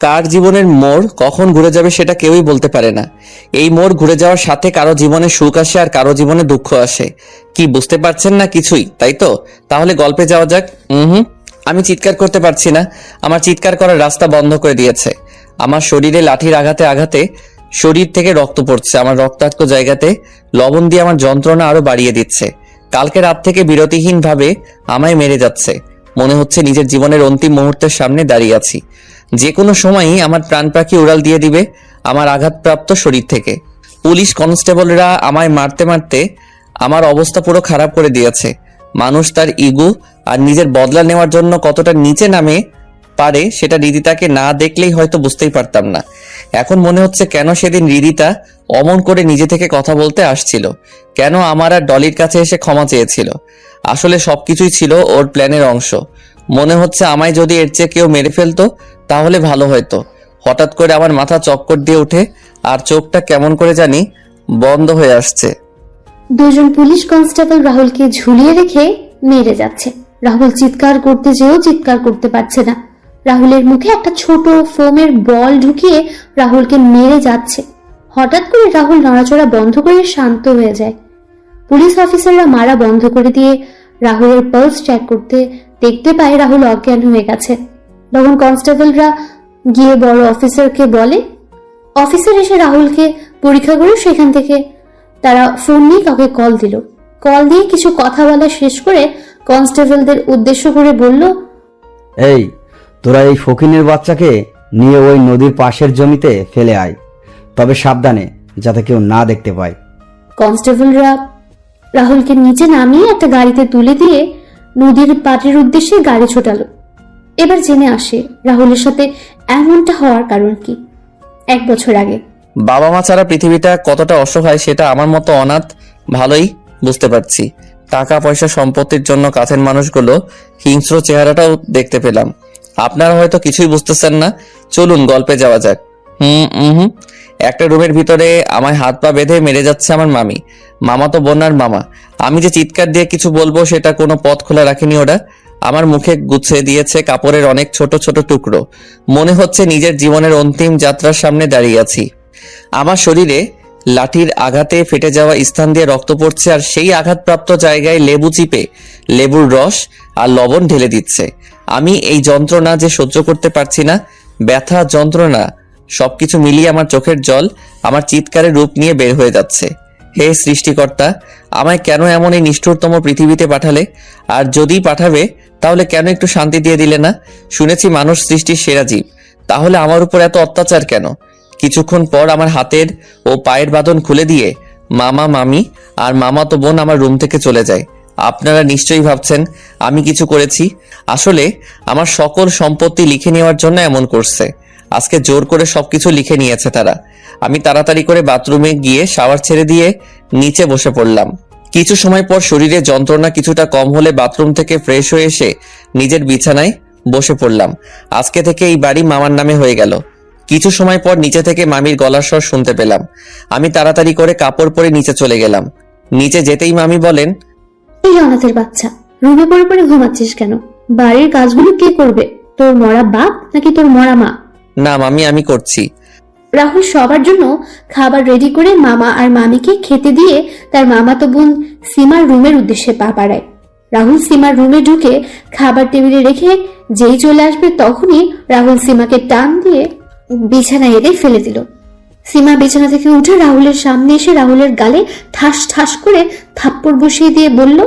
কার জীবনের মোড় কখন ঘুরে যাবে সেটা কেউই বলতে পারে না। এই মোড় ঘুরে যাওয়ার সাথে কারো জীবনে সুখ আসে আর কারো জীবনে দুঃখ আসে। কি বুঝতে পারছেন না কিছুই, তাই তো? তাহলে গল্পে যাওয়া যাক। আমি চিৎকার করতে পারছি না, আমার চিৎকার করার রাস্তা বন্ধ করে দিয়েছে। আমার শরীরে লাঠির আঘাতে আঘাতে শরীর থেকে রক্ত পড়ছে। আমার রক্তাক্ত জায়গাতে লবণ দিয়ে আমার যন্ত্রণা আরো বাড়িয়ে দিচ্ছে। কালকে রাত থেকে বিরতিহীন ভাবে আমায় মেরে যাচ্ছে। মনে হচ্ছে নিজের জীবনের অন্তিম মুহূর্তের সামনে দাঁড়িয়ে আছি। যে কোনো সময়ই আমার প্রাণ পাখি উড়াল দিয়ে দিবে আমার আঘাতপ্রাপ্ত শরীর থেকে। পুলিশ কনস্টেবলরা আমায় মারতে মারতে আমার অবস্থা পুরো খারাপ করে দিয়েছে। মানুষ তার ইগো আর নিজের বদলা নেওয়ার জন্য কতটা নিচে নামে পারে সেটা রিদিতাকে না দেখলেই হয়তো বুঝতেই পারতাম না। এখন মনে হচ্ছে কেন সেদিন রিদিতা অমন করে নিজে থেকে কথা বলতে আসছিল, কেন আমার আর ডলির কাছে এসে ক্ষমা চেয়েছিল। আসলে সবকিছুই ছিল ওর প্ল্যানের অংশ। মনে হচ্ছে আমায় যদি এর চেয়ে কেউ মেরে ফেলতো তাহলে ভালো হতো। হঠাৎ করে আমার মাথা চক্কর দিয়ে ওঠে আর চোখটা কেমন করে জানি বন্ধ হয়ে আসছে। দুজন পুলিশ কনস্টেবল রাহুলকে ঝুলিয়ে রেখে মেরে যাচ্ছে। রাহুল চিৎকার করতে যেও চিৎকার করতে পারছে না। রাহুলের মুখে একটা ছোট ফোমের বল ঢুকিয়ে রাহুলকে মেরে যাচ্ছে। হঠাৎ করে রাহুল নড়াচড়া বন্ধ করে শান্ত হয়ে যায়। পুলিশ অফিসাররা মারা বন্ধ করে দিয়ে রাহুলের পালস চেক করতে দেখতে পায় রাহুল অজ্ঞান হয়ে গেছে। তখন কনস্টেবলরা গিয়ে বড় অফিসারকে বলে। অফিসার এসে রাহুলকে পরীক্ষা করে সেখান থেকে তারা ফোন নিয়ে কাউকে কল দিল। কল দিয়ে কিছু কথা বলা শেষ করে কনস্টেবলদের উদ্দেশ্য করে বলল, এই তোরা এই ফকিনের বাচ্চাকে নিয়ে ওই নদীর পাশের জমিতে ফেলে আয়, তবে সাবধানে যাতে কেউ না দেখতে পায়। কনস্টেবলরা রাহুলকে নিচে নামিয়ে একটা গাড়িতে তুলে দিয়ে নদীর পাড়ের উদ্দেশ্যে গাড়ি ছোটালো। এবার জেনে আসে রাহুলের সাথে এমনটা হওয়ার কারণ কি। 1 বছর আগে বাবা মা ছাড়া পৃথিবীটা কতটা অসহায় সেটা আমার মতো অনাথ ভালোই বুঝতে পারছি। টাকা পয়সা সম্পত্তির জন্য কাছের মানুষগুলো হিংস্র চেহারাটাও দেখতে পেলাম। আপনারা হয়তো কিছুই বুঝতেছেন না, চলুন গল্পে যাওয়া যাক। একটা রুমের ভিতরে আমায় হাত পা বেঁধে মেরে যাচ্ছে আমার মামি, মামা তো বোনার মামা। আমি যে চিৎকার দিয়ে কিছু বলবো সেটা কোনো পথ খোলা রাখেনি ওরা। আমার মুখে গুছিয়ে দিয়েছে কাপড়ের অনেক ছোট ছোট টুকরো। মনে হচ্ছে নিজের জীবনের অন্তিম যাত্রার সামনে দাঁড়িয়ে আছি। আমার শরীরে লাঠির আঘাতে ফেটে যাওয়া স্থান দিয়ে রক্ত পড়ছে আর সেই আঘাতপ্রাপ্ত জায়গায় লেবু চিপে লেবুর রস আর লবণ ঢেলে দিচ্ছে। আমি এই যন্ত্রণা যে সহ্য করতে পারছি না, ব্যথা যন্ত্রণা সবকিছু মিলিয়ে আমার চোখের জল আমার চিৎকারের রূপ নিয়ে বের হয়ে যাচ্ছে। হে সৃষ্টিকর্তা, আমায় কেন এমন এই নিষ্ঠুরতম পৃথিবীতে পাঠালে? আর যদি পাঠাবে তাহলে কেন একটু শান্তি দিয়ে দিলে না? শুনেছি মানুষ সৃষ্টির সেরা জীব, তাহলে আমার উপর এত অত্যাচার কেন? কিছুক্ষণ পর আমার হাতের ও পায়ের বাঁধন খুলে দিয়ে মামা মামি আর মামাতো বোন আমার রুম থেকে চলে যায়। আপনারা নিশ্চয়ই ভাবছেন আমি কিছু করেছি। আসলে আমার সকল সম্পত্তি লিখে নেওয়ার জন্য এমন করছে। আজকে জোর করে সবকিছু লিখে নিয়েছে তারা। আমি তাড়াতাড়ি করে বাথরুমে গিয়ে শাওয়ার ছেড়ে দিয়ে নিচে বসে পড়লাম। কিছু সময় পর শরীরে যন্ত্রণা কিছুটা কম হলে বাথরুম থেকে ফ্রেশ হয়ে এসে নিজের বিছানায় বসে পড়লাম। আজকে থেকে এই বাড়ি মামার নামে হয়ে গেল। কিছু সময় পর নিচে থেকে মামির গলার স্বর শুনতে পেলাম। আমি তাড়াতাড়ি করে কাপড় পরে নিচে চলে গেলাম। নিচে যেতেই মামি বলেন, এই অনাথের বাচ্চা, রুমে পড়ে পড়ে ঘুমাচ্ছিস কেন? বাড়ির কাজগুলো কে করবে? তোর মরা বাপ নাকি তোর মরা মা? না মামি, আমি করছি। রাহুল সবার জন্য খাবার রেডি করে মামা আর মামিকে খেতে দিয়ে তার মামাতো বোন সীমার রুমের উদ্দেশ্যে পা বাড়ায়। রাহুল সীমার রুমে ঢুকে খাবার টেবিলে রেখে যেই চলে আসবে তখনই রাহুল সীমাকে টান দিয়ে বিছানায় এনে ফেলে দিল। সীমা বিছানা থেকে উঠে রাহুলের সামনে এসে রাহুলের গালে ঠাস ঠাস করে থাপ্পড় বসিয়ে দিয়ে বলল,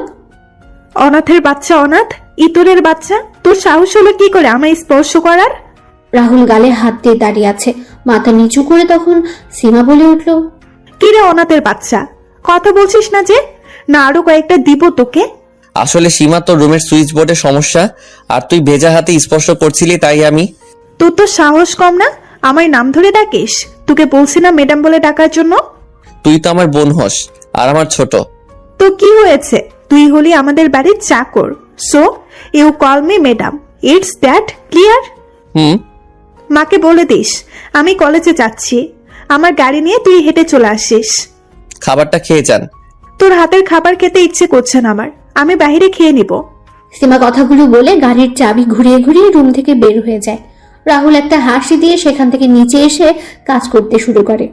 অনাথের বাচ্চা, অনাথ ইতরের বাচ্চা, তোর সাহস হলো কি করে আমায় স্পর্শ করার? রাহুল গালে হাত দিয়ে দাঁড়িয়ে আছে, মাথা নিচু করে। তখন সীমা বলে উঠল, কিরে অনাথের বাচ্চা, কথা বলছিস না যে? না আরো কয়েকটা দিব তোকে? আসলে সীমা তোর রুমের সুইচ বোর্ডে সমস্যা আর তুই ভেজা হাতে স্পর্শ করছিলি তাই আমি। তোর তো সাহস কম না, আমায় নাম ধরে ডাকিস? তোকে বলছি না ম্যাডাম বলে ডাকার জন্য? তুই তো আমার বোন হস আর আমার ছোট। তো কি হয়েছে? তুই হলি আমাদের বাড়ির চাকর, so you call me madam, it's that clear? মাকে বলে দিস আমি কলেজে যাচ্ছি, আমার গাড়ি নিয়ে তুই হেঁটে চলে আসিস। খাবারটা খেয়ে যান। তোর হাতের খাবার খেতে ইচ্ছে করছে না আমার, আমি বাইরে খেয়ে নিব। সীমা কথাগুলো বলে গাড়ির চাবি ঘুরিয়ে ঘুরিয়ে রুম থেকে বের হয়ে যায়। রাহুল একটা হাসি দিয়ে সেখান থেকে নিচে এসে কাজ করতে শুরু করে।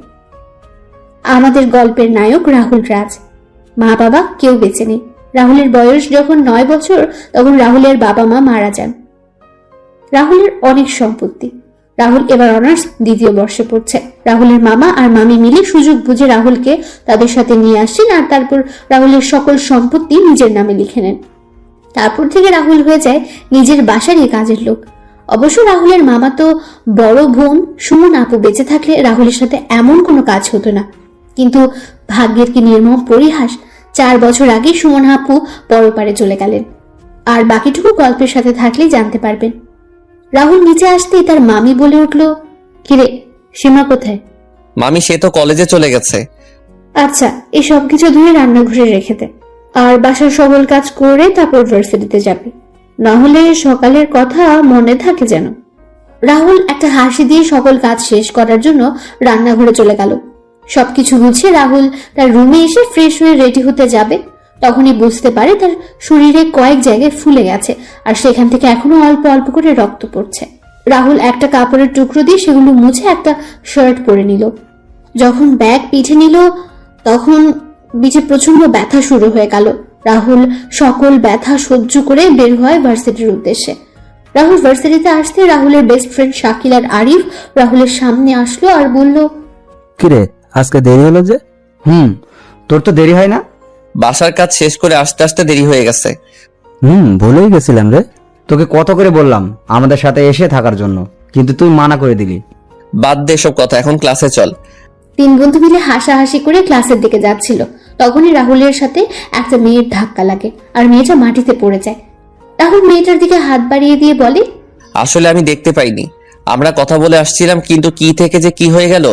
আমাদের গল্পের নায়ক রাহুল রাজ। মা বাবা কেউ বেঁচে নেই। রাহুলের বয়স যখন 9 বছর তখন রাহুলের বাবা মা মারা যান। রাহুলের অনেক সম্পত্তি। রাহুল এবার অনার্স 2য় বর্ষে পড়ছে। রাহুলের মামা আর মামি মিলে সুযোগ বুঝে রাহুলকে তাদের সাথে নিয়ে আসেন আর তারপর রাহুলের সকল সম্পত্তি নিজের নামে লিখে নেন। তারপর থেকে রাহুল হয়ে যায় নিজের বাসারই কাজের লোক। অবশ্য রাহুলের মামা তো বড় বোন সুমন আপু বেঁচে থাকলে রাহুলের সাথে এমন কোনো কাজ হতো না। কিন্তু ভাগ্যের কি নির্মম পরিহাস, 4 বছর আগে সুমন আপু পরপারে চলে গেলেন। আর বাকিটুকু গল্পের সাথে থাকলেই জানতে পারবেন। রাহুল নিচে আসতেই তার মামি বলে উঠল, কিরে সীমা কোথায়? মামি সে তো কলেজে চলে গেছে। আচ্ছা, এই সব কিছু ধুয়ে রান্নাঘরে রেখে দে, আর বাসার সকল কাজ করে তারপর ভার্সিটিতে যাবে, না হলে সকালের কথা মনে থাকে যেন। রাহুল একটা হাসি দিয়ে সকল কাজ শেষ করার জন্য রান্নাঘরে চলে গেল। সবকিছু গুছিয়ে রাহুল তার রুমে এসে ফ্রেশ হয়ে রেডি হতে যাবে, তখনই বুঝতে পারে তার শরীরে কয়েক জায়গায় ফুলে গেছে আর সেখান থেকে এখনো অল্প অল্প করে রক্ত পড়ছে। রাহুল একটা কাপড়ের টুকরো দিয়ে সেগুলো মুছে একটা শার্ট পরে নিল। যখন ব্যাগ পিঠে নিল তখন পিঠে প্রচন্ড ব্যথা শুরু হয়ে গেল। রাহুল সকল ব্যথা সহ্য করে বের হয় ভার্সিটির উদ্দেশ্যে। রাহুল ভার্সিটিতে আসতে রাহুলের বেস্ট ফ্রেন্ড শাকিল আর আরিফ রাহুলের সামনে আসলো আর বলল, কিরে আজকে দেরি হলো যে? তোর তো দেরি হয় না? বাসার কাজ শেষ করে আসতে আসতে দেরি হয়ে গেছে। ভুলেই গেছিলাম রে। তোকে কত করে বললাম আমাদের সাথে এসে থাকার জন্য, কিন্তু তুই মানা করে দিলি। বাদ দে সব কথা, এখন ক্লাসে চল। 3 বন্ধু মিলে হাসাহাসি করে ক্লাসের দিকে যাচ্ছিল। তখনই রাহুলের সাথে একটা মেয়ের ধাক্কা লাগে আর মেয়েটা মাটিতে পড়ে যায়। রাহুল মেয়েটার দিকে হাত বাড়িয়ে দিয়ে বলে, আসলে আমি দেখতে পাইনি, আমরা কথা বলে আসছিলাম, কিন্তু কি থেকে যে কি হয়ে গেল,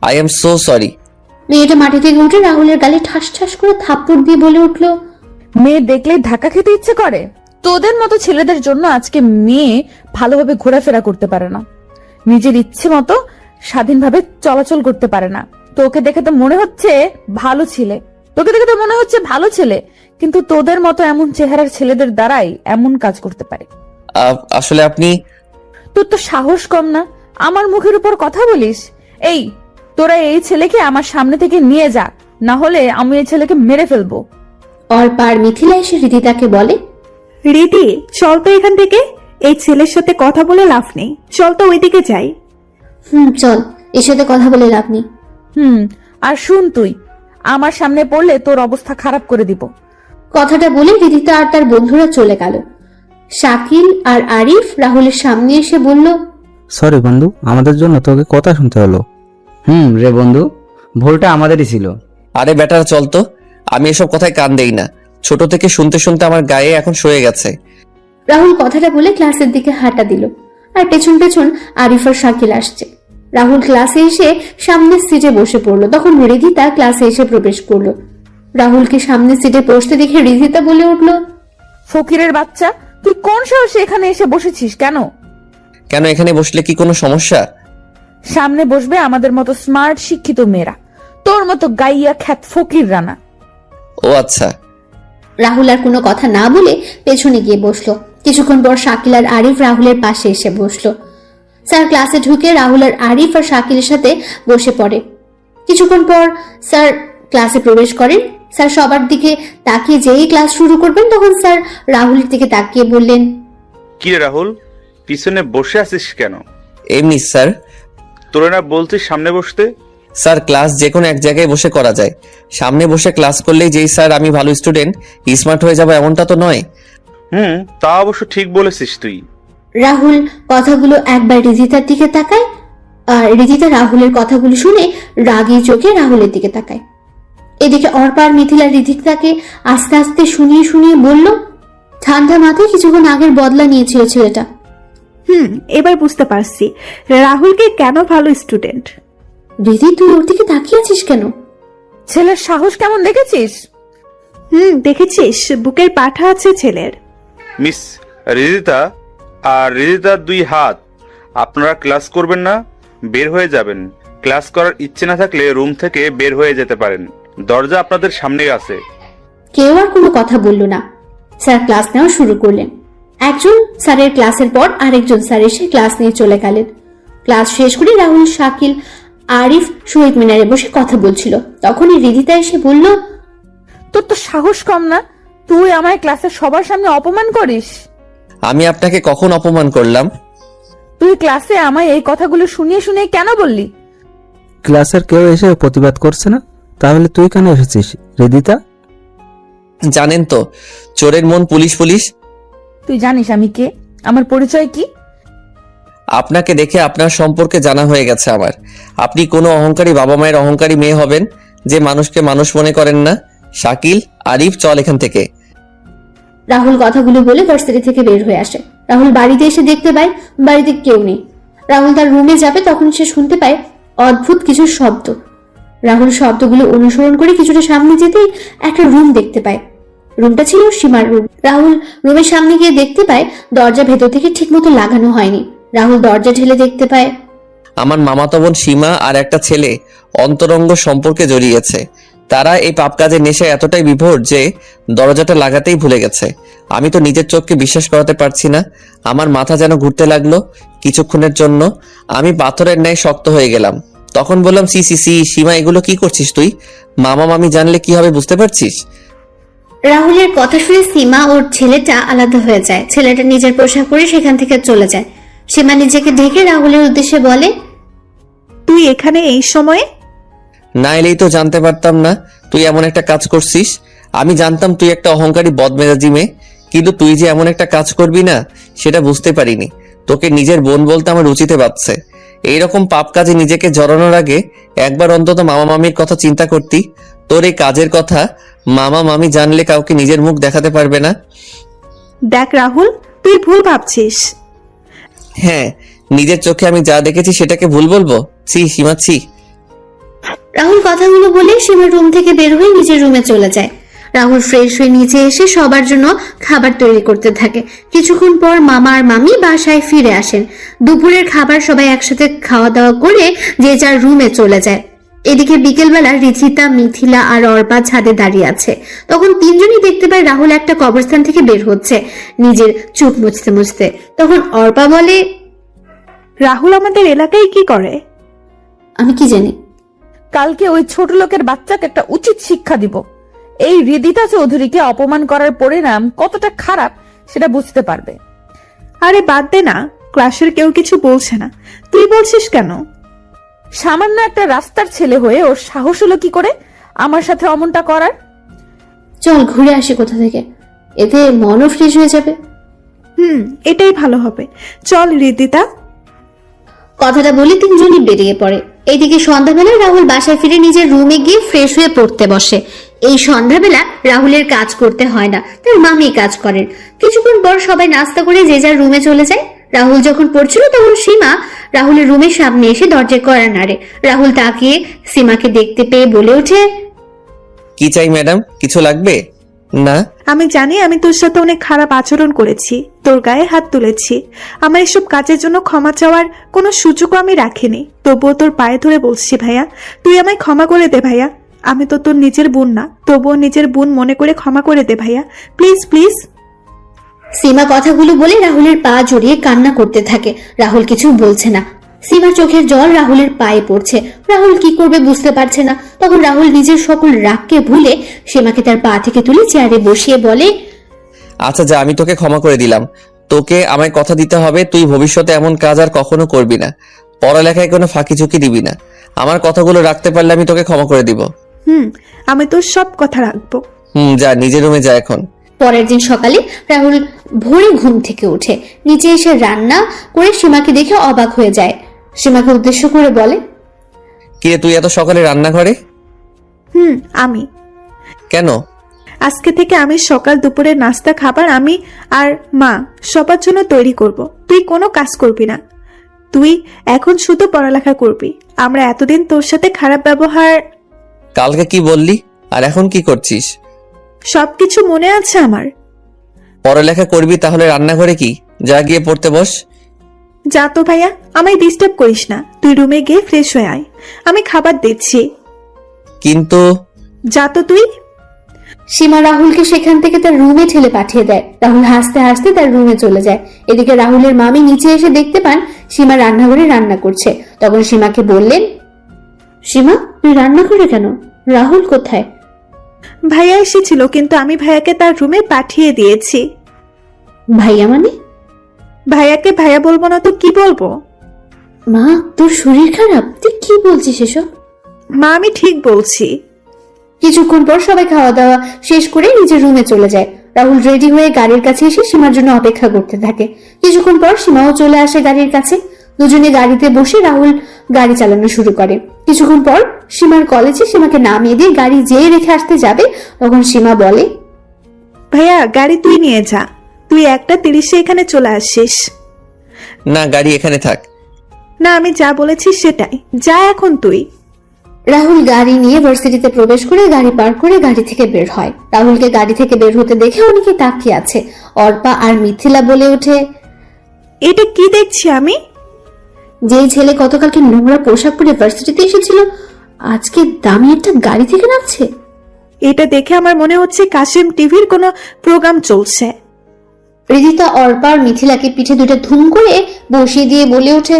আই এম সো সরি। মেয়েটা মাটি থেকে উঠে রাহুলের গালে ঠাস ঠাস করে থাপ্পড় দিয়ে বলে উঠল, মেয়ে দেখলে ধাক্কা খেতে ইচ্ছে করে? তোদের মতো ছেলেদের জন্য আজকে মেয়ে ভালোভাবে ঘোরাফেরা করতে পারে না, নিজের ইচ্ছে মতো স্বাধীনভাবে চলাচল করতে পারে না। তোকে দেখে তো মনে হচ্ছে ভালো ছেলে, কিন্তু তোদের মতো এমন চেহারার ছেলেদের দ্বারাই এমন কাজ করতে পারে। আসলে আপনি। তোর তো সাহস কম না, আমার মুখের উপর কথা বলিস? এই তোরা এই ছেলেকে আমার সামনে থেকে নিয়ে যা, না হলে আমি এই ছেলেকে মেরে ফেলবো। অর্পার মিথিলা এসে রিদিতাকে বলে, রিদি চল তো এখান থেকে, এই ছেলের সাথে কথা বলে লাভ নেই, চল তো ওইদিকে যাই। চল, এর সাথে কথা বলে লাভ নেই। আর শুন, তুই আমার সামনে পড়লে তোর অবস্থা খারাপ করে দিব। কথাটা বলে রিদিতা আর তার বন্ধুরা চলে গেল। শাকিল আর আরিফ রাহুলের সামনে এসে বলল, সরি বন্ধু, আমাদের জন্য তোকে কথা শুনতে হলো। রে বন্ধু, ভুলটা আমাদেরই ছিল। আরে বেটার চল তো, আমি এসব কথায় কান দেই না, ছোট থেকে শুনতে শুনতে আমার গায়ে এখন সয়ে গেছে। রাহুল কথাটা বলে ক্লাসের দিকে হাঁটা দিল আর পেছন পেছন আরিফ আর শাকিল আসছে। রাহুল ক্লাসে এসে সামনের সিটে বসে পড়লো। তখন রিধিতা ক্লাসে এসে প্রবেশ করলো। রাহুলকে সামনের সিটে বসতে দেখে রিধিতা বলে উঠলো, ফকিরের বাচ্চা, তুই কোন সাহসে এখানে এসে বসেছিস? কেন এখানে বসলে কি কোনো সমস্যা? সামনে বসবে আমাদের মতো স্মার্ট শিক্ষিত মেয়েরা, তোর মতো গাইয়া খ্যাত ফকির রানা। ও আচ্ছা। রাহুল আর কোনো কথা না বলে পেছনে গিয়ে বসলো। কিছুক্ষণ পর শাকিল আর আরিফ রাহুলের পাশে এসে বসলো। স্যার ক্লাসে ঢুকে রাহুল আর আরিফ আর শাকিলের সাথে বসে পড়ে। কিছুক্ষণ পর স্যার ক্লাসে প্রবেশ করেন। স্যার সবার দিকে তাকিয়ে যেই ক্লাস শুরু করবেন তখন স্যার রাহুলের দিকে তাকিয়ে বললেন, কি রে রাহুল, পিছনে বসে আছিস কেন? এমনি স্যার। তোরে না বলছিস সামনে বসতে? স্যার ক্লাস যে কোনো এক জায়গায় বসে করা যায়, সামনে বসে ক্লাস করলেই যেই স্যার আমি ভালো স্টুডেন্ট স্মার্ট হয়ে যাবো এমনটা তো নয়। তা অবশ্য ঠিক বলেছিস তুই। রাহুল কথাগুলো একবার রিধিতার দিকে তাকায় আর রিধিতা রাহুলের কথাগুলো শুনে রাগী চোখে রাহুলের দিকে তাকায়। এদিকে অর্পা আর মিথিলা রিধিতাকে আস্তে আস্তে শুনিয়ে শুনিয়ে বলল, ঠান্ডা মাথায় কিছুক্ষণ আগের বদলা নিয়েছিল ছেলেটা। এবার বুঝতে পারছি রাহুলকে কেন ভালো স্টুডেন্ট। রিধি, তুই ওর দিকে তাকিয়ে আছিস কেন? ছেলের সাহস কেমন দেখেছিস? দেখেছিস, বুকের পাঠা আছে ছেলের। মিস রিদিতা আর রিদিতার 2 হাত, আপনারা ক্লাস করবেন না? বের হয়ে যাবেন। ক্লাস করার ইচ্ছে না থাকলে রুম থেকে বের হয়ে যেতে পারেন, দরজা আপনাদের সামনে আছে। কেউ আর কোনো কথা বলল না। স্যার ক্লাস নেওয়া শুরু করলেন। একজন স্যারের ক্লাসের পর আরেকজন স্যার এসে ক্লাস নিয়ে চলে গেলেন। ক্লাস শেষ করে রাহুল, শাকিল, আরিফ শহীদ মিনারে বসে কথা বলছিল। তখনই রিদিতা এসে বলল, তোর তো সাহস কম না, তুই আমায় ক্লাসের সবার সামনে অপমান করিস। আমি আপনাকে কখন অপমান করলাম? তুই ক্লাসে আমায় এই কথাগুলো শুনিয়ে শুনিয়ে কেন বললি? ক্লাসের কেউ এসে প্রতিবাদ করছে না, তাহলে তুই কেন এসেছিস রিদিতা? জানেন তো, চোরের মন পুলিশ পুলিশ। তুই জানিস আমি কে, আমার পরিচয় কি? আপনাকে দেখে আপনার সম্পর্কে জানা হয়ে গেছে আমার। আপনি কোনো অহংকারী বাবা মায়ের অহংকারী মেয়ে হবেন যে মানুষকে মানুষ মনে করেন না। শাকিল, আরিফ, চল এখান থেকে। রাহুল কথাগুলো বলে ভার্সিটি থেকে বের হয়ে আসে। রাহুল বাড়িতে এসে দেখতে পায় বাড়িতে কেউ নেই। রাহুল তার রুমে যাবে, তখন সে শুনতে পায় অদ্ভুত কিছু শব্দ। রাহুল শব্দগুলো অনুসরণ করে কিছুটা সামনে যেতেই একটা রুম দেখতে পায়। রুমটা ছিল সীমার রুম। রাহুল রুমের সামনে গিয়ে দেখতে পায় দরজা ভেতর থেকে ঠিকমতো লাগানো হয়নি। রাহুল দরজা ঠেলে দেখতে পায় আমার মামাতো বোন সীমা আর একটা ছেলে অন্তরঙ্গ সম্পর্কে জড়িয়েছে। তারা এই পাপ কাজের নেশায় এতটাই বিভোর যে দরজাটা লাগাতেই ভুলে গেছে। আমি তো নিজের চোখকে বিশ্বাস করাতে পারছি না। আমার মাথা যেন ঘুরতে লাগলো। কিছুক্ষণের জন্য আমি পাথরের ন্যায় শক্ত হয়ে গেলাম। তখন বললাম, সি সি সি, সীমা এগুলো কি করছিস তুই? মামা মামি জানলে কি হবে বুঝতে পারছিস? রাহুলের কথা শুনে সীমা ওর ছেলেটা আলাদা হয়ে যায়। ছেলেটা নিজের পোশাক পরে সেখান থেকে চলে যায়। সীমা নিজেকে ঢেকে রাহুলের উদ্দেশ্যে বলে, তুই এখানে এই সময়ে? না এলেই তো জানতে পারতাম না তুই এমন একটা কাজ করছিস। আমি জানতাম তুই একটা অহংকারী বদমেজাজি মেয়ে, কিন্তু তুই যে এমন একটা কাজ করবি না সেটা বুঝতে পারিনি। তোকে নিজের বোন বলতে আমার রুচিতে বাজছে। এইরকম পাপ কাজে নিজেকে জড়ানোর আগে একবার অন্তত মামা মামির কথা চিন্তা করতি। তোর এই কাজের কথা মামা মামি জানলে কাউকে নিজের মুখ দেখাতে পারবে না। দেখ রাহুল, তুই ভুল ভাবছিস। হ্যাঁ, নিজের চোখে আমি যা দেখেছি সেটাকে ভুল বলবো? ছি সীমা, ছি। রাহুল কথাগুলো বলে সীমার রুম থেকে বের হয়ে নিজের রুমে চলে যায়। রাহুল ফ্রেশ হয়ে নিচে এসে সবার জন্য খাবার তৈরি করতে থাকে। কিছুক্ষণ পর মামা আর মামি বাসায় ফিরে আসেন। দুপুরের খাবার সবাই একসাথে খাওয়া দাওয়া করে যে যার রুমে চলে যায়। এদিকে বিকেলবেলা রিচিতা, মিথিলা আর অর্পা ছাদে দাঁড়িয়ে আছে। তখন তিনজনই দেখতে পায় রাহুল একটা কবরস্থান থেকে বের হচ্ছে নিজের চোখ মুছতে মুছতে। তখন অর্পা বলে, রাহুল আমাদের এলাকায় কি করে? আমি কি জানি। কালকে ওই ছোট লোকের বাচ্চাকে একটা উচিত শিক্ষা দিব। এই রিদিতা চৌধুরীকে অপমান করার পরিণাম কতটা খারাপ সেটা বুঝতে পারবে। আরে বাদ দে না, ক্লাসের কেউ কিছু বলছে না, তুই বলছিস কেন? সামান্য একটা রাস্তার ছেলে হয়ে ওর সাহস হলো কি করে আমার সাথে অমনটা করার? চল ঘুরে আসি কোথা থেকে, এতে মনও ফ্রেশ হয়ে যাবে। এটাই ভালো হবে, চল রিদিতা। কথাটা বলে তিনজনই বেরিয়ে পড়ে। এইদিকে সন্ধ্যাবেলা রাহুল বাসায় ফিরে নিজের রুমে গিয়ে ফ্রেশ হয়ে পড়তে বসে। এই সন্ধ্যাবেলা রাহুলের কাজ করতে হয় না, তার মামি কাজ করেন। কিছুক্ষণ পর সবাই নাস্তা করে যে যার রুমে চলে যায়। রাহুল যখন পড়ছিল তখন সীমা রাহুলের রুমের সামনে এসে দরজায় কড়া নাড়ে। রাহুল তাকিয়ে সীমাকে দেখতে পেয়ে বলে ওঠে, কি চাই ম্যাডাম? কিছু লাগবে? না। আমি জানি আমি তোর সাথে অনেক খারাপ আচরণ করেছি, তোর গায়ে হাত তুলেছি। আমার এসব কাজের জন্য ক্ষমা চাওয়ার কোনো সুযোগও আমি রাখিনি। তবুও তোর পায়ে ধরে বলছি ভাইয়া, তুই আমায় ক্ষমা করে দে ভাইয়া। আমি তো তোর নিজের বোন না, তবুও নিজের বোন মনে করে ক্ষমা করে দে ভাইয়া, প্লিজ প্লিজ। সীমা কথাগুলো বলে রাহুলের পা জড়িয়ে কান্না করতে থাকে। রাহুল কিছু বলছে না। সীমার চোখের জল রাহুলের পায়ে পড়ছে। রাহুল কি করবে বুঝতে পারছে না। তখন রাহুল নিজের সকল রাগকে ভুলে সীমাকে তার পা থেকে তুলে চেয়ারে বসিয়ে বলে, আচ্ছা যা, আমি তোকে ক্ষমা করে দিলাম। তোকে আমায় কথা দিতে হবে তুই ভবিষ্যতে এমন কাজ আর কখনো করবি না। পড়ালেখায় কোনো ফাঁকি ঝুঁকি দিবি না। আমার কথাগুলো রাখতে পারলে আমি তোকে ক্ষমা করে দিব। আমি তোর সব কথা রাখবো। যা, নিজের রুমে যা এখন। পরের দিন সকালে রাহুল ভোরে ঘুম থেকে উঠে নিচে এসে রান্না করে সীমাকে দেখে অবাক হয়ে যায়। সীমাকে উদ্দেশ্য করে বলে, কিরে তুই এত সকালে রান্নাঘরে? আমি কেন? আজকে থেকে আমি সকাল দুপুরের নাস্তা খাবার আমি আর মা সবার জন্য তৈরি করব। তুই কোনো কাজ করবি না, তুই এখন শুধু পড়ালেখা করবি। আমরা এতদিন তোর সাথে খারাপ ব্যবহার। কালকে কি বললি আর এখন কি করছিস? সবকিছু মনে আছে আমার। পড়ালেখা করবি তাহলে রান্নাঘরে কি? যা গিয়ে পড়তে বস। যা তো ভাইয়া, আমায় ডিস্টার্ব করিস না। তুই রুমে গিয়ে ফ্রেশ হয়ে আয়, আমি খাবার দিচ্ছি। কিন্তু যা তো তুই। সীমা রাহুলকে সেখান থেকে তার রুমে ঠেলে পাঠিয়ে দেয়। রাহুল হাসতে হাসতে তার রুমে চলে যায়। এদিকে রাহুলের মামি নিচে এসে দেখতে পান সীমা রান্নাঘরে রান্না করছে। তখন সীমাকে বললেন, সীমা তুই রান্না করে কেন? রাহুল কোথায়? ভাইয়া এসেছিল, কিন্তু আমি ভাইয়াকে তার রুমে পাঠিয়ে দিয়েছি। ভাইয়া মানে? ভাইয়াকে ভাইয়া বলবো না তো কি বলবো? মা তোর শরীর খারাপ? তুই কি বলছিস এসব? মা আমি ঠিক বলছি। কিছুক্ষণ পর সবাই খাওয়া দাওয়া শেষ করে নিজের রুমে চলে যায়। রাহুল রেডি হয়ে গাড়ির কাছে এসে সীমার জন্য অপেক্ষা করতে থাকে। কিছুক্ষণ পর সীমাও চলে আসে গাড়ির কাছে। দুজনে গাড়িতে বসে রাহুল গাড়ি চালানো শুরু করে। কিছুক্ষণ পর সীমার কলেজে সীমাকে নামিয়ে দিয়ে গাড়ি যেয়ে রেখে আসতে যাবে, তখন সীমা বলে, ভাইয়া গাড়ি তুই নিয়ে যা, তুই 1:30 এখানে চলে আসিস। না, গাড়ি এখানে থাক। না, আমি যা বলেছি সেটাই, যা এখন তুই। রাহুল গাড়ি নিয়ে ভার্সিটিতে প্রবেশ করে গাড়ি পার্ক করে গাড়ি থেকে বের হয়। রাহুলকে গাড়ি থেকে বের হতে দেখে অনেকে তাকিয়ে আছে। অর্পা আর মিথিলা বলে ওঠে, এটা কি দেখছি আমি? যেই ছেলে গতকালকে নোংরা পোশাক পরে ভার্সিটিতে এসেছিল আজকে দামি একটা গাড়ি থেকে নামছে। এটা দেখে আমার মনে হচ্ছে কাশিম টিভির কোনো প্রোগ্রাম চলছে। রিদিতা অর্পা আর মিথিলাকে পিঠে দুটো ধুম করে বসিয়ে দিয়ে বলে ওঠে,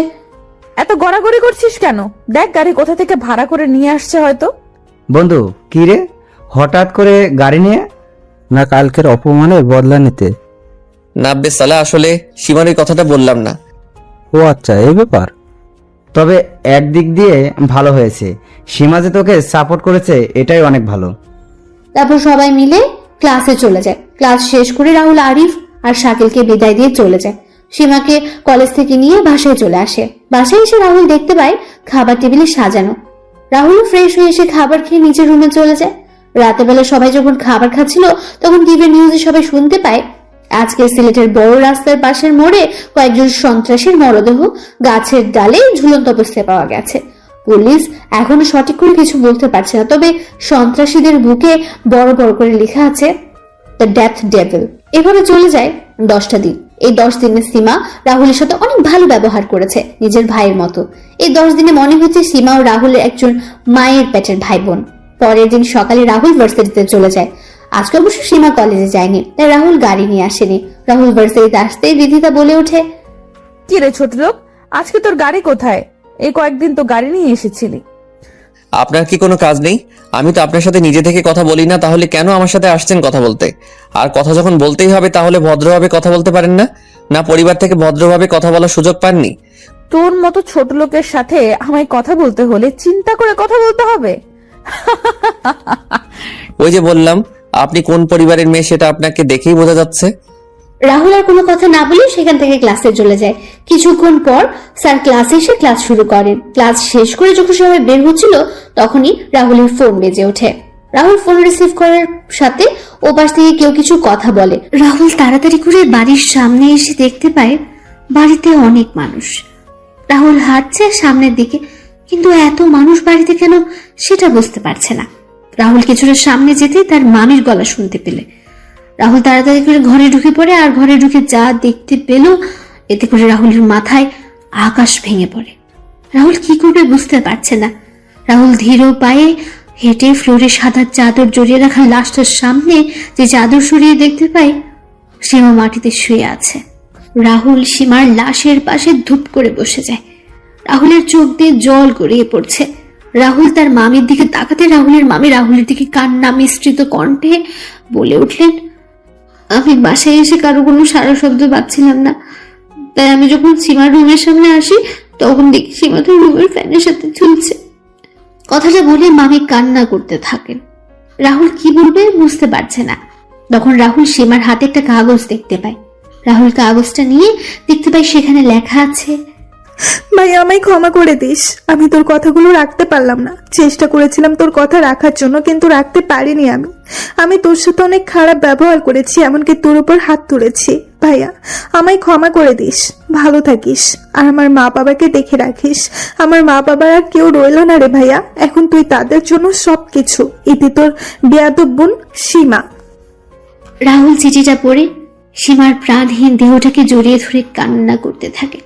এত গড়াগড়ি করছিস কেন? দেখ গাড়ি কোথা থেকে ভাড়া করে নিয়ে আসছে হয়তো। বন্ধু কি রে, হঠাৎ করে গাড়ি নিয়ে? না, কালকের অপমানের বদলা নিতে। নাব্বে সালা, আসলে সীমার কথাটা বললাম না। ও আচ্ছা, এই ব্যাপার। তবে একদিক দিয়ে ভালো হয়েছে, সীমা যে তোকে সাপোর্ট করেছে, এটাই অনেক ভালো। তারপর সবাই মিলে ক্লাসে চলে যায়। ক্লাস শেষ করে রাহুল আরিফ আর শাকিলকে বিদায় দিয়ে চলে যায়। সীমাকে কলেজ থেকে নিয়ে বাসায় চলে আসে। বাসায় এসে রাহুল দেখতে পায় খাবার টেবিলে সাজানো। রাহুল ফ্রেশ হয়ে এসে খাবার খেয়ে নিচের রুমে চলে যায়। রাতের বেলা সবাই যখন খাবার খাচ্ছিল তখন টিভি নিউজে সবাই শুনতে পায় আজকে সিলেটের বড় রাস্তার পাশের মোড়ে কয়েকজন সন্ত্রাসীর মরদেহ গাছের ডালে ঝুলন্ত অবস্থায় পাওয়া গেছে। পুলিশ এখনো সঠিক করে কিছু বলতে পারছে না, তবে সন্ত্রাসীদের বুকে বড় বড় করে লেখা আছে দ্য ডেথ ডেভিল। এভাবে চলে যায় 10টা দিন। এই 10 দিনে সীমা রাহুলের সাথে অনেক ভালো ব্যবহার করেছে, নিজের ভাইয়ের মতো। এই 10 দিনে মনে হচ্ছে সীমা ও রাহুলের একজন মায়ের পেটের ভাই বোন। পরের দিন সকালে রাহুল ভার্সিটিতে চলে যায়। আজকে অবশ্য সীমা কলেজে যায়নি, তাই রাহুল গাড়ি নিয়ে আসেনি। রাহুল ভার্সিটিতে আসতেই রিধিতা বলে ওঠে, কি রে ছোট লোক, আজকে তোর গাড়ি কোথায়? এই কয়েকদিন তো গাড়ি নিয়ে এসেছিলি। আপনার কি কোনো কাজ নেই? আমি তো আপনার সাথে নিজে থেকে কথা বলি না, তাহলে কেন আমার সাথে আসছেন কথা বলতে? আর কথা যখন বলতেই হবে তাহলে ভদ্রভাবে কথা বলতে পারেন না? না পরিবার থেকে ভদ্রভাবে কথা বলার সুযোগ পাননি? তোর মতো ছোট লোকের সাথে আমায় কথা বলতে হলে চিন্তা করে কথা বলতে হবে। ওই যে বললাম, আপনি কোন পরিবারের মেয়ে সেটা আপনাকে দেখেই বোঝা যাচ্ছে। রাহুল আর কোনো কথা না বলে সেখান থেকে ক্লাসে চলে যায়। কিছুক্ষণ পর স্যার ক্লাসে এসে ক্লাস শুরু করেন। ক্লাস শেষ করে যখন সবাই বের হচ্ছিল তখনই রাহুলের ফোন বেজে ওঠে। রাহুল ফোন রিসিভ করার সাথে ও পাশ থেকে কেউ কিছু কথা বলে। রাহুল তাড়াতাড়ি করে বাড়ির সামনে এসে দেখতে পায় বাড়িতে অনেক মানুষ। রাহুল হাঁটছে সামনের দিকে, কিন্তু এত মানুষ বাড়িতে কেন সেটা বুঝতে পারছে না। রাহুল কিছুটা সামনে যেতেই তার মামির গলা শুনতে পেলে। রাহুল তাড়াতাড়ি করে ঘরে ঢুকে পড়ে, আর ঘরে ঢুকে যা দেখতে পেল এতে করে রাহুলের মাথায় আকাশ ভেঙে পড়ে। রাহুল কি করবে বুঝতে পারছে না। রাহুল ধীর পায়ে হেঁটে ফ্লোরে সাদা চাদর জড়িয়ে রাখা লাশটার সামনে যে চাদর সরিয়ে দেখতে পায় সীমা মাটিতে শুয়ে আছে। রাহুল সীমার লাশের পাশে ধূপ করে বসে যায়। রাহুলের চোখ দিয়ে জল গড়িয়ে পড়ছে। রাহুল তার মামির দিকে তাকাতে রাহুলের মামি রাহুলের দিকে কান্না মিশ্রিত কণ্ঠে বলে উঠলেন, আমি বাসায় এসে কারো কোনো সারা শব্দ পাচ্ছিলাম না, তাই আমি যখন সীমার রুমের সামনে আসি তখন দেখি সীমা তো রুমের ফ্যানের সাথে ঝুলছে। কথাটা বলে মামি কান্না করতে থাকেন। রাহুল কি বলবে বুঝতে পারছে না। তখন রাহুল সীমার হাতে একটা কাগজ দেখতে পায়। রাহুল কাগজটা নিয়ে দেখতে পায় সেখানে লেখা আছে, ভাই আমায় ক্ষমা করে দিস, আমি তোর কথাগুলো রাখতে পারলাম না। চেষ্টা করেছিলাম তোর কথা রাখার জন্য, কিন্তু রাখতে পারিনি। আমি তোর সাথে অনেক খারাপ ব্যবহার করেছি, এমনকি তোর উপর হাত তুলেছি। ভাইয়া আমায় ক্ষমা করে দিস, ভালো থাকিস, আর আমার মা বাবাকে দেখে রাখিস। আমার মা বাবার আর কেউ রইল না রে ভাইয়া, এখন তুই তাদের জন্য সবকিছু। এতে তোর বেয়াদব বোন সীমা। রাহুল চিঠিটা পড়ে সীমার প্রাণহীন দেহটাকে জড়িয়ে ধরে কান্না করতে থাকে।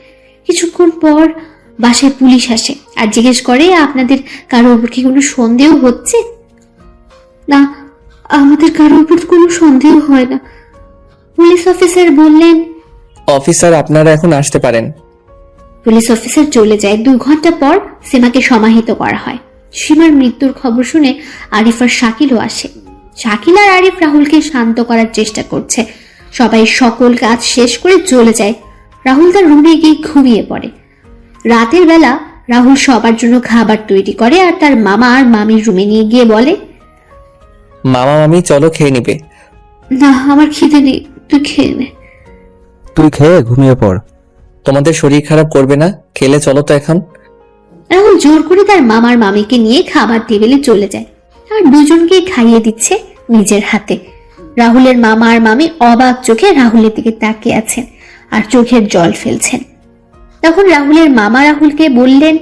কিছুক্ষণ পর বাসায় পুলিশ আসে আর জিজ্ঞেস করে, আপনাদের কারো উপর কি কোনো সন্দেহ হচ্ছে? না, আমাদের কারোর উপর কোনো সন্দেহ হয় না। পুলিশ অফিসার বললেন। অফিসার, আপনারা এখন আসতে পারেন। পুলিশ অফিসার চলে যায়। 2 ঘন্টা পর সীমাকে সমাহিত করা হয়। সীমার মৃত্যুর খবর শুনে আরিফ আর শাকিলও আসে। শাকিল আর আরিফ রাহুলকে শান্ত করার চেষ্টা করছে। সবাই সকল কাজ শেষ করে চলে যায়। রাহুল তার রুমে গিয়ে ঘুমিয়ে পড়ে। রাতের বেলা রাহুল সবার জন্য খাবার তৈরি করে আর তার মামা আর মামির রুমে নিয়ে গিয়ে বলে, মামা মামি চলো খেয়ে নিবে। না, আমার খিদে নেই, তুই খেয়ে নে। তুই খেয়ে ঘুমিয়ে পড়। তোমাদের শরীর খারাপ করবে না, খেলে চলো তো এখন। রাহুল জোর করে তার মামার মামিকে নিয়ে খাবার টেবিলে চলে যায় আর দুজনকে খাইয়ে দিচ্ছে নিজের হাতে। রাহুলের মামা আর মামি অবাক চোখে রাহুলের দিকে তাকিয়ে আছেন আর চোখের জল ফেলছেন। তখন রাহুলের মামা রাহুলকে বললেন,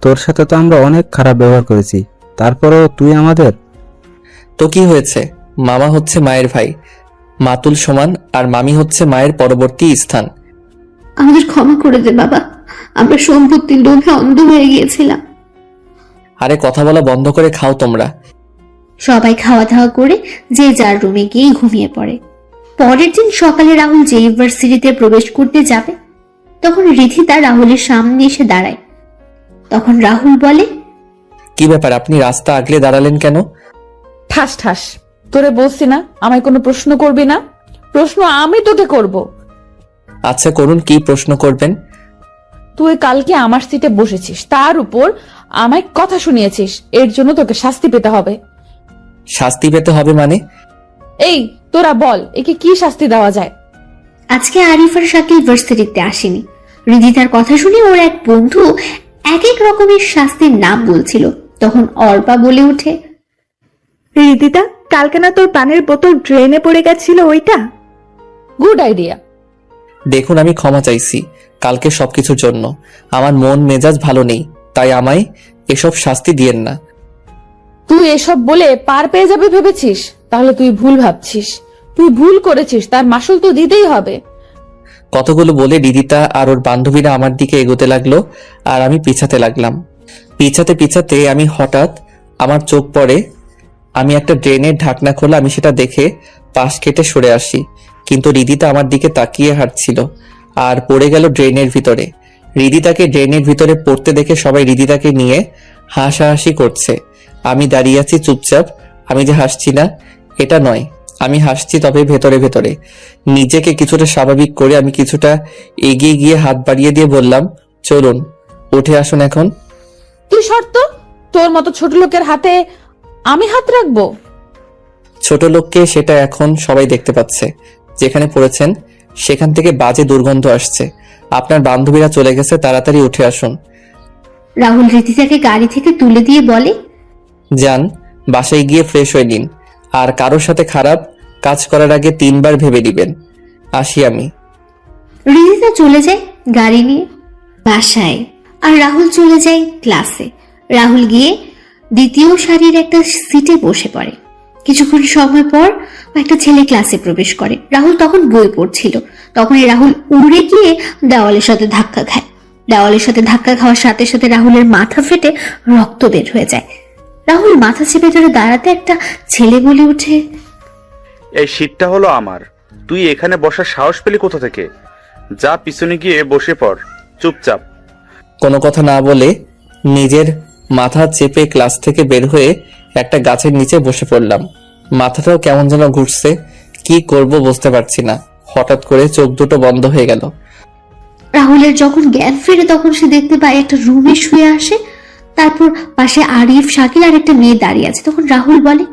তোর সাথে তো আমরা অনেক খারাপ ব্যবহার করেছি, তারপরেও তুই আমাদের। তো কি হয়েছে, মামা হচ্ছে মায়ের ভাই, মাতুল সমান, আর মামি হচ্ছে মায়ের পরবর্তী স্থান। আমাদের ক্ষমা করে দে বাবা, আমরা সম্পত্তির লোভে অন্ধ হয়ে গিয়েছিলাম। আরে কথা বলা বন্ধ করে খাও তোমরা। সবাই খাওয়া দাওয়া করে যে যার রুমে গিয়ে ঘুমিয়ে পড়ে। পরের দিন সকালে রাহুল যে ইউনিভার্সিটিতে প্রবেশ করতে যাবে, তখন রিধিতা রাহুলের সামনে এসে দাঁড়ায়। তখন রাহুল বলে, কি ব্যাপার, আপনি রাস্তা আগলে দাঁড়ালেন কেন? ঠাস ঠাস, তোরে বলছি না আমায় কোনো প্রশ্ন করবি না। প্রশ্ন আমি তোকে করব। আচ্ছা করুন, কি প্রশ্ন করবেন? তুই কালকে আমার সিটে বসেছিস, তার উপর আমায় কথা শুনিয়েছিস, এর জন্য তোকে শাস্তি পেতে হবে। শাস্তি পেতে হবে মানে? এই তোরা বল, একে কি শাস্তি দেওয়া যায়? আজকে আরিফ আর শাকিল ভার্সিটিতে আসেনি। রিধিতার কথা শুনে ওর এক বন্ধু এক এক রকমের শাস্তির নাম বলছিল। তখন অর্পা বলে ওঠে, রিদিতা, কালকে না তোর পানের বোতল ড্রেনে পড়ে গেছিল ওইটা? Good idea. দেখুন, আমি ক্ষমা চাইছি কালকে সবকিছুর জন্য। আমার মন মেজাজ ভালো নেই, তাই আমায় এসব শাস্তি দিয়েন না। তুই এসব বলে পার পেয়ে যাবে ভেবেছিস? তাহলে তুই ভুল ভাবছিস। তুই ভুল করেছিস, তার মাসুল তো দিতেই হবে। কতগুলো বলে রিদিতা আর ওর বান্ধবীরা আমার দিকে এগোতে লাগলো আর আমি পিছাতে লাগলাম। পিছাতে পিছাতে আমি হঠাৎ আমার চোখ পড়ে, আমি একটা ড্রেনের ঢাকনা খোলা, আমি সেটা দেখে পাশ কেটে সরে আসি। কিন্তু রিদিতা আমার দিকে তাকিয়ে হাঁটছিল আর পড়ে গেল ড্রেনের ভিতরে। রিদিতাকে ড্রেনের ভিতরে পড়তে দেখে সবাই রিদিতাকে নিয়ে হাসাহাসি করছে। আমি দাঁড়িয়ে আছি চুপচাপ। আমি যে হাসছি না এটা নয়, আমি হাসছি, তবে ভেতরে ভেতরে। নিজেকে কিছুটা স্বাভাবিক করে আমি কিছুটা এগিয়ে গিয়ে হাত বাড়িয়ে দিয়ে বললাম, চলুন উঠে আসুন এখন। তুই শর্ত, তোর মতো ছোট লোকের হাতে আমি হাত রাখবো? ছোট লোককে সেটা এখন সবাই দেখতে পাচ্ছে। যেখানে পড়েছেন সেখান থেকে বাজে দুর্গন্ধ আসছে। আপনার বান্ধবীরা চলে গেছে, তাড়াতাড়ি উঠে আসুন। রাহুল রিধিতাকে গাড়ি থেকে তুলে দিয়ে বলে, যান, বাসায় গিয়ে ফ্রেশ হয়ে নিন, আর কারোর সাথে খারাপ কাজ করার আগে 3 বার ভেবে দিবেন। আসি আমি। রিধিতা চলে যায় গাড়ি নিয়ে বাসায়, আর রাহুল চলে যায় ক্লাসে। রাহুল গিয়ে দ্বিতীয় সারির একটা সিটে বসে পড়ে। কিছুক্ষণ সময় পর একটা ছেলে ক্লাসে প্রবেশ করে। রাহুল তখন বই পড়ছিল। তখনই রাহুল উড়ে গিয়ে দেওয়ালের সাথে ধাক্কা খায়। দেওয়ালের সাথে ধাক্কা খাওয়ার সাথে সাথে রাহুলের মাথা ফেটে রক্ত বের হয়ে যায়। রাহুল মাথা চেপে ধরে দাঁড়াতে একটা ছেলে বলে ওঠে, এই সিটটা হলো আমার, তুই এখানে বসার সাহস পেলি কোথা থেকে? যা পিছনে গিয়ে বসে পড় চুপচাপ। কোনো কথা না বলে নিজের মাথা চেপে ক্লাস থেকে বের হয়ে একটা গাছের নিচে বসে পড়লাম। মাথাটাও কেমন যেন ঘুরছে, কি করব বুঝতে পারছি না। হঠাৎ করে চোখ দুটো বন্ধ হয়ে গেল। রাহুলের যখন জ্ঞান ফিরে তখন সে দেখতে পায় একটা রুমে শুয়ে আসে। তারপর পাশে আরিফ, শাকিল আর একটা মেয়ে দাঁড়িয়ে আছে। তখন রাহুল বলে,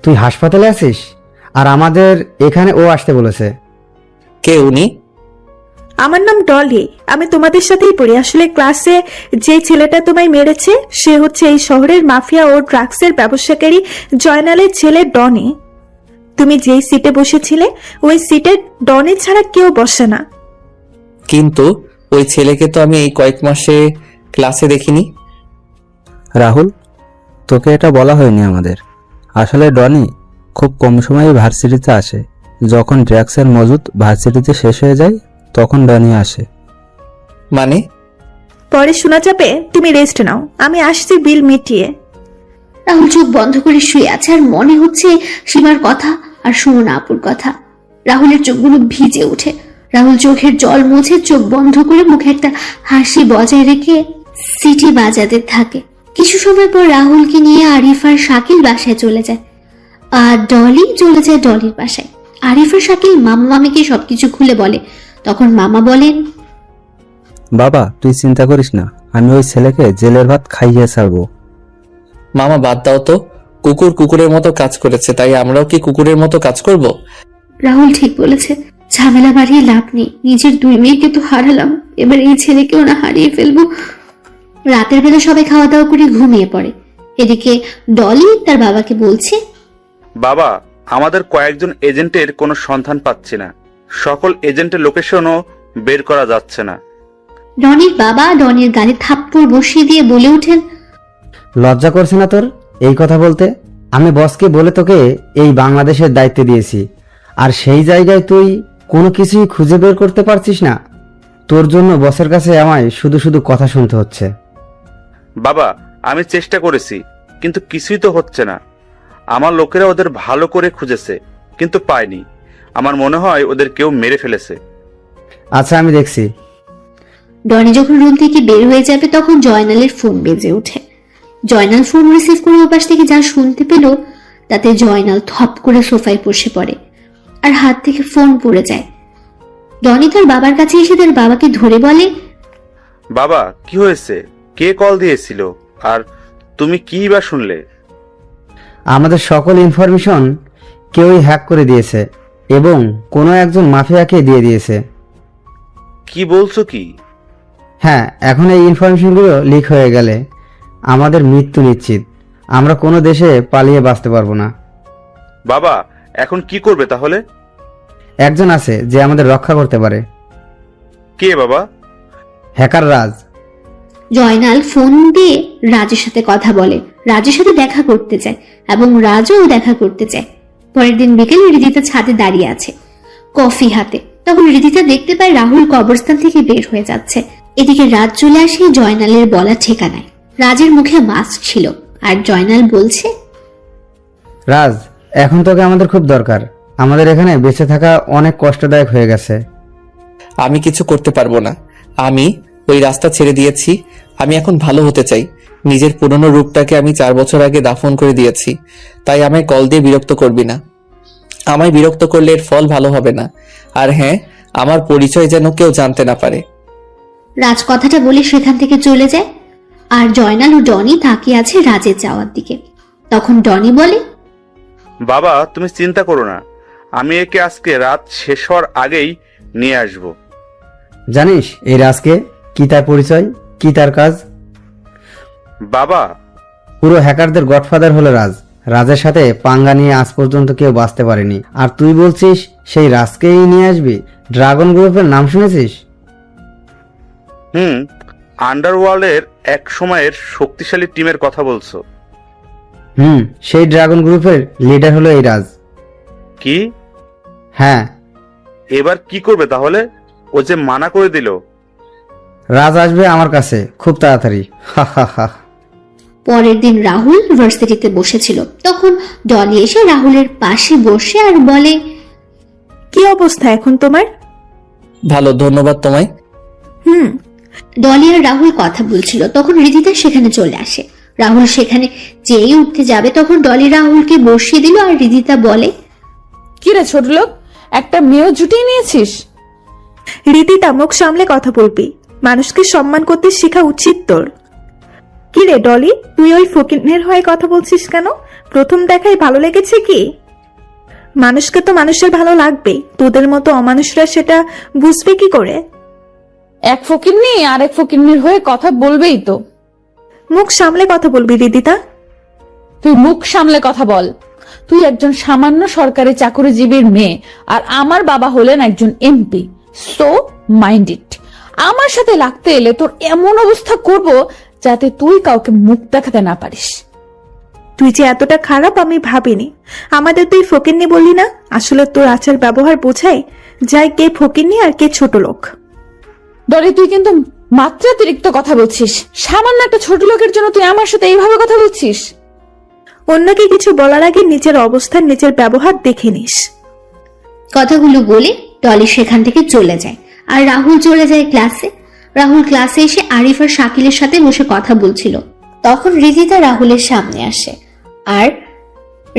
তুই হাসপাতালে আছিস আর আমাদের এখানে ও আসতে বলেছে। কে উনি? আমার নাম ডলি, আমি তোমাদের সাথেই পড়ি। আসলে ক্লাসে যে ছেলেটা তোমায় মেরেছে সে হচ্ছে এই শহরের মাফিয়া ও ড্রাগসের ব্যবসাকারী জয়নালের ছেলে ডনি। তুমি যেই সিটে বসেছিলে ওই সিটে ডনি ছাড়া কেউ বসে না। কিন্তু ওই ছেলেকে তো আমি এই কয়েক মাসে ক্লাসে দেখিনি। রাহুল, তোকে এটা বলা হয়নি আমাদের। আসলে ডনি খুব কম সময়ে ভার্সিটিতে আসে। যখন ড্রাগসের মজুদ ভার্সিটিতে শেষ হয়ে যায় তখন ডনি আসে। মানে? পরে শোনা যাবে, তুমি রেস্ট নাও, আমি আসছি বিল মিটিয়ে। রাহুল চোখ বন্ধ করে শুয়ে আছে, আর মনে হচ্ছে সীমার কথা আর সুমনা আপুর কথা। রাহুলের চোখগুলো ভিজে ওঠে। রাহুল চোখের জল মুছে চোখ বন্ধ করে মুখে একটা হাসি বজায় রেখে সিটি বাজাতে থাকে। কিছু সময় পর রাহুলকে নিয়ে আরিফ আর শাকিল বাসায় চলে যায়, আর ডলি চলে যায় ডলির বাসায়। আরিফ আর শাকিল মামা মামিকে সবকিছু খুলে বলে। তখন মামা বলেন, বাবা তুই চিন্তা করিস না, আমি ওই ছেলেকে জেলের ভাত খাইয়ে ছাড়বো। মামা বাদ দাও তো, কুকুর কুকুরের মতো কাজ করেছে, তাই আমরাও কি কুকুরের মতো কাজ করব? রাহুল ঠিক বলেছে, ঝামেলা বাড়িয়ে লাভ নেই। নিজের 2 মেয়েকে তো হারালাম, এবার এই ছেলেকেও না হারিয়ে ফেলবো। রাতের বেলা সবাই খাওয়া দাওয়া করে ঘুমিয়ে পড়ে। এদিকে ডলি তার বাবাকে বলছে, বাবা, আমাদের কয়েকজন এজেন্টের কোনো সন্ধান পাচ্ছি না। সকল এজেন্টের লোকেশনও বের করা যাচ্ছে না। ডনির বাবা ডনির গালে থাপ্পড় বসিয়ে দিয়ে বলে ওঠেন, লজ্জা করছে না তোর এই কথা বলতে? আমি বসকে বলে তোকে এই বাংলাদেশের দায়িত্ব দিয়েছি, আর সেই জায়গায় তুই কোনো কিছুই খুঁজে বের করতে পারছিস না। তোর জন্য বসের কাছে আমায় শুধু শুধু কথা শুনতে হচ্ছে। বাবা, আমি চেষ্টা করেছি, কিন্তু কিছুই তো হচ্ছে না। আমার লোকেরা ওদের ভালো করে খুঁজেছে, কিন্তু পায়নি। আমার মনে হয় ওদের কেউ মেরে ফেলেছে। আচ্ছা আমি দেখছি। ডনি যখন রুম থেকে বের হয়ে যাবে তখন জয়নালের ফোন বেজে ওঠে। জয়নাল ফোন রিসিভ করে ওপাশ থেকে যা শুনতে পেল তাতে জয়নাল থপ করে সোফায় বসে পড়ে, আর হাত থেকে ফোন পড়ে যায়। ডনি তার বাবার কাছে এসে তার বাবাকে ধরে বলে, বাবা, কি হয়েছে? কে কল দিয়েছিল? আর তুমি কি বা শুনলে? আমাদের সকল ইনফরমেশন কেউই হ্যাক করে দিয়েছে এবং কোনো একজন মাফিয়াকে দিয়ে দিয়েছে। কি বলছো কি? হ্যাঁ, এখন এই ইনফরমেশনগুলো লিক হয়ে গেলে আমাদের মৃত্যু নিশ্চিত। আমরা কোনো দেশে পালিয়ে বাঁচতে পারবো না। বাবা, এখন কি করবে তাহলে? একজন আছে যে আমাদের রক্ষা করতে পারে। কে বাবা? হ্যাকার রাজ। জয়নাল ফোন দিয়ে রাজের সাথে কথা বলে, রাজের সাথে দেখা করতে চায় এবং রাজও দেখা করতে চায়। পরের দিন বিকেলে রিদিতা ছাদে দাঁড়িয়ে আছে কফি হাতে। তখন রিদিতা দেখতে পায় রাহুল কবরস্থান থেকে বের হয়ে যাচ্ছে। এদিকে রাজ চলে আসে জয়নালের বলা ঠিকানায়। রাজের মুখে মাস্ক ছিল, আর জয়নাল বলছে, রাজ, এখন তোকে আমাদের খুব দরকার। আমাদের এখানে বেঁচে থাকা অনেক কষ্টদায়ক হয়ে গেছে। আমি কিছু করতে পারবো না। আমি ওই রাস্তা ছেড়ে দিয়েছি। আমি এখন ভালো হতে চাই। নিজের পুরনো রূপটাকে আমি 4 বছর আগে দাফন করে দিয়েছি। তাই আমায় কল দিয়ে বিরক্ত করবি না। আমায় বিরক্ত করলে এর ফল ভালো হবে না। আর হ্যাঁ, আমার পরিচয় যেন কেউ জানতে না পারে। রাজ কথাটা বলে সেখান থেকে চলে যায়, আর জয়নাল ও ডনি তাকিয়ে আছে রাজের যাওয়ার দিকে। তখন ডনি বলে, বাবা, তুমি চিন্তা করো না। আমি একে আজকে রাত শেষ হওয়ার আগেই নিয়ে আসব। জানিস এই রাজকে? কি তার পরিচয়, কি তার কাজ? বাবা, পুরো হ্যাকারদের গডফাদার হলো রাজ। রাজের সাথে পাঙ্গা নিয়ে আজ পর্যন্ত কেউ বাঁচতে পারেনি, আর তুই বলছিস সেই রাজকেই নিয়ে আসবি? ড্রাগন গ্রুপের নাম শুনেছিস? আন্ডারওয়ার্ল্ডের এক সময়ের শক্তিশালী টিমের কথা বলছো? সেই ড্রাগন গ্রুপের লিডার হলো এই রাজ। কি? হ্যাঁ। এবার কি করবে তাহলে? ও যে মানা করে দিল। রাজ আসবে আমার কাছে খুব তাড়াতাড়ি। হা হা হা। পরের দিন রাহুল ভার্সিটিতে বসেছিল। তখন ডলি এসে রাহুলের পাশে বসে আর বলে, কি অবস্থা এখন তোমার? ভালো, ধন্যবাদ তোমায়। ডলি আর রাহুল কথা বলছিল, তখন রিদিতা সেখানে চলে আসে। রাহুল সেখানে যেই উঠতে যাবে তখন ডলি রাহুলকে বসিয়ে দিল, আর রিদিতা বলে, কি রে ছোট লোক, একটা মেয়েও জুটিয়ে নিয়েছিস? রীতিতা, মুখ সামলে কথা বলবি। মানুষকে সম্মান করতে শেখা উচিত তোর। কি রে ডলি, তুই ওই ফকিনের হয়ে কথা বলছিস কেন? প্রথম দেখায় ভালো লেগেছে কি? মানুষকে তো মানুষের ভালো লাগবে, তোদের মতো অমানুষরা সেটা বুঝবে কি করে? এক ফকিন্নি আর এক ফকিন্নির হয়ে কথা বলবেই তো। মুখ সামলে কথা বলবি রীতিতা। তুই মুখ সামলে কথা বল। তুই একজন সামান্য সরকারি চাকরিজীবীর মেয়ে, আর আমার বাবা হলেন একজন এমপি। So mind it. আমার সাথে লাগতে এলে তোর এমন অবস্থা করব যাতে তুই কাউকে মুখ দেখাতে না পারিস। তুই যে এতটা খারাপ আমি ভাবিনি। আমাদের তুই ফকিন্নি বললি না, আসলে তোর আচার ব্যবহার বোঝায় যায় কে ফকিন্নি আর কে ছোট লোক। ডলি, তুই কিন্তু মাত্রাতিরিক্ত কথা বলছিস। সামান্য একটা ছোট লোকের জন্য তুই আমার সাথে এইভাবে কথা বলছিস? অন্যকে কিছু বলার আগে নিজের অবস্থান, নিজের ব্যবহার দেখে নিস। কথাগুলো বলে ডলি সেখান থেকে চলে যায় আর রাহুল চলে যায় ক্লাসে। রাহুল ক্লাসে এসে আরিফ আর শাকিলের সাথে বসে কথা বলছিল। তখন রিদিতা রাহুলের সামনে আসে আর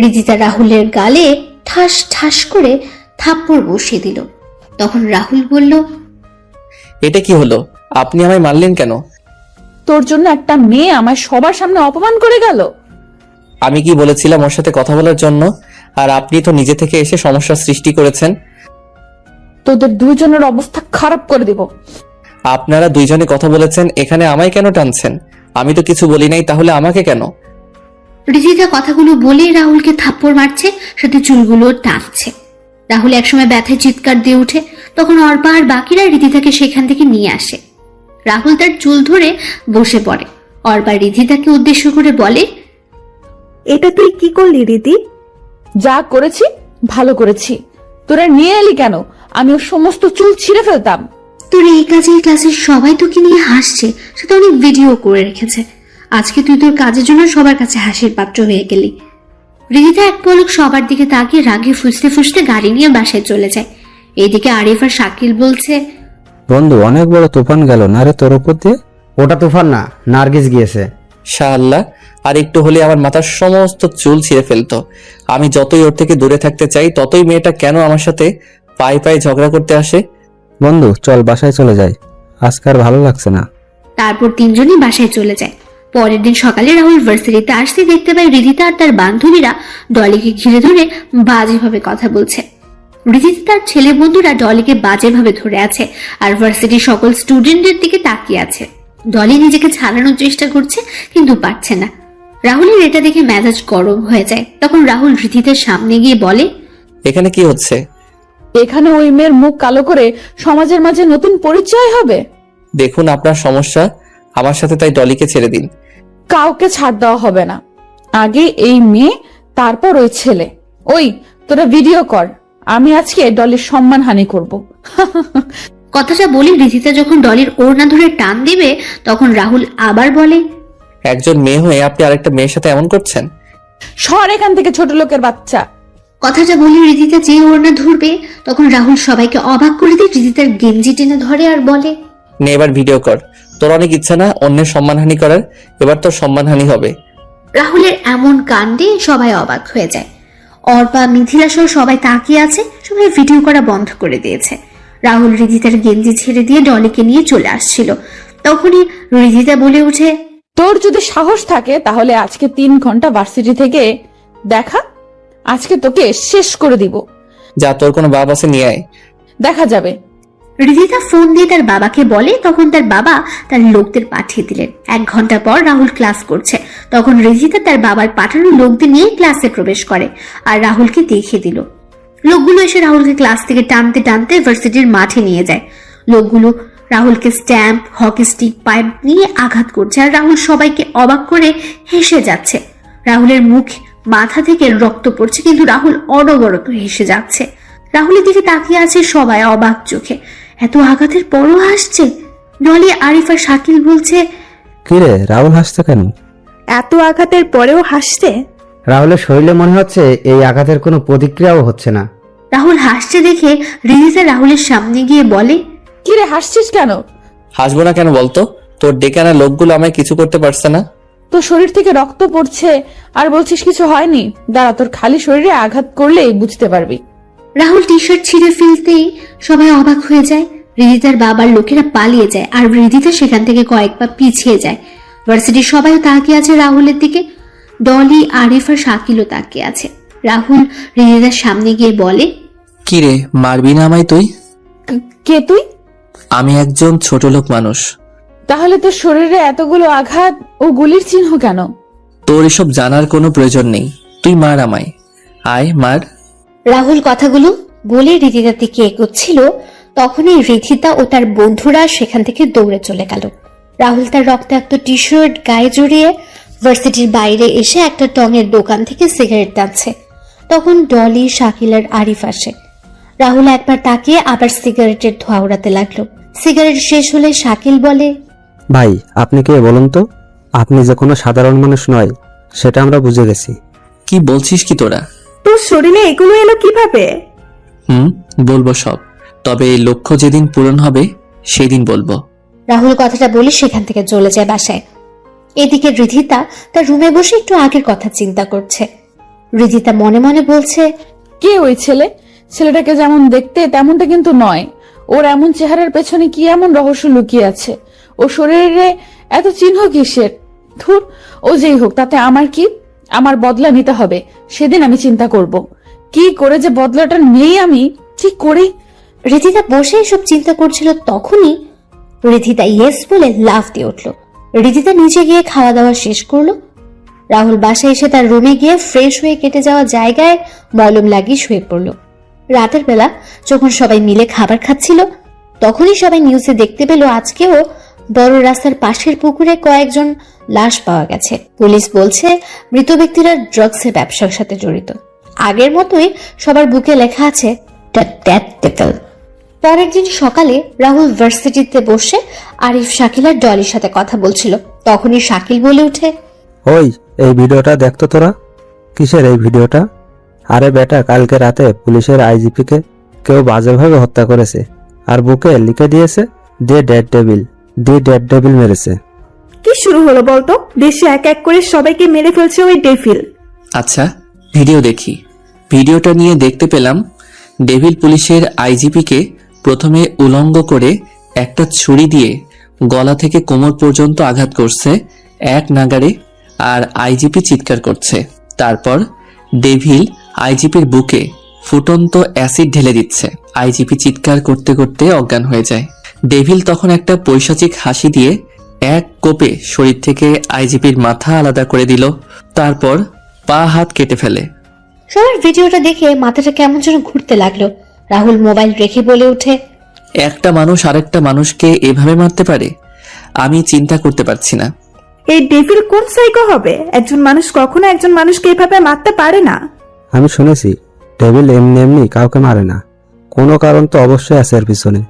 রিদিতা রাহুলের গালে ঠাস ঠাস করে থাপ্পড় বসিয়ে দিল। তখন রাহুল বলল, এটা কি হলো? আপনি আমায় মারলেন কেন? তোর জন্য একটা মেয়ে আমার সবার সামনে অপমান করে গেল। আমি কি বলেছিলাম ওর সাথে কথা বলার জন্য? আর আপনি তো নিজে থেকে এসে সমস্যা সৃষ্টি করেছেন। তোদের দুজনের অবস্থা খারাপ করে দিব। আপনারা দুইজনে কথা বলেছেন, এখানে আমায় কেন টানছেন? আমি তো কিছু বলি নাই, তাহলে আমাকে কেন? রিদিতা কথাগুলো বলে রাহুলকে থাপ্পড় মারছে, সাথে চুলগুলো টানছে। রাহুল একসময় ব্যথায় চিৎকার দিয়ে উঠে। তখন অর্পা আর বাকিরা রিদিতাকে সেখান থেকে নিয়ে আসে। রাহুল তার চুল ধরে বসে পড়ে। অর্পা রিদিতাকে উদ্দেশ্য করে বলে, এটা তুই কি করলি রিদি? যা করেছি ভালো করেছি। তোরা নিয়ে এলি কেন? আমি ওর সমস্ত চুল ছিঁড়ে ফেলতাম। তোর এই কাজে ক্লাসের সবাই তোকে নিয়ে হাসছে, সেটা অনেক ভিডিও করে রেখেছে। আজকে তুই তোর কাজের জন্য সবার কাছে হাসির পাত্র হয়ে গেলি। রিদিতা এক পলক সবার দিকে তাকিয়ে রাগে ফুসতে ফুসতে গাড়ি নিয়ে বাসায় চলে যায়। এইদিকে আরিফ আর শাকিল বলছে, বন্ধু, অনেক বড় তুফান গেল না রে তোর উপর দিয়ে? ওটা তুফান না, নার্গিস গিয়েছে। শাআল্লাহ, আর একটু হলে আমার মাথার সমস্ত চুল ছিঁড়ে ফেলতো। আমি যতই ওর থেকে দূরে থাকতে চাই, ততই মেয়েটা কেন আমার সাথে পায়ে পায়ে ঝগড়া করতে আসে? বন্ধু চল বাসায় চলে যাই, আজকে আর ভালো লাগছে না। তারপর তিনজনই বাসায় চলে যায়। পরের দিন সকালে রাহুল ভার্সিটিতে আসতে দেখতে পায় রিদিতা আর তার বান্ধবীরা ডলিকে ঘিরে ধরে বাজেভাবে কথা বলছে। রিদিতা তার ছেলে বন্ধুরা ডলিকে বাজেভাবে ধরে আছে আর ভার্সিটির সকল স্টুডেন্টদের দিকে তাকিয়ে আছে। ডলি নিজেকে ছাড়ানোর চেষ্টা করছে কিন্তু পারছে না। রাহুলের এটা দেখে মেজাজ গরম হয়ে যায়। তখন রাহুল রিদিতার সামনে গিয়ে বলে, এখানে কি হচ্ছে? এখানে ওই মেয়ের মুখ কালো করে সমাজের মাঝে নতুন পরিচয় হবে। দেখুন আপনার সমস্যা আমার সাথে, তাই ডলিকে ছেড়ে দিন। কাউকে ছাড় দেওয়া হবে না। আগে এই মেয়ে, তারপর ওই ছেলে। ওই তোরা ভিডিও কর, আমি আজকে ডলির সম্মানহানি করব। কথাটা বলে রিদিতা যখন ডলির ওড়না ধরে টান দিবে, তখন রাহুল আবার বলে, একজন মেয়ে হয়ে আপনি আরেকটা মেয়ের সাথে এমন করছেন? সর এখান থেকে, ছোট লোকের বাচ্চা। কথাটা বলে রিদিতা যে ওড়না ধরবে, তখন রাহুল সবাইকে অবাক করে দিয়ে রিদিতার গেঞ্জি টেনে ধরে আর বলে, নে এবার ভিডিও কর। তোর অনেক ইচ্ছা না অন্যের সম্মানহানি করার? এবার তোর সম্মানহানি হবে। রাহুলের এমন কাণ্ডে সবাই অবাক হয়ে যায়। অর্পা, মিথিলা সহ সবাই তাকিয়ে আছে। সবাই ভিডিও করা বন্ধ করে দিয়েছে। রাহুল রিদিতার গেঞ্জি ছেড়ে দিয়ে ডলিকে নিয়ে চলে আসছিল। তখনই রিদিতা বলে উঠে, তোর যদি সাহস থাকে তাহলে আজকে 3 ঘন্টা ভার্সিটি থেকে দেখা। আজকে তোকে শেষ করে দিব। যা, তোর কোনো বাপ আছে নিয়ে আয়। দেখা যাবে। রিদিতা ফোন দিয়ে তার বাবাকে বলে। তখন তার বাবা তার লোকদের পাঠিয়ে দিলেন। 1 ঘন্টা পর রাহুল ক্লাস করছে। তখন রিদিতা তার বাবার পাঠানো লোকদের নিয়ে ক্লাসে প্রবেশ করে আর রাহুলকে দেখিয়ে দিল। লোকগুলো এসে রাহুলকে ক্লাস থেকে টানতে টানতে ভার্সিটির মাঠে নিয়ে যায়। লোকগুলো রাহুলকে স্ট্যাম্প, হকি স্টিক, পাইপ নিয়ে আঘাত করছে আর রাহুল সবাইকে অবাক করে হেসে যাচ্ছে। রাহুলের মুখ, মাথা থেকে রক্ত পড়ছে, কিন্তু রাহুল অনবরত হেসে যাচ্ছে। রাহুলের দিকে তাকিয়ে আছে সবাই অবাক চোখে। এত আঘাতের পরও হাসছে। ডলি, আরিফ আর শাকিল বলছে, কিরে রাহুল হাসছে কেন? এত আঘাতের পরেও হাসছে? রাহুলের শরীরে মনে হচ্ছে এই আঘাতের কোনো প্রতিক্রিয়াও হচ্ছে না। রাহুল হাসছে দেখে রিদিতা রাহুলের সামনে গিয়ে বলে, কিরে হাসছিস কেন? হাসবো না কেন বলতো? তোর ডেকে আনা লোকগুলো আমায় কিছু করতে পারছে না। তোর শরীর থেকে রক্ত পড়ছে আর বলছিস কিছু হয়নি? দাঁড়া, তোর খালি শরীরে আঘাত করলেই বুঝতে পারবি। রাহুল টি শার্ট ছিঁড়ে ফেলতেই সবাই অবাক হয়ে যায়। রিদিতার বাবার লোকেরা পালিয়ে যায় আর রিদিতা সেখান থেকে কয়েক পা পিছিয়ে যায়। ভার্সিটির সবাইও তাকিয়ে আছে রাহুলের দিকে। ডলি, আরিফ আর শাকিলও তাকিয়ে আছে। রাহুল রিদিতার সামনে গিয়ে বলে, কি রে, মারবি না আমায় তুই? কে তুই? আমি একজন ছোট লোক মানুষ। তাহলে তোর শরীরে এতগুলো আঘাত ও গুলির চিহ্ন কেন? তোর এসব জানার কোনো প্রয়োজন নেই। তুই মার আমায়, আয় মার। রাহুল কথাগুলো বলে রিদিতার দিকে এগোচ্ছিল। তখনই রিদিতা ও তার বন্ধুরা সেখান থেকে দৌড়ে চলে গেল। রাহুল তার রক্তাক্ত টি শার্ট গায়ে জড়িয়ে ভার্সিটির বাইরে এসে একটা টঙের দোকান থেকে সিগারেট টানছে। তখন ডলি, শাকিল আর আরিফ আসে। রাহুল একবার তাকিয়ে আবার সিগারেটের ধোঁয়া উড়াতে লাগলো। সিগারেট শেষ হলে শাকিল বলে, ভাই আপনি কে বলুন তো? আপনি যে কোনো সাধারণ মানুষ নয় সেটা আমরা বুঝে গেছি, কি বলছিস কি তোরা? তোর শরীরে এগুলো এলো কিভাবে? বলবো সব, তবে এই লক্ষ্য যেদিন পূরণ হবে সেদিন বলবো। রাহুল কথাটা বলে সেখান থেকে চলে যায় বাসায়। এদিকে রিধিতা তার রুমে বসে একটু আগের কথা চিন্তা করছে। রিধিতা মনে মনে বলছে, কে ওই ছেলে? ছেলেটাকে যেমন দেখতে তেমনটা কিন্তু নয়। ওর এমন চেহারার পেছনে কি এমন রহস্য লুকিয়ে আছে? ও শরীরে এত চিহ্ন কিসের? ধুর, ও যেই হোক, তাতে আমার কি? আমার বদলা নিতে হবে। সেদিন আমি চিন্তা করব কি করে যে বদলাটা নেই। আমি কি করে? রিধিতা বসে এসব চিন্তা করছিল, তখনই রিধিতা ইয়েস বলে লাফ দিয়ে উঠল। রিধিতা নিচে গিয়ে খাওয়া দাওয়া শেষ করলো। রাহুল বাসায় এসে তার রুমে গিয়ে ফ্রেশ হয়ে কেটে যাওয়া জায়গায় মলম লাগিয়ে শুয়ে পড়ল। রাতের বেলা যখন সবাই মিলে খাবার খাচ্ছিল, তখনই সবাই নিউজে দেখতে পেল আজকেও বড় রাস্তার পাশের পুকুরে কয়েকজন লাশ পাওয়া গেছে। পুলিশ বলছে মৃত ব্যক্তিরা ড্রাগসের ব্যবসার সাথে জড়িত। আগের মতোই সবার বুকে লেখা আছে ডেথ টেকল। পরের দিন সকালে রাহুল ভার্সিটিতে বসে আরিফ, শাকিল আর ডলির সাথে কথা বলছিল। তখনই শাকিল বলে উঠে, ওই এই ভিডিওটা দেখতো তোরা? কিসের এই ভিডিওটা? আরে বেটা, কালকে রাতে পুলিশের আইজিপিকে কেউ বাজেভাবে হত্যা করেছে আর বুকে লিখে দিয়েছে ডে ডেড ডেভিল মেরেছে। কি শুরু হলো বলতো? দেশে এক এক করে সবাইকে মেরে ফেলছে ওই ডেভিল। আচ্ছা, ভিডিও দেখি। ভিডিওটা নিয়ে দেখতে পেলাম ডেভিল পুলিশের আইজিপিকে প্রথমে উলঙ্গ করে একটা ছুরি দিয়ে গলা থেকে কোমর পর্যন্ত আঘাত করছে এক নাগাড়ে, আর আইজিপি চিৎকার করছে। তারপর ডেভিল আইজিপির বুকে ফুটন্ত অ্যাসিড ঢেলে দিচ্ছে। আইজিপি চিৎকার করতে করতে অজ্ঞান হয়ে যায়। ডেভিল তখন একটা পৈশাচিক হাসি দিয়ে এক কোপে শরীর থেকে আইজিপির মাথা আলাদা করে দিল, তারপর পা হাত কেটে ফেলে। সবার ভিডিওটা দেখে মাথাটা কেমন যেন ঘুরতে লাগলো। রাহুল মোবাইল রেখে বলে উঠে, একটা মানুষ আরেকটা মানুষকে এভাবে মারতে পারে? আমি চিন্তা করতে পারছি না। এই ডেভিল কোন সাইকো হবে? একজন মানুষ কখনো একজন মানুষকে এভাবে মারতে পারে না। আমি শুনেছি ডেভিল এমনি এমনি কাউকে মারে না, কোনো কারণ তো অবশ্যই আছে এর পিছনে।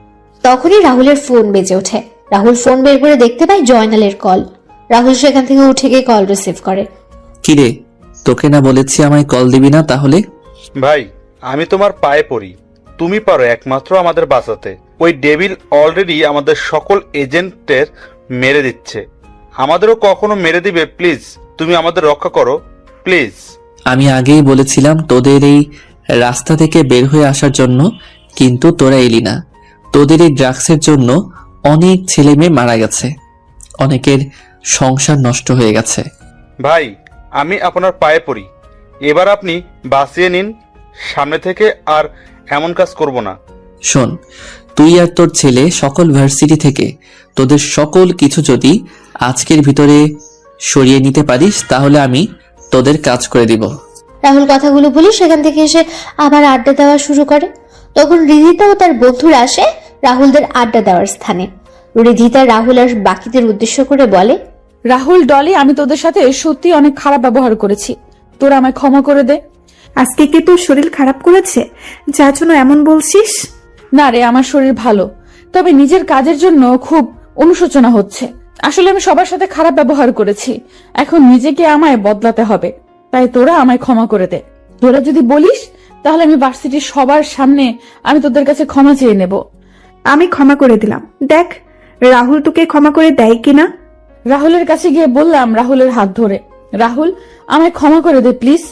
তখনই রাহুলের ফোন বেজে ওঠে। রাহুল ফোন বের করে দেখতে পায় জয়নালের কল। রাহুল সেখান থেকে উঠে গিয়ে কল রিসিভ করে। কিরে, তোকে না বলেছি আমায় কল দিবি না? তাহলে ভাই, আমি তোমার পায়ে পড়ি, তুমি পারো একমাত্র আমাদের বাঁচাতে। ওই ডেভিল অলরেডি আমাদের সকল এজেন্টের মেরে দিচ্ছে, আমাদেরও কখনো মেরে দিবে। প্লিজ তুমি আমাদের রক্ষা করো, প্লিজ। আমি আগেই বলেছিলাম তোদের এই রাস্তা থেকে বের হয়ে আসার জন্য, কিন্তু তোরা এলি না। তোদের এই ড্রাগসের জন্য অনেক ছেলে মেয়ে মারা গেছে, অনেকের সংসার নষ্ট হয়ে গেছে। ভাই, আমি আপনার পায়ে পড়ি, এবার আপনি বাঁচিয়ে নিন, সামনে থেকে আর এমন কাজ করব না। শোন, তুই আর তোর ছেলে সকল ভার্সিটি থেকে তোদের সকল কিছু যদি আজকের ভিতরে সরিয়ে নিতে পারিস, তাহলে আমি তোদের কাজ করে দিব। রাহুল কথাগুলো বলে সেখান থেকে এসে আবার আড্ডা দেওয়া শুরু করে। তখন রিধিতা ও তার বন্ধুরা আসে রাহুলদের আড্ডা দেওয়ার স্থানে। রিধিতা রাহুল আর বাকিদের উদ্দেশ্য করে বলে, রাহুল, ডলি, আমি তোদের সাথে সত্যি অনেক খারাপ ব্যবহার করেছি। তোরা আমায় ক্ষমা করে দে। আজকে কি তোর শরীর খারাপ করেছে যার জন্য এমন বলছিস? না রে, আমার শরীর ভালো, তবে নিজের কাজের জন্য খুব অনুশোচনা হচ্ছে। আসলে আমি সবার সাথে খারাপ ব্যবহার করেছি, এখন নিজেকে আমায় বদলাতে হবে। তাই তোরা আমায় ক্ষমা করে দে। তোরা যদি বলিস তাহলে আমি ভার্সিটির সবার সামনে আমি তোদের কাছে ক্ষমা চেয়ে নেব। আমি ক্ষমা করে দিলাম। দেখ রাহুল তোকে ক্ষমা করে দেয় কিনা। রাহুলের কাছে গিয়ে বললাম রাহুলের হাত ধরে, রাহুল, আমায় ক্ষমা করে দে প্লিজ।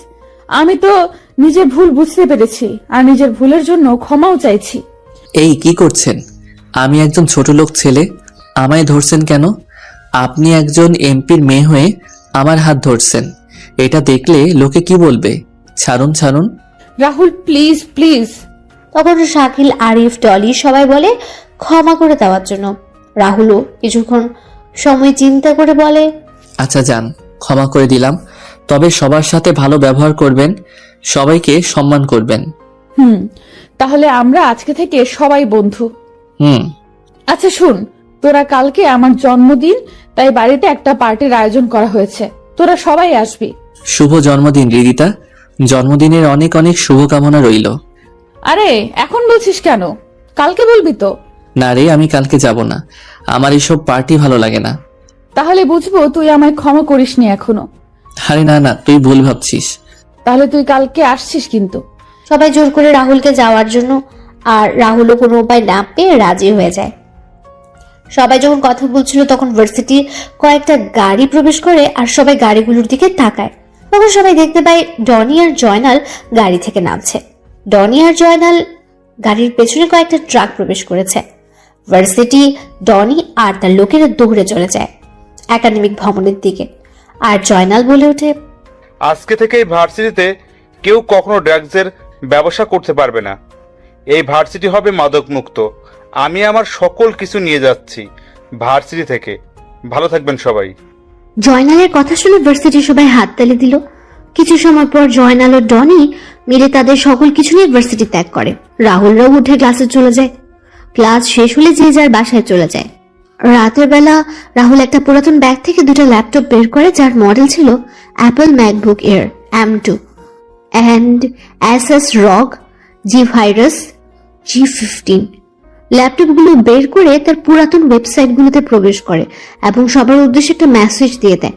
আমি তো নিজের ভুল বুঝতে পেরেছি আর নিজের ভুলের জন্য ক্ষমাও চাইছি। এই কি করছেন? আমি একজন ছোট লোক ছেলে, আমায় ধরছেন কেন? আপনি একজন এমপির মেয়ে হয়ে আমার হাত ধরছেন, এটা দেখলে লোকে কি বলবে? ছাড়ুন ছাড়ুন। Rahul please please. তখন শাকিল, আরিফ, ডলি সবাই বলে ক্ষমা করে দেওয়ার জন্য। রাহুলও কিছুক্ষণ সময় চিন্তা করে বলে, আচ্ছা যান, ক্ষমা করে দিলাম, তবে সবার সাথে ভালো ব্যবহার করবেন, সবাইকে সম্মান করবেন। তাহলে আমরা আজকে থেকে সবাই বন্ধু। আচ্ছা শুন, তোরা কালকে আমার জন্মদিন, তাই বাড়িতে একটা পার্টির আয়োজন করা হয়েছে, তোরা সবাই আসবি। শুভ জন্মদিন রিদিতা, জন্মদিনের অনেক অনেক শুভকামনা রইল। আরে এখন বলছিস কেন? কালকে বলবি তো? না রে, আমি কালকে যাব না, আমার এইসব পার্টি ভালো লাগে না। তাহলে বুঝবো তুই আমায় ক্ষমা করিসনি এখনো। আরে না না, তুই ভুল ভাবছিস। তাহলে তুই কালকে আসছিস কিন্তু। সবাই জোর করে রাহুলকে যাওয়ার জন্য, আর রাহুলও কোনো উপায় না পেয়ে রাজি হয়ে যায়। সবাই যখন কথা বলছিল তখন ভার্সিটির কয়েকটা গাড়ি প্রবেশ করে আর সবাই গাড়িগুলোর দিকে তাকায়। তখন সবাই দেখতে পায় ডনি আর জয়নাল গাড়ি থেকে নামছে। ডনি আর জয়নাল গাড়ির পেছনে কয়েকটা ট্রাক প্রবেশ করেছে। ভার্সিটি, ডনি আর তার লোকেরা দৌড়ে চলে যায় একাডেমিক ভবনের দিকে। আর জয়নাল বলে ওঠে, আজকে থেকে এই ভার্সিটিতে কেউ কখনো ড্রাগসের ব্যবসা করতে পারবে না। এই ভার্সিটি হবে মাদক মুক্ত। আমি আমার সকল কিছু নিয়ে যাচ্ছি ভার্সিটি থেকে। ভালো থাকবেন সবাই। জয়নালের কথা শুনে ভার্সিটির সবাই হাততালি দিল। কিছু সময় পর জয়নাল ও ডনি মিলে তাদের সকল কিছু নিয়ে ভার্সিটি ত্যাগ করে। রাহুলরাও উঠে ক্লাসে চলে যায়। ক্লাস শেষ হলে যে যার বাসায় চলে যায়। রাতের বেলা রাহুল একটা পুরাতন ব্যাগ থেকে দুটো ল্যাপটপ বের করে, যার মডেল ছিল Apple MacBook air M2 and Asus ROG Zephyrus G15। ল্যাপটপগুলো বের করে তার পুরাতন ওয়েবসাইটগুলোতে প্রবেশ করে এবং সবার উদ্দেশ্যে একটা মেসেজ দিয়ে দেয়।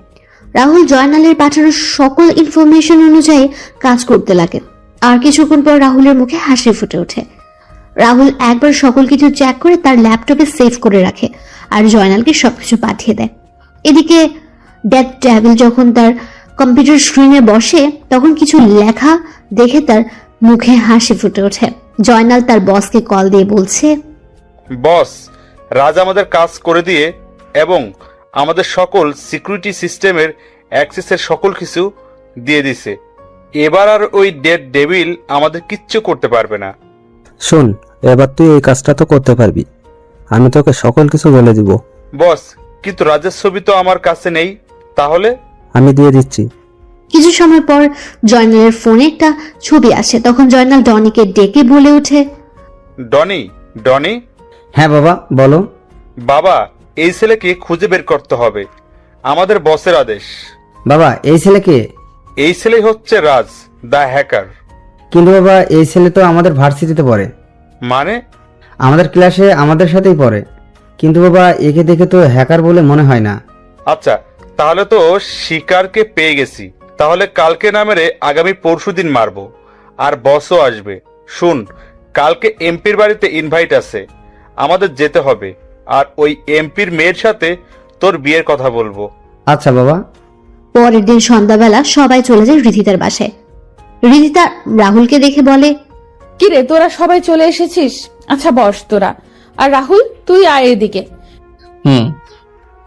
রাহুল জয়নালের পাঠানো সকল ইনফরমেশন অনুযায়ী কাজ করতে লাগে। আর কিছুক্ষণ পর রাহুলের মুখে হাসি ফুটে ওঠে। রাহুল একবার সকল কিছু চেক করে তার ল্যাপটপে সেভ করে রাখে আর জয়নালকে সবকিছু পাঠিয়ে দেয়। এদিকে ডেথ ডেভিল যখন তার কম্পিউটার স্ক্রিনে বসে তখন কিছু লেখা দেখে তার মুখে হাসি ফুটে ওঠে। জয়নাল তার বসকে কল দিয়ে বলছে, বস, রাজ আমাদের কাজ করে দিয়ে এবং আমাদের সকল সিকিউরিটি সিস্টেমের অ্যাক্সেসের সকল কিছু দিয়ে দিছে। এবার আর ওই ডেড ডেভিল আমাদের কিচ্ছু করতে পারবে না। শোন, এবার তুই এই কাজটা তো করতে পারবি। আমি তোকে সকল কিছু বলে দিব। বস, কিন্তু রাজের ছবি তো আমার কাছে নেই। তাহলে? আমি দিয়ে দিচ্ছি। কিছু সময় পর জয়নালের ফোনে একটা ছবি আসে। তখন জয়নাল ডনিকে ডেকে বলে ওঠে, ডনি, ডনি, হ্যাঁ বাবা, বলো। বাবা, এই ছেলেকে খুঁজে বের করতে হবে। আমাদের বসের আদেশ। বাবা, এই ছেলেকে? এই ছেলেই হচ্ছে রাজ, দ্য হ্যাকার। কিন্তু বাবা, এই ছেলে তো আমাদের ভার্সিটিতে পড়ে। মানে? আমাদের ক্লাসে আমাদের সাথেই পড়ে। কিন্তু বাবা, একে দেখে তো হ্যাকার বলে মনে হয় না। আচ্ছা, তাহলে তো শিকারকে পেয়ে গেছি। তাহলে কালকে না মেরে আগামী পরশুদিন মারবো। আর বসও আসবে। শুন, কালকে এমপির বাড়িতে ইনভাইট আছে, আমাদের যেতে হবে। আর ওই এমপির মেয়ের সাথে তোর বিয়ের কথা বলবো। আচ্ছা বাবা। পরের দিন সন্ধ্যাবেলা সবাই চলে যায় রিধিতার বাসায়। রিধিতা রাহুলকে দেখে বলে, কিরে, তোরা সবাই চলে এসেছিস? আচ্ছা বস তোরা। আর রাহুল, তুই আয় এদিকে। হুম।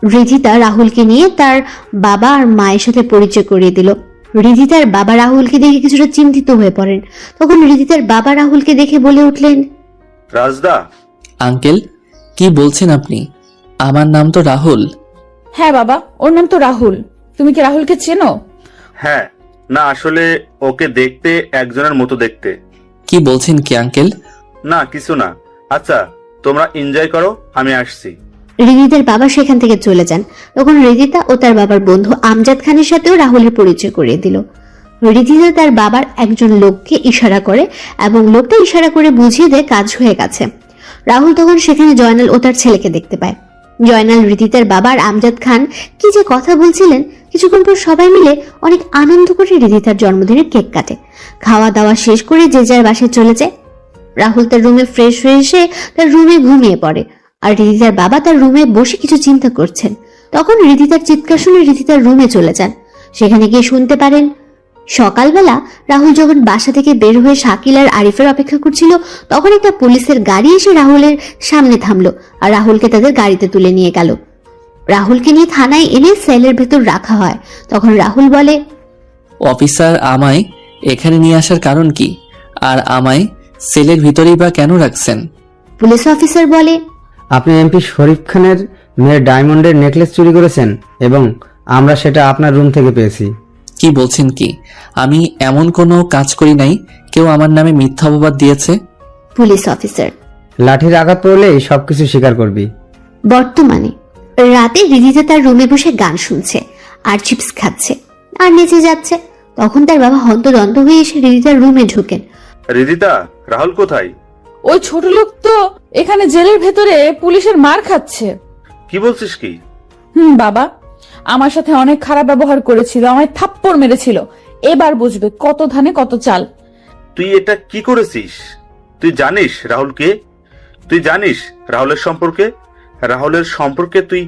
রিধিতা রাহুলকে নিয়ে তার বাবা আর মায়ের সাথে পরিচয় করিয়ে দিল। রিধিতার বাবা রাহুলকে দেখে কিছুটা চিন্তিত হয়ে পড়েন। তখন রিধিতার বাবা রাহুলকে দেখে বলে উঠলেন, রাজদা। আঙ্কেল, কি বলছেন আপনি? আমার নাম তো রাহুল। হ্যাঁ বাবা, ওর নাম তো রাহুল। তুমি কি রাহুলকে চেনো? হ্যাঁ, না আসলে ওকে দেখতে একজনের মতো দেখতে। কি বলছেন কি আঙ্কেল? না কিছু না। আচ্ছা, তোমরা এনজয় করো, আমি আসছি। রিধিতার বাবা সেখান থেকে চলে যান। তখন রিধিতা ও তার বাবার বন্ধু আমজাদ খানের সাথেও রাহুলের পরিচয় করিয়ে দিল। রিধিতা তার বাবার একজন লোককে ইশারা করে এবং লোকটা ইশারা করে বুঝিয়ে দেয় কাজ হয়ে গেছে। রাহুল তখন সেখানে জয়নাল ও তার ছেলেকে দেখতে পায়। জয়নাল, রিধিতার বাবা আর আমজাদ খান কি যে কথা বলছিলেন। কিছুক্ষণ পর সবাই মিলে অনেক আনন্দ করে রিধিতার জন্মদিনের কেক কাটে। খাওয়া দাওয়া শেষ করে যে যার বাসায় চলে যায়। রাহুল তার রুমে ফ্রেশ হয়ে এসে তার রুমে ঘুমিয়ে পড়ে। আর রিধিতার বাবা তার রুমে বসে কিছু চিন্তা করছেন। তখন রিধিতার চিৎকার শুনে রিধিতার রুমে চলে যান। সেখানে গিয়ে শুনতে পারেন সকালবেলা রাহুল যখন বাসা থেকে বের হয়ে শাকিল আর আরিফের অপেক্ষা করছিল তখন একটা পুলিশের গাড়ি এসে রাহুলের সামনে থামলো আর রাহুলকে তাদের গাড়িতে তুলে নিয়ে গেল। রাহুলকে নিয়ে থানায় এনে সেলের ভেতর রাখা হয়। তখন রাহুল বলে, অফিসার, আমায় এখানে নিয়ে আসার কারণ কি? আর আমায় সেলের ভিতরেই বা কেন রাখছেন? পুলিশ অফিসার বলে, আপনি এমপি শরীফ খানের মেয়ের ডায়মন্ডের নেকলেস চুরি করেছেন এবং আমরা সেটা আপনার রুম থেকে পেয়েছি। কি বলছেন কি? আমি এমন কোনো কাজ করি নাই। কেউ আমার নামে মিথ্যা অপবাদ দিয়েছে। পুলিশ অফিসার, লাঠির আঘাত পড়লেই সবকিছু স্বীকার করবি। বর্তমানে রাতে রিধিতা তার রুমে বসে গান শুনছে আর চিপস খাচ্ছে আর নেচে যাচ্ছে। তখন তার বাবা হন্তদন্ত হয়ে এসে রিধিতার রুমে ঢুকেন। রিদিতা, রাহুল কোথায়? ওই ছোট লোক তো এখানে জেলের ভেতরে পুলিশের মার খাচ্ছে। কি বলছিস কি? বাবা, আমার সাথে অনেক খারাপ ব্যবহার করেছিল, আমায় থাপ্পড় মেরেছিল। এবার বুঝবে কত ধানে কত চাল। তুই এটা কি করেছিস? তুই জানিস রাহুল কে? তুই জানিস রাহুলের সম্পর্কে? রাহুলের সম্পর্কে তুই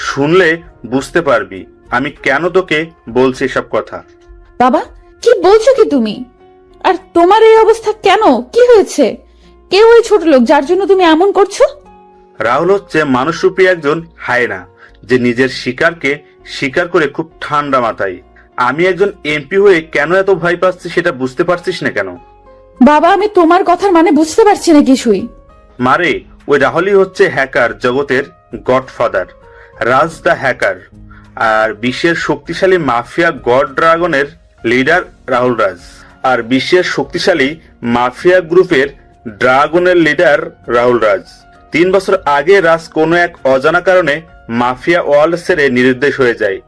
শুনলে বুঝতে পারবি আমি কেন তোকে বলছি এসব কথা। বাবা, কি বলছো কি তুমি? আর তোমার এই অবস্থা কেন? কি হয়েছে? কেউ ওই ছোট লোক যার জন্য তুমি এমন করছো? রাহুল হচ্ছে মানুষরূপী একজন হায়না, যে নিজের শিকারকে শিকার করে খুব ঠান্ডা মাথায়। আমি একজন এমপি হয়ে কেন এত ভয় পাচ্ছি সেটা বুঝতে পারছিস না কেন? বাবা, আমি তোমার কথার মানে বুঝতে পারছি না কিছুই। মারে, ওই রাহুলই হচ্ছে হ্যাকার জগতের গডফাদার, রাজ দ্য হ্যাকার। আর বিশ্বের শক্তিশালী মাফিয়া গড ড্রাগনের লিডার রাহুল রাজ। আর বিশ্বের শক্তিশালী মাফিয়া গ্রুপের ড্রাগনের লিডার রাহুল রাজ। 3 বছর আগে রাজ কোনো এক অজানা কারণে মাফিয়া ওয়ার্ল্ড ছেড়ে নিরুদ্দেশ হয়ে যায়।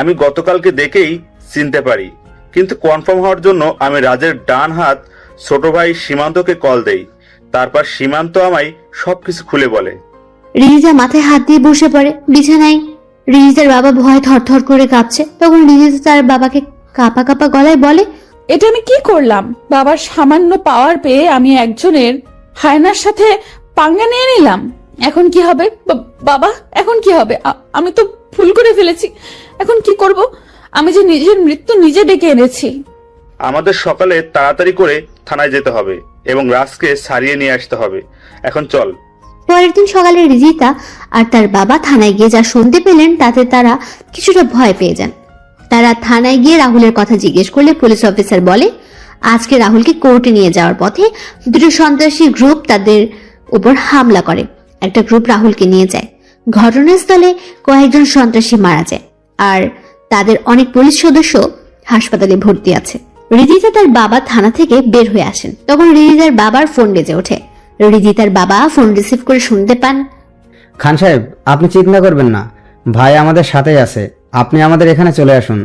আমি গতকালকে দেখেই চিনতে পারি, কিন্তু কনফার্ম হওয়ার জন্য আমি রাজের ডান হাত ছোট ভাই সীমান্তকে কল দেই। তারপর সীমান্ত আমায় সবকিছু খুলে বলে। রিজিতা মাথায় হাত দিয়ে বসে পড়ে বিছানায়। রিজিতার বাবা ভয় থরথর করে কাঁপছে। তখন রিজিতা তার বাবাকে কাঁপা কাঁপা গলায় বলে, এটা আমি কি করলাম? বাবার সামান্য পাওয়ার পেয়ে আমি একজনের হায়নার সাথে পাঙ্গা নিয়ে নিলাম। এখন কি হবে বাবা? এখন কি হবে? আমি তো ভুল করে ফেলেছি। এখন কি করব? আমি যে নিজের মৃত্যু নিজে ডেকে এনেছি। আমাদের সকালে তাড়াতাড়ি করে থানায় যেতে হবে এবং রাজকে ছাড়িয়ে নিয়ে আসতে হবে। এখন চল। পরের দিন সকালে রিজিতা আর তার বাবা থানায় গিয়ে যা শুনতে পেলেন তাতে তারা কিছুটা ভয় পেয়ে যান। তারা থানায় গিয়ে রাহুলের কথা জিজ্ঞেস করলে পুলিশ অফিসার বলে, আজকে রাহুলকে কোর্টে নিয়ে যাওয়ার পথে দুটো সন্ত্রাসী গ্রুপ তাদের উপর হামলা করে। একটা গ্রুপ রাহুলকে নিয়ে যায়। ঘটনাস্থলে কয়েকজন সন্ত্রাসী মারা যায় আর তাদের অনেক পুলিশ সদস্য হাসপাতালে ভর্তি আছে। রিজিতা তার বাবা থানা থেকে বের হয়ে আসেন। তখন রিজিতার বাবার ফোন বেজে ওঠে। রিজিতার বাবা ফোন রিসিভ করে শুনতে পান, খান সাহেব, আপনি চিন্তা করবেন না, ভাই আমাদের সাথেই আছে, আপনি আমাদের এখানে চলে আসুন।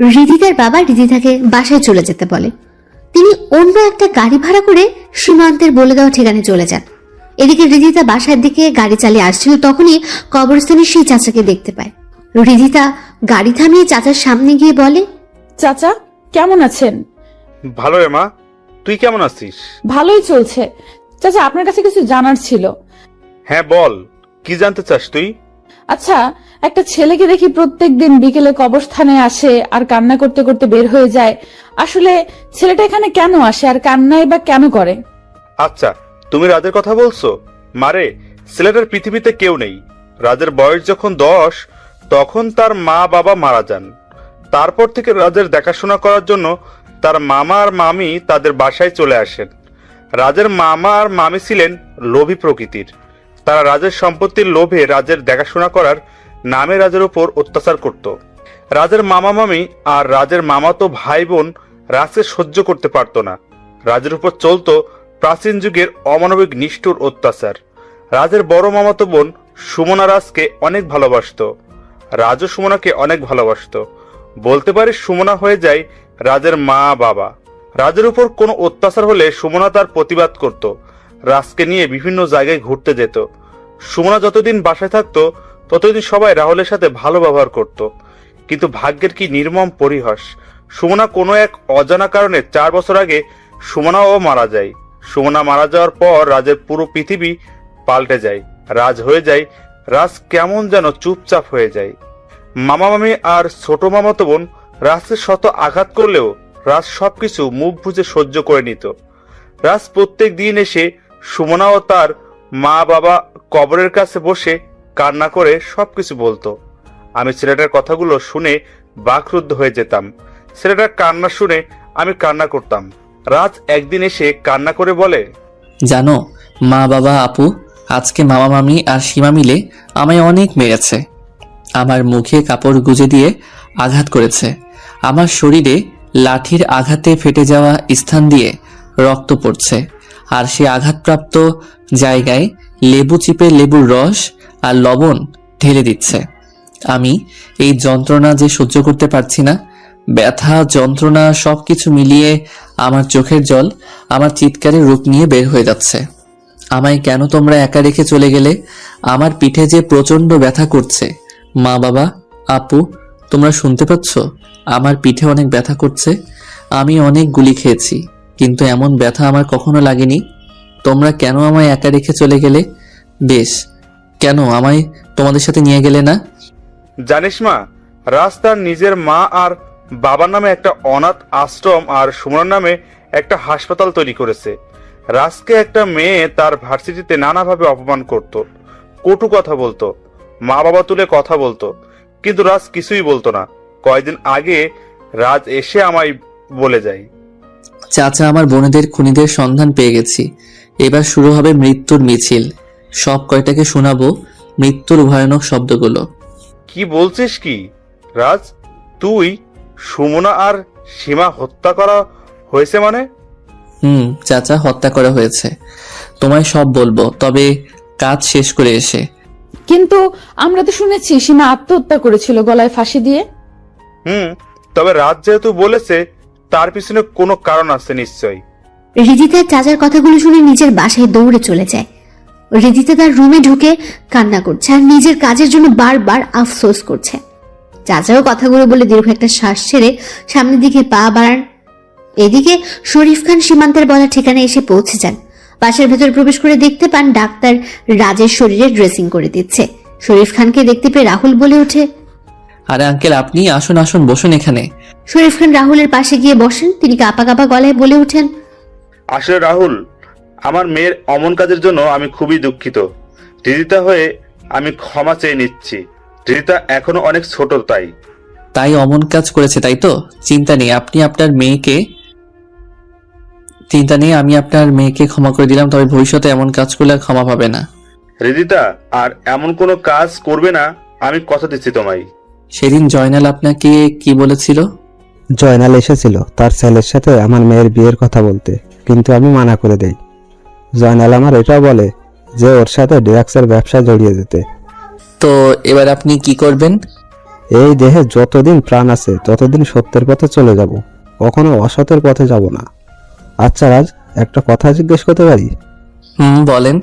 রিজিতার বাবা রিজিতাকে বাসায় চলে যেতে বলে। তিনি অন্য একটা গাড়ি ভাড়া করে সীমান্তের বলে দেওয়া ঠিকানায় চলে যান। এদিকে রিজিতা বাসার দিকে গাড়ি চালিয়ে আসছিল, তখনই কবরস্থানে সেই চাচাকে দেখতে পায়। রিজিতা গাড়ি থামিয়ে চাচার সামনে গিয়ে বলে, চাচা, কেমন আছেন? ভালো রে মা, তুই কেমন আছিস? ভালোই চলছে। চাচা, আপনার কাছে কিছু জানার ছিল। হ্যাঁ বল, কি জানতে চাস তুই? আচ্ছা, একটা ছেলেকে দেখি প্রত্যেকদিন বিকেলে কবরস্থানে আসে আর কান্না করতে করতে বের হয়ে যায়। আসলে ছেলেটা এখানে কেন আসে আর কান্নাই বা কেন করে? আচ্ছা, তুমি রাজের কথা বলছো? মারে, ছেলেটার পৃথিবীতে কেউ নেই। রাজের বয়স যখন 10 তখন তার মা বাবা মারা যান। তারপর থেকে রাজের দেখাশোনা করার জন্য তার মামা আর মামি তাদের বাসায় চলে আসেন। রাজের মামা আর মামি ছিলেন লোভী প্রকৃতির। তারা রাজের সম্পত্তির লোভে রাজের দেখাশোনা করার নামে রাজের উপর অত্যাচার করত। রাজের মামা মামি আর রাজের মামাতো ভাই বোন রাজকে সহ্য করতে পারত না। রাজের উপর চলত প্রাচীন যুগের অমানবিক নিষ্ঠুর অত্যাচার। রাজের বড় মামাতো বোন সুমনা রাজকে অনেক ভালোবাসতো। রাজও সুমনাকে অনেক ভালোবাসতো। বলতে পারে সুমনা হয়ে যায় রাজের মা বাবা। রাজের উপর কোনো অত্যাচার হলে সুমনা তার প্রতিবাদ করত। রাজকে নিয়ে বিভিন্ন জায়গায় ঘুরতে যেত। সুমনা যতদিন বাসায় থাকতো ততদিন সবাই রাহুলের সাথে ভালো ব্যবহার করত। কিন্তু ভাগ্যের কি নির্মম পরিহাস, সুমনা কোনো এক অজানা কারণে 4 বছর আগে সুমনাও মারা যায়। সুমনা মারা যাওয়ার পর রাজের পুরো পৃথিবী পাল্টে যায়। রাজ হয়ে যায়, রাজ কেমন যেন চুপচাপ হয়ে যায়। মামা মামি আর ছোট মামাতো বোন রাজকে শত আঘাত করলেও রাজ সবকিছু মুখ বুজে সহ্য করে নিত। রাজ প্রত্যেক দিন এসে সুমনা ও তার মা বাবা কবরের কাছে বসে কান্না করে সবকিছু বলতো। আমি ছেলেটার কথাগুলো শুনে বাকরুদ্ধ হয়ে যেতাম। ছেলেটার কান্না শুনে আমি কান্না করতাম। রাজ একদিন এসে কান্না করে বলে, জানো মা বাবা আপু, আজকে মামা মামি আর সীমা মিলে আমায় অনেক মেরেছে। আমার মুখে কাপড় গুজে দিয়ে আঘাত করেছে। আমার শরীরে লাঠির আঘাতে ফেটে যাওয়া স্থান দিয়ে রক্ত পড়ছে। আর সে আঘাতপ্রাপ্ত জায়গায় লেবু চিপে লেবুর রস আর লবণ ঢেলে দিচ্ছে। আমি এই যন্ত্রণা যে সহ্য করতে পারছি না। ব্যথা, যন্ত্রণা সবকিছু মিলিয়ে আমার চোখের জল আমার চিৎকারের রূপ নিয়ে বের হয়ে যাচ্ছে। আমায় কেন তোমরা একা রেখে চলে গেলে? আমার পিঠে যে প্রচন্ড ব্যথা করছে। মা বাবা, আপু, তোমরা শুনতে পাচ্ছ? আমার পিঠে অনেক ব্যথা করছে। আমি অনেক গুলি খেয়েছি, কিন্তু এমন ব্যথা আমার কখনো লাগেনি। তোমরা কেন আমায় একা রেখে চলে গেলে? বেশ, কেন আমায় তোমাদের সাথে নিয়ে গেলে না? জানিস মা, রাজ তার নিজের মা আর বাবার নামে একটা অনাথ আশ্রম আর সুমনার নামে একটা হাসপাতাল তৈরি করেছে। রাজকে একটা মেয়ে তার ভার্সিটিতে নানাভাবে অপমান করত, কটু কথা বলতো, মা বাবা তুলে কথা বলতো, কিন্তু রাজ কিছুই বলতো না। কয়েকদিন আগে রাজ এসে আমায় বলে যায়, চাচা, আমার বোনেদের খুনিদের সন্ধান পেয়ে গেছি। এবার শুরু হবে মৃত্যুর মিছিল। সব কয়টাকে শোনাবো মৃত্যুর ভয়ানক শব্দগুলো। কি বলছিস কি রাজ? তুই, সুমনা আর সীমা হত্যা করা হয়েছে মানে? চাচা, হত্যা করা হয়েছে। তোমায় সব বলবো, তবে কাজ শেষ করে এসে। কিন্তু আমরা তো শুনেছি সীমা আত্মহত্যা করেছিল গলায় ফাঁসি দিয়ে। তবে রাজ যেহেতু বলেছে, তার পিছনে কোনো কারণ আছে নিশ্চয়ই। রিদিতার চাচার কথাগুলো শুনে নিজের বাসায় দৌড়ে চলে যায়। রিদিতা তার রুমে ঢুকে কান্না করছে আর নিজের কাজের জন্য বারবার আফসোস করছে। চাচাও কথাগুলো বলে দীর্ঘ একটা শ্বাস ছেড়ে সামনের দিকে পা বাড়ান। এদিকে শরীফ খান সীমান্তের বলা ঠিকানায় এসে পৌঁছে যান। বাসার ভেতর প্রবেশ করে দেখতে পান ডাক্তার রাজের শরীরে ড্রেসিং করে দিচ্ছে। শরীফ খানকে দেখতে পেয়ে রাহুল বলে ওঠে, আরে আঙ্কেল, আপনি আসুন আসুন, বসুন এখানে। শরীফ খান রাহুলের পাশে গিয়ে বসেন। তিনি কাঁপা কাঁপা গলায় বলে ওঠেন, আসলে রাহুল, আমার মেয়ের অমন কাজের জন্য আমি খুবই দুঃখিত। রিদিতা হয়ে আমি ক্ষমা চেয়ে নিচ্ছি। রিদিতা এখনো অনেক ছোট, তাই অমন কাজ করেছে, তাই তো? চিন্তা নেই, আমি আপনার মেয়েকে ক্ষমা করে দিলাম। তবে ভবিষ্যতে এমন কাজ করলে আর ক্ষমা পাবে না। রিদিতা আর এমন কোনো কাজ করবে না, আমি কথা দিচ্ছি তোমায়। সেদিন জয়নাল আপনাকে কি বলেছিল? জয়নাল এসেছিল তার ছেলের সাথে আমার মেয়ের বিয়ের কথা বলতে, কিন্তু আমি মানা করে দেই। জয়নাল আমার এটাও বলে যে ওর সাথে ড্রাগসের ব্যবসা জড়িয়ে যেতে। তো এবার আপনি কি করবেন? এই দেহে যতদিন প্রাণ আছে ততদিন সত্যের পথে চলে যাব, কখনো অসতের পথে যাব না। আচ্ছা রাজ, একটা কথা জিজ্ঞেস করতে পারি? বলেন।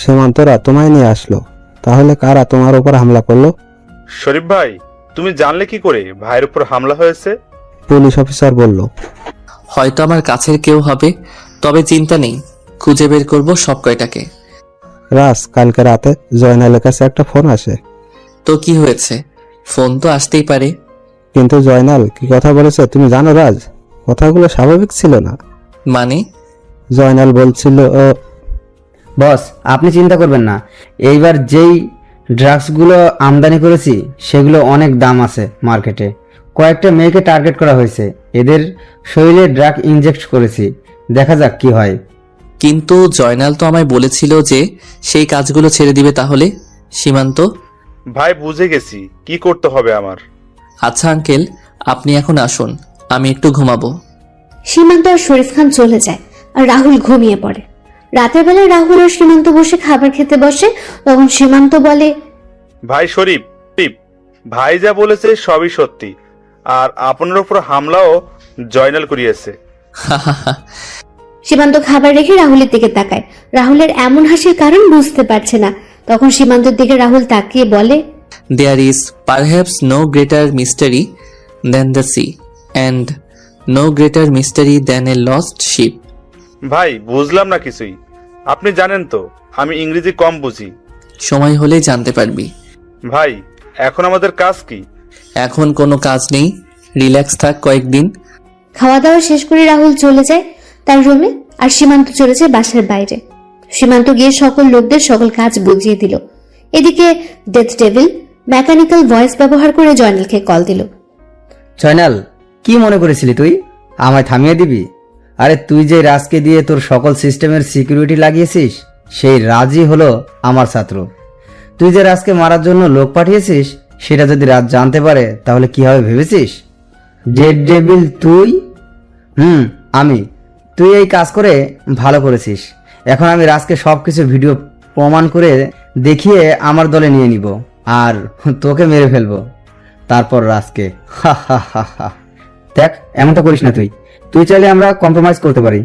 সীমান্তরা তোমায় নিয়ে আসলো, তাহলে কারা তোমার উপর হামলা করলো? শরীফ ভাই, তুমি জানলে কি করে ভাইয়ের উপর হামলা হয়েছে? পুলিশ অফিসার বলল। হয়তো আমার কাছের কেউ হবে, তবে চিন্তা নেই, খুঁজে বের করব সব কয়টাকে। রাজ, কালকে রাতে জয়নালের কাছে একটা ফোন আসে। তো কি হয়েছে? ফোন তো আসতেই পারে। কিন্তু জয়নাল কি কথা বলেছে তুমি জানো রাজ? কথাগুলো স্বাভাবিক ছিল না। মানে? জয়নাল বলছিল, বস, আপনি চিন্তা করবেন না। এইবার যেই ড্রাগসগুলো আমদানি করেছি সেগুলো অনেক দাম আছে মার্কেটে। কয়েকটা মেয়েকে টার্গেট করা হয়েছে, এদের শরীরে ড্রাগ ইনজেক্ট করেছি, দেখা যাক কি হয়। কিন্তু জয়নাল তো আমায় বলেছিল যে সেই কাজগুলো ছেড়ে দিবে। তাহলে সীমান্ত? ভাই, বুঝে গেছি কি করতে হবে আমার। আচ্ছা আঙ্কেল, আপনি এখন আসুন, আমি একটু ঘুমাবো। সীমান্ত আর শরীফ খান চলে যায় আর রাহুল ঘুমিয়ে পড়ে। রাতের বেলায় রাহুল আর সীমান্ত বসে খাবার খেতে বসে। তখন সীমান্ত বলে, ভাই শরীফ, ভাই যা বলেছে সবই সত্যি, আর আপনার উপর হামলাও জয়নাল করিয়েছে। সীমান্ত খাবার রেখে রাহুলের দিকে তাকায়। রাহুলের এমন হাসির কারণ বুঝতে পারছে না। তখন সীমান্তের দিকে রাহুল তাকিয়ে বলে, There is perhaps no greater mystery than the sea, and no greater mystery than a lost ship. ভাই, বুঝলাম না কিছুই। আপনি জানেন তো আমি ইংরেজি কম বুঝি। সময় হলেই জানতে পারবি। ভাই, এখন আমাদের কাজ কি? এখন কোনো কাজ নেই, রিল্যাক্স থাক কয়েকদিন। খাওয়া দাওয়া শেষ করে রাহুল চলে যায় তার রুমে আর সীমান্ত চলে যায় বাসার বাইরে। সীমান্ত গিয়ে সকল লোকদের সকল কাজ বুঝিয়ে দিল। এদিকে ডেথ ডেভিল মেকানিক্যাল ভয়েস ব্যবহার করে জয়নালকে কল দিল। জয়নাল, কি মনে করেছিলি তুই আমায় থামিয়ে দিবি? আরে তুই যে রাজকে দিয়ে তোর সকল সিস্টেমের সিকিউরিটি লাগিয়েছিস, সেই রাজই হলো আমার ছাত্র। তুই যে রাজকে মারার জন্য লোক পাঠিয়েছিস, সেটা যদি রাজ জানতে পারে তাহলে কি হবে ভেবেছিস? ডেড ডেভিল তুই? আমি। তুই এই কাজ করে ভালো করেছিস। এখন আমি রাজকে সবকিছু ভিডিও প্রমাণ করে দেখিয়ে আমার দলে নিয়ে নিব আর তোকে মেরে ফেলবো, তারপর রাজকে। হা হা হা হা। দেখ, এমনটা করিস না তুই। তুই চাইলে আমরা কম্প্রোমাইজ করতে পারি।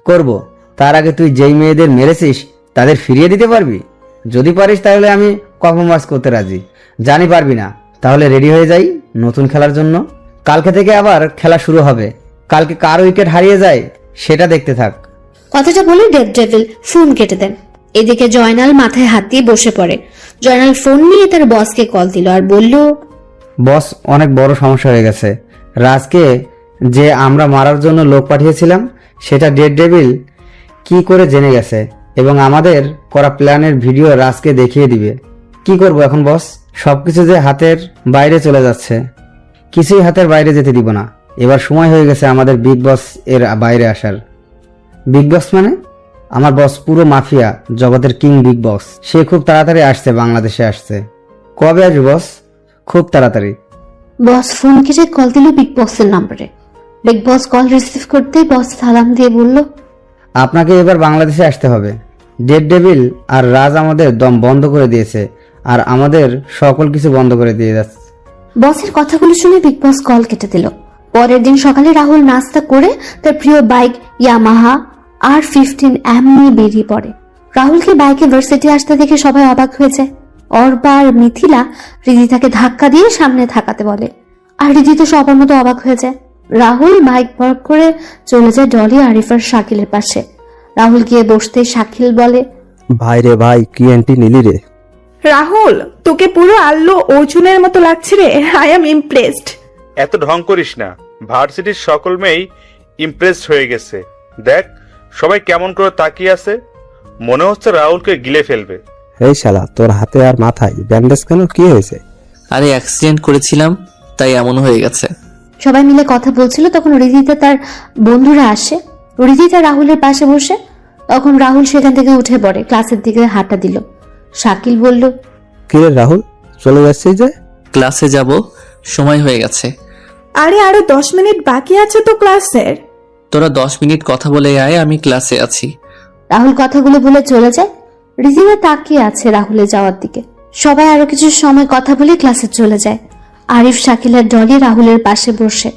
করব। তার আগে তুই যেই মেয়েদের মেরেছিস তাদের ফিরিয়ে দিতে পারবি? যদি পারিস তাহলে আমি কম্প্রোমাইজ করতে রাজি। জানি পারবি না, তাহলে রেডি হয়ে যাই নতুন খেলার জন্য। কালকে থেকে আবার খেলা শুরু হবে। কালকে কার উইকেট হারিয়ে যায় সেটা দেখতে থাক। কথাটা বলে ডেভিল ফোন কেটে দেন। এদিকে জয়নাল মাথায় হাত দিয়ে বসে পড়ে। জয়নাল ফোন নিয়ে তার বসকে কল দিল আর বলল, বস, অনেক বড় সমস্যা হয়ে গেছে। রাজকে যে আমরা মারার জন্য লোক পাঠিয়েছিলাম সেটা ডেভিল কি করে জেনে গেছে এবং আমাদের করা প্ল্যানের ভিডিও রাজকে দেখিয়ে দিবে। কি করব এখন বস? সবকিছু যে হাতের বাইরে চলে যাচ্ছে। কিছুই হাতের বাইরে যেতে দিব না। এবার সময় হয়ে গেছে আমাদের বিগ বস এর বাইরে আসার। বিগ বস মানে? আমার বস পুরো মাফিয়া জগতের কিং বিগ বস। সে খুব তাড়াতাড়ি আসছে, বাংলাদেশে আসছে। কবে আসবে বস? খুব তাড়াতাড়ি। বস ফোন কেটে কল দিল বিগ বসের নম্বরে। বিগ বস কল রিসিভ করতেই বস সালাম দিয়ে বলল, আপনাকে এবার বাংলাদেশে আসতে হবে। ডেভিল আর রাজ আমাদের দম বন্ধ করে দিয়েছে আর আমাদের সকল কিছু বন্ধ করে দিয়ে যাচ্ছে। বসের কথাগুলো শুনে বিগ বস কল কেটে দিল। পরের দিন সকালে রাহুল নাস্তা করে তার প্রিয় বাইক ইয়ামাহা R15M নিয়ে বেরিয়ে পড়ে। রাহুলকে বাইকে ভার্সিটি আসতে দেখে সবাই অবাক হয়েছে। অর্বা আর মিথিলা রিদিতাকে ধাক্কা দিয়ে সামনে থাকাতে বলে, আর রিদিতা সবার মতো অবাক হয়ে যায়। রাহুল বাইক পার্ক করে চলে যায় ডলি, আরিফ আর শাকিলের পাশে। রাহুল গিয়ে বসতে শাকিল বলে, ভাই রে ভাই, কি এন্টি নিলি রে? রাহুল, তোকে পুরো আল্লু অর্জুনের মতো লাগছে রে। I am impressed. এত ঢং করিস না, ভার্সিটির সকল মেয়েই ইমপ্রেসড হয়ে গেছে। দেখ সবাই কেমন করে তাকিয়ে আছে, মনে হচ্ছে রাহুলকে গিলে ফেলবে। এই শালা, তোর হাতে আর মাথায় ব্যান্ডেজ কেন? কি হয়েছে? আরে অ্যাক্সিডেন্ট করেছিলাম, তাই এমন হয়ে গেছে। সবাই মিলে কথা বলছিল, তখন রিদিতা তার বন্ধুরা আসে। রিদিতা রাহুলের পাশে বসে। তখন রাহুল সেখান থেকে উঠে পড়ে, ক্লাসের দিকে হাঁটা দিল। শাকিল বলল, কি রে রাহুল, চলে যাচ্ছিস যে? ক্লাসে যাব, সময় হয়ে গেছে। আরে আরো 10 মিনিট বাকি আছে তো ক্লাসের। তোরা 10 মিনিট কথা বলে আয়, আমি ক্লাসে আছি। রাহুল কথাগুলো বলে চলে যায়। রিদিতা তাকিয়ে আছে রাহুলের যাওয়ার দিকে। সবাই আরো কিছু সময় কথা বলে ক্লাসে চলে যায়। আরিফ, শাকিল আর ডলি রাহুলের পাশে বসে।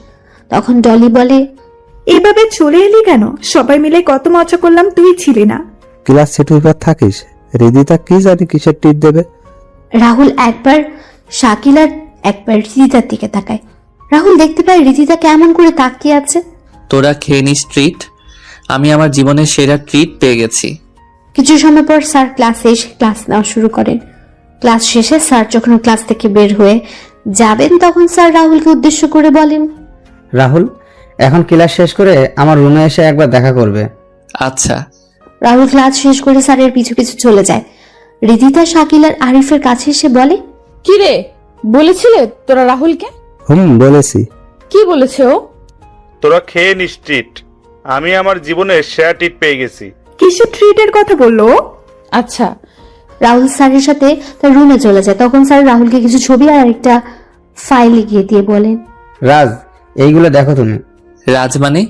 তখন ডলি বলে, এভাবে চলে এলি কেন? সবাই মিলে কত মজা করলাম, তুই ছিলি না। ক্লাস সেটুইবার থাকিস। রিদিতা কি জানি কিসের টিপ দেবে। রাহুল একবার শাকিল আর একবার রিদিতার দিকে তাকায়। রাহুল দেখতে পায় রিদিতা কেমন করে তাকিয়ে আছে। তোরা খেয়ে নিস ট্রিট। আমি আমার জীবনের সেরা ট্রিট পেয়ে গেছি। কিছু সময় পর স্যার ক্লাসে এসে ক্লাস নেওয়া শুরু করেন। ক্লাস শেষে স্যার যখন ক্লাস থেকে বের হয়ে যাবেন, তখন স্যার রাহুলকে উদ্দেশ্য করে বলেন, রাহুল, এখন ক্লাস শেষ করে আমার রুমে এসে একবার দেখা করবে। আচ্ছা। রাহুল ক্লাস শেষ করে স্যারের পিছু পিছু চলে যায়। রিদিতা, শাকিল আর আরিফের কাছে এসে বলে, কি রে, বলেছিলে তোরা রাহুলকে? বলেছি। কি বলেছে ও? তোরা খেয়ে নিস ট্রিট। আমি আমার জীবনের সেরা ট্রিট পেয়ে গেছি। কিসের ট্রিটের কথা বললো? আচ্ছা। রাহুল স্যারের সাথে তার রুমে চলে যায়। তখন স্যার রাহুলকে কিছু ছবি আর একটা ফাইল এগিয়ে দিয়ে বলেন, রাজ, এইগুলো দেখো তুমি। রাজ মানে?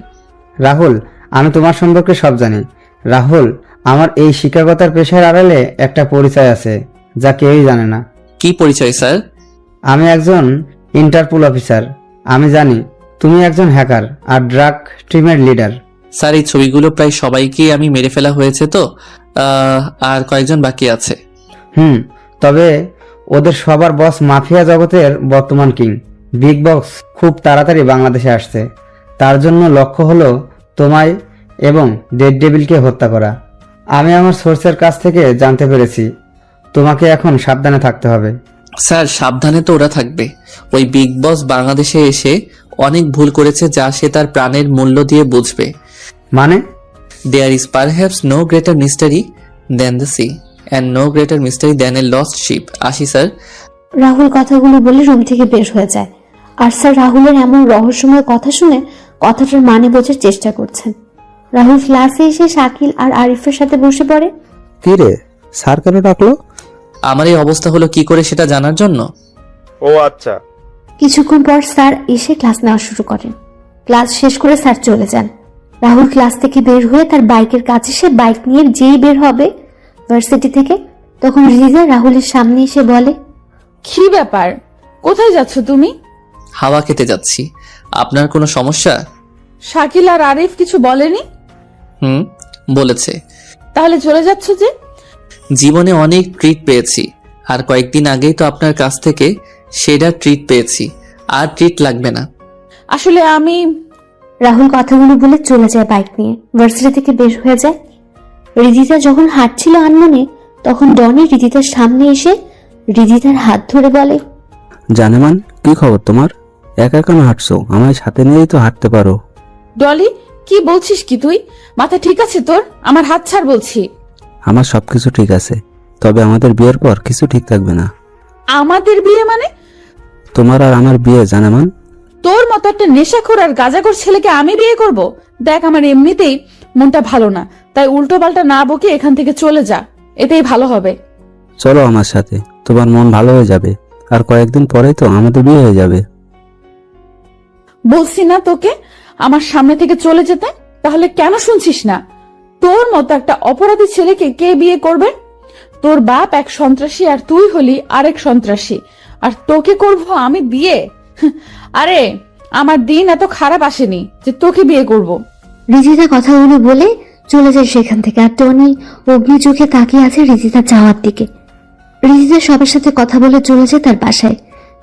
রাহুল, আমি তোমার সম্পর্কে সব জানি। রাহুল, আমার এই শিক্ষকতার পেশার আড়ালে একটা পরিচয় আছে যা কেউই জানে না। কি পরিচয় স্যার? আমি একজন ইন্টারপোল অফিসার। আমি জানি তুমি একজন হ্যাকার আর ড্রাগ টিমের লিডার। স্যার, এই ছবিগুলো প্রায় সবাইকে আমি মেরে ফেলা হয়েছে তো, আর কয়েকজন বাকি আছে। তবে ওদের সবার বস মাফিয়া জগতের বর্তমান কিং বিগ বস খুব তাড়াতাড়ি বাংলাদেশে আসছে। তার জন্য লক্ষ্য হলো তোমায় এবং ডেভিলকে হত্যা করা। আমি আমার সোর্সের কাছ থেকে জানতে পেরেছি। তোমাকে এখন সাবধানে থাকতে হবে। স্যার, সাবধানে তো ওরা থাকবে। ওই বিগ বস বাংলাদেশে এসে অনেক ভুল করেছে, যা সে তার প্রাণের মূল্য দিয়ে বুঝবে। মানে? There is perhaps no greater mystery than the sea and no greater mystery than a lost ship. আসি স্যার। রাহুল কথাগুলো বলে রুম থেকে বের হয়ে যায়। আর স্যার রাহুলের এমন রহস্যময় কথা শুনে কথাটার মানে বোঝার চেষ্টা করছেন। রাহুল ক্লাসে এসে শাকিল আর আরিফের সাথে বসে পড়ে। কি রে, স্যার কেন ডাকলো? আমার এই অবস্থা হলো কি করে সেটা জানার জন্য। ও আচ্ছা। কিছুক্ষণ পর স্যার এসে ক্লাস নেওয়া শুরু করেন। ক্লাস শেষ করে স্যার চলে যান। রাহুল ক্লাস থেকে বের হয়ে তার বাইকের কাছে সে বাইক নিয়ে যেই বের হবে ভার্সিটি থেকে, তখন রিজা রাহুলের সামনে এসে বলে, কি ব্যাপার, কোথায় যাচ্ছ তুমি? হাওয়া খেতে যাচ্ছি। আপনার কোনো সমস্যা? শাকিল আর আরিফ কিছু বলেনি? বলেছে। তাহলে চলে যাচ্ছ যে? জীবনে অনেক ট্রিট পেয়েছি, আর কয়েকদিন আগেই তো আপনার কাছ থেকে সেটা ট্রিট পেয়েছি, আর ট্রিট লাগবে না। আসলে আমি রাহুল কথাগুলো বলে চলে যায় বাইক নিয়ে, ভার্সিটি থেকে বের হয়ে যায়। রিদিতা যখন হাঁটছিল আনমনে, তখন ডনি রিদিতার সামনে এসে রিদিতার হাত ধরে বলে, জানেমান, কি খবর তোমার? একা কেন হাঁটছো? আমায় সাথে নিয়েই তো হাঁটতে পারো। ডলি, কি বলছিস কি তুই? মাথা ঠিক আছে তোর? আমার হাত ছাড় বলছি। আমার সবকিছু ঠিক আছে, তবে আমাদের বিয়ের পর কিছু ঠিক থাকবে না। আমাদের বিয়ে মানে? তোমার আর আমার বিয়ে, জানেমান। তোর মতো একটা নেশাখোর আর গাঁজাখোর ছেলেকে আমি বিয়ে করব? দেখ, আমার এমনিতেই মনটা ভালো না, তাই উল্টো পাল্টা না বকে এখান থেকে চলে যা, এতেই ভালো হবে। চলো আমার সাথে, তোমার মন ভালো হয়ে যাবে, আর কয়েকদিন পরেই তো আমাদের বিয়ে হয়ে যাবে। বলছি না তোকে আমার সামনে থেকে চলে যেতে? তাহলে কেন শুনছিস না? তোর মতো একটা অপরাধী ছেলেকে কে বিয়ে করবে? তোর বাপ এক সন্ত্রাসী আর তুই হলি আরেক সন্ত্রাসী, আর তোকে করব আমি বিয়ে? আরে আমার দিন এত খারাপ আসেনি যে তোকে বিয়ে করব। রিদিতা কথাগুলো বলে চলে যায় সেখান থেকে। আর টনি অগ্নি চোখে তাকিয়ে আছে রিদিতা যাওয়ার দিকে। রিদিতা সবার সাথে কথা বলে চলে যায় তার বাসায়।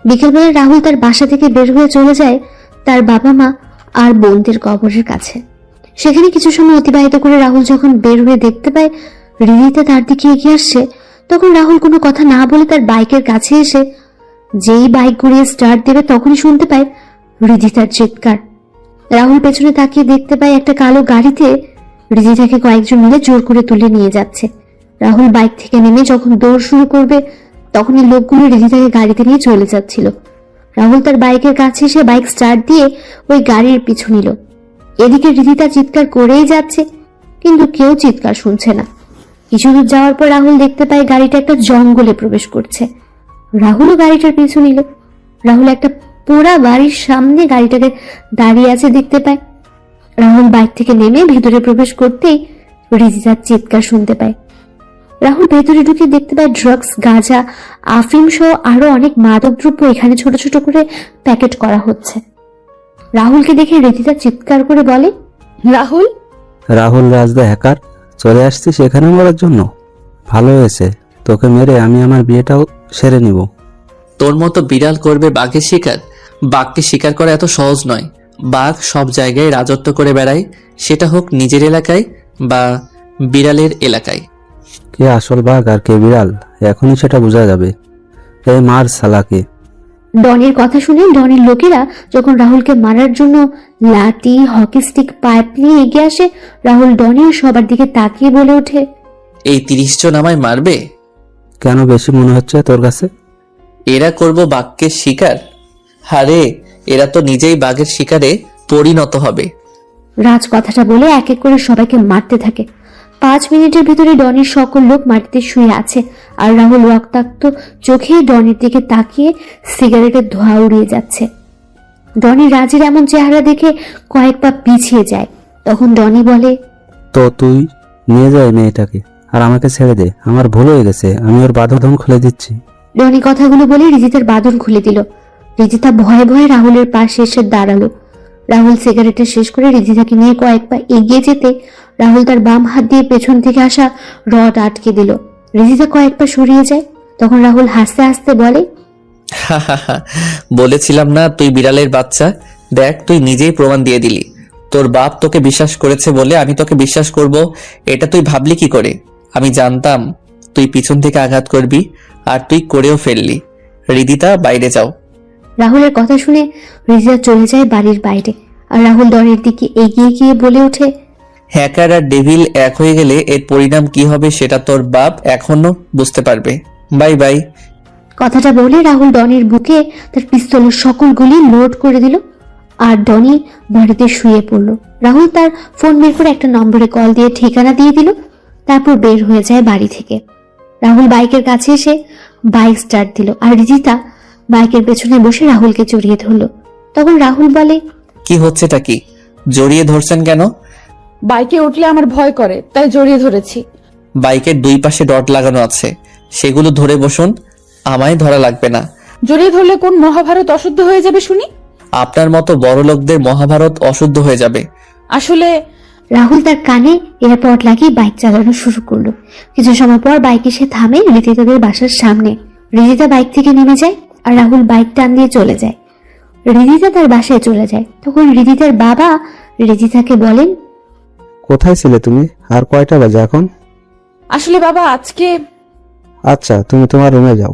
বিকেলবেলা রাহুল তার বাসা থেকে বের হয়ে চলে যায় তার বাবা মা আর বোনদের কবরের কাছে। সেখানে কিছু সময় অতিবাহিত করে রাহুল যখন বের হয়ে দেখতে পায় রিদিতা তার দিকে এগিয়ে আসছে, তখন রাহুল কোনো কথা না বলে তার বাইকের কাছে এসে যেই বাইক ঘুরিয়ে স্টার্ট দেবে তখনই শুনতে পায় রিদিতার চিৎকার। রাহুল পেছনে তাকিয়ে দেখতে পায় একটা কালো গাড়িতে রিদিতাকে কয়েকজন মিলে জোর করে তুলে নিয়ে যাচ্ছে। রাহুল বাইক থেকে নেমে যখন দৌড় শুরু করবে তখনই লোকগুলো রিদিতাকে গাড়িতে নিয়ে চলে যাচ্ছিল। রাহুল তার বাইকের কাছে এসে বাইক স্টার্ট দিয়ে ওই গাড়ির পিছু নিল। এদিকে রিদিতা চিৎকার করেই যাচ্ছে, কিন্তু কেউ চিৎকার শুনছে না। কিছু দূর যাওয়ার পর রাহুল দেখতে পায় গাড়িটা একটা জঙ্গলে প্রবেশ করছে। রাহুলও গাড়িটার পিছু নিল। রাহুল একটা পোড়া বাড়ির সামনে গাড়িটাকে দাঁড়িয়ে আছে দেখতে পায়। রাহুল বাইক থেকে নেমে ভেতরে প্রবেশ করতেই রিদিতার চিৎকার শুনতে পায়। রাহুল ভেতরে ঢুকে দেখতে পায় ড্রাগস, গাঁজা, আফিম সহ আরো অনেক মাদক দ্রব্য এখানে ছোট ছোট করে প্যাকেট করা হচ্ছে। রাহুলকে দেখে রিদিতা চিৎকার করে বলে, রাহুল, রাহুল রাজদা হ্যাকার, চলে আসছিস এখানে মরার জন্য? ভালো হয়েছে, তোকে মেরে আমি আমার বিয়েটাও সেরে নিব। তোর মতো বিড়াল করবে বাঘের শিকার? বাঘকে শিকার করা এত সহজ নয়। বাঘ সব জায়গায় রাজত্ব করে বেড়ায়, সেটা হোক নিজের এলাকায় বা বিড়ালের এলাকায়। কে আসল বাঘ আর কে বিড়াল, এখনই সেটা বোঝা যাবে। এই মার সালাকে। ডনির কথা শুনে ডনির লোকেরা যখন রাহুলকে মারার জন্য লাঠি, হকি স্টিক, পাইপ নিয়ে এগিয়ে আসে, রাহুল ডনি আর সবার দিকে তাকিয়ে বলে ওঠে, এই 30 জন আমায় মারবে? কেন বেশি মনে হচ্ছে তোর কাছে? এরা করব বাঘের শিকার? আরে এরা তো নিজেই বাঘের শিকারে পরিণত হবে। রাজ কথাটা বলে এক এক করে সবাইকে মারতে থাকে। 5 মিনিটের ভিতরে ডনির সকল লোক মাটিতে শুয়ে আছে, আর রাহুল রক্তাক্ত চোখে ডনির দিকে তাকিয়ে সিগারেটের ধোঁয়া উড়িয়ে যাচ্ছে। ডনি রাজের এমন চেহারা দেখে কয়েক পা পিছিয়ে যায়। তখন ডনি বলে, তো তুই নিয়ে যা এই মেয়েটাকে, আর আমাকে ছেড়ে দে, আমার ভুল হয়ে গেছে, আমি ওর বাঁধন খুলে দিচ্ছি। ডনি কথাগুলো বলে রিজিতার বাঁধন খুলে দিল। রিজিতা ভয়ে ভয়ে রাহুলের পাশে এসে দাঁড়ালো। রাহুল সিগারেটটা শেষ করে রিজিতাকে নিয়ে কয়েক পা এগিয়ে যেতে রাহুল তার বাম হাত দিয়ে পেছন থেকে আসা রড আটকে দিল। রিজিতা কয়েক পা সরিয়ে যায়। তখন রাহুল হাসতে হাসতে বলে, বলেছিলাম না তুই বিড়ালের বাচ্চা? দেখ, তুই নিজেই প্রমাণ দিয়ে দিলি। তোর বাপ তোকে বিশ্বাস করেছে বলে আমি তোকে বিশ্বাস করব, এটা তুই ভাবলি কি করে? আমি জানতাম তুই পিছন থেকে আঘাত করবি, আর তুই করেও ফেললি। রিদিতা, বাইরে যাও। রাহুলের কথা শুনে রিজিতা চলে যায় বাড়ির বাইরে। আর রাহুল ডনির দিকে এগিয়ে গিয়ে বলে ওঠে, হ্যাকার আর ডেভিল এক হয়ে গেলে এর পরিণাম কি হবে সেটা তোর বাপ এখনো বুঝতে পারবে। Bye bye. কথাটা বলে রাহুল ডনির বুকে তার পিস্তলের সকল গুলি লোড করে দিল, আর ডনি বাড়িতে শুয়ে পড়ল। রাহুল তার ফোন বের করে একটা নম্বরে কল দিয়ে ঠিকানা দিয়ে দিল, তারপর বের হয়ে যায় বাড়ি থেকে। রাহুল বাইকের কাছে এসে বাইক স্টার্ট দিল, আর রিজিতা বাইকের পেছনে বসে রাহুলকে জড়িয়ে ধরল। তখন রাহুল বলে, কি হচ্ছেটা কি? জড়িয়ে ধরছেন কেন? বাইকে উঠলে আমার ভয় করে, তাই জড়িয়ে ধরেছি। বাইকের দুই পাশে ডট লাগানো আছে, সেগুলো ধরে বসুন, আমায় ধরা লাগবে না। জড়িয়ে ধরলে কোন মহাভারত অশুদ্ধ হয়ে যাবে শুনি? আপনার মতো বড় লোকদের মহাভারত অশুদ্ধ হয়ে যাবে। আসলে রাহুল তার কানে এয়ারপড লাগিয়ে বাইক চালানো শুরু করলো। কিছু সময় পর বাইক এসে থামে রিজিতাদের বাসার সামনে। রিজিতা বাইক থেকে নেমে যায় আর রাহুল বাইক টান দিয়ে চলে যায়। রিদিতা তার বাসায় চলে যায়। তখন রিদিতার বাবা রিদিতাকে বলেন, কোথায় ছিলে তুমি? আর কয়টা বাজে এখন? আসলে বাবা আজকে আচ্ছা, তুমি তোমার রুমে যাও।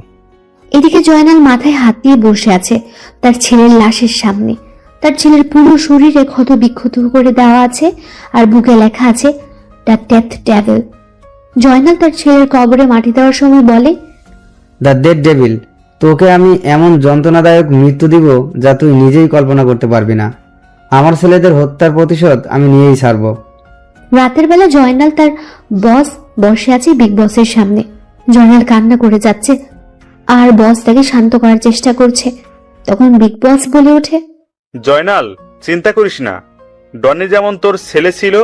এদিকে জয়নাল মাথায় হাত দিয়ে বসে আছে তার ছেলের লাশের সামনে। তার ছেলের পুরো শরীরে ক্ষত বিক্ষত করে দেওয়া আছে আর বুকে লেখা আছে দ্য ডেথ ডেভিল। জয়নাল তার ছেলের কবরে মাটি দেওয়ার সময় বলে, দ্য ডেড ডেভিল, তোকে আমি এমন যন্ত্রণাদায়ক মৃত্যু দিব যা তুই নিজেই কল্পনা করতে পারবি না। আমার ছেলেদের হত্যার প্রতিশোধ আমি নিয়েই ছাড়ব। রাতের বেলা জয়নাল তার বস বসে আছে বিগ বসের সামনে। জয়নাল কান্না করে যাচ্ছে আর বস তাকে শান্ত করার চেষ্টা করছে। তখন বিগ বস বলে ওঠে, জয়নাল, চিন্তা করিস না। ডনি যেমন তোর ছেলে ছিল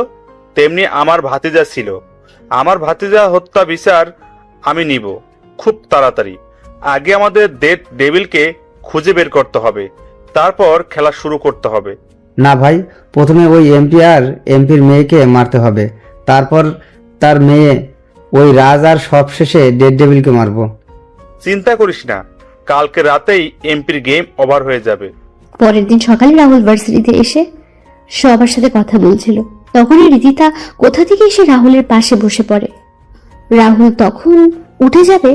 তেমনি আমার ভাতিজা ছিল। আমার ভাতিজা হত্যা বিচার আমি নিব খুব তাড়াতাড়ি। আগে আমাদের ডেড ডেভিলকে খুঁজে বের করতে হবে, তারপর খেলা শুরু করতে হবে। না ভাই, প্রথমে ওই এমপি আর এমপির মেয়েকে মারতে হবে, তারপর তার মেয়ে ওই রাজ, আর সবশেষে ডেড ডেভিলকে মারবো। চিন্তা করিস না, কালকে রাতেই এমপির গেম ওভার হয়ে যাবে। পরের দিন সকালে রাহুল ভার্সিটিতে এসে সবার সাথে কথা বলছিল। তখনই রিদিতা কোথা থেকে এসে রাহুলের পাশে বসে পড়ে। রাহুল তখন উঠে যাবে,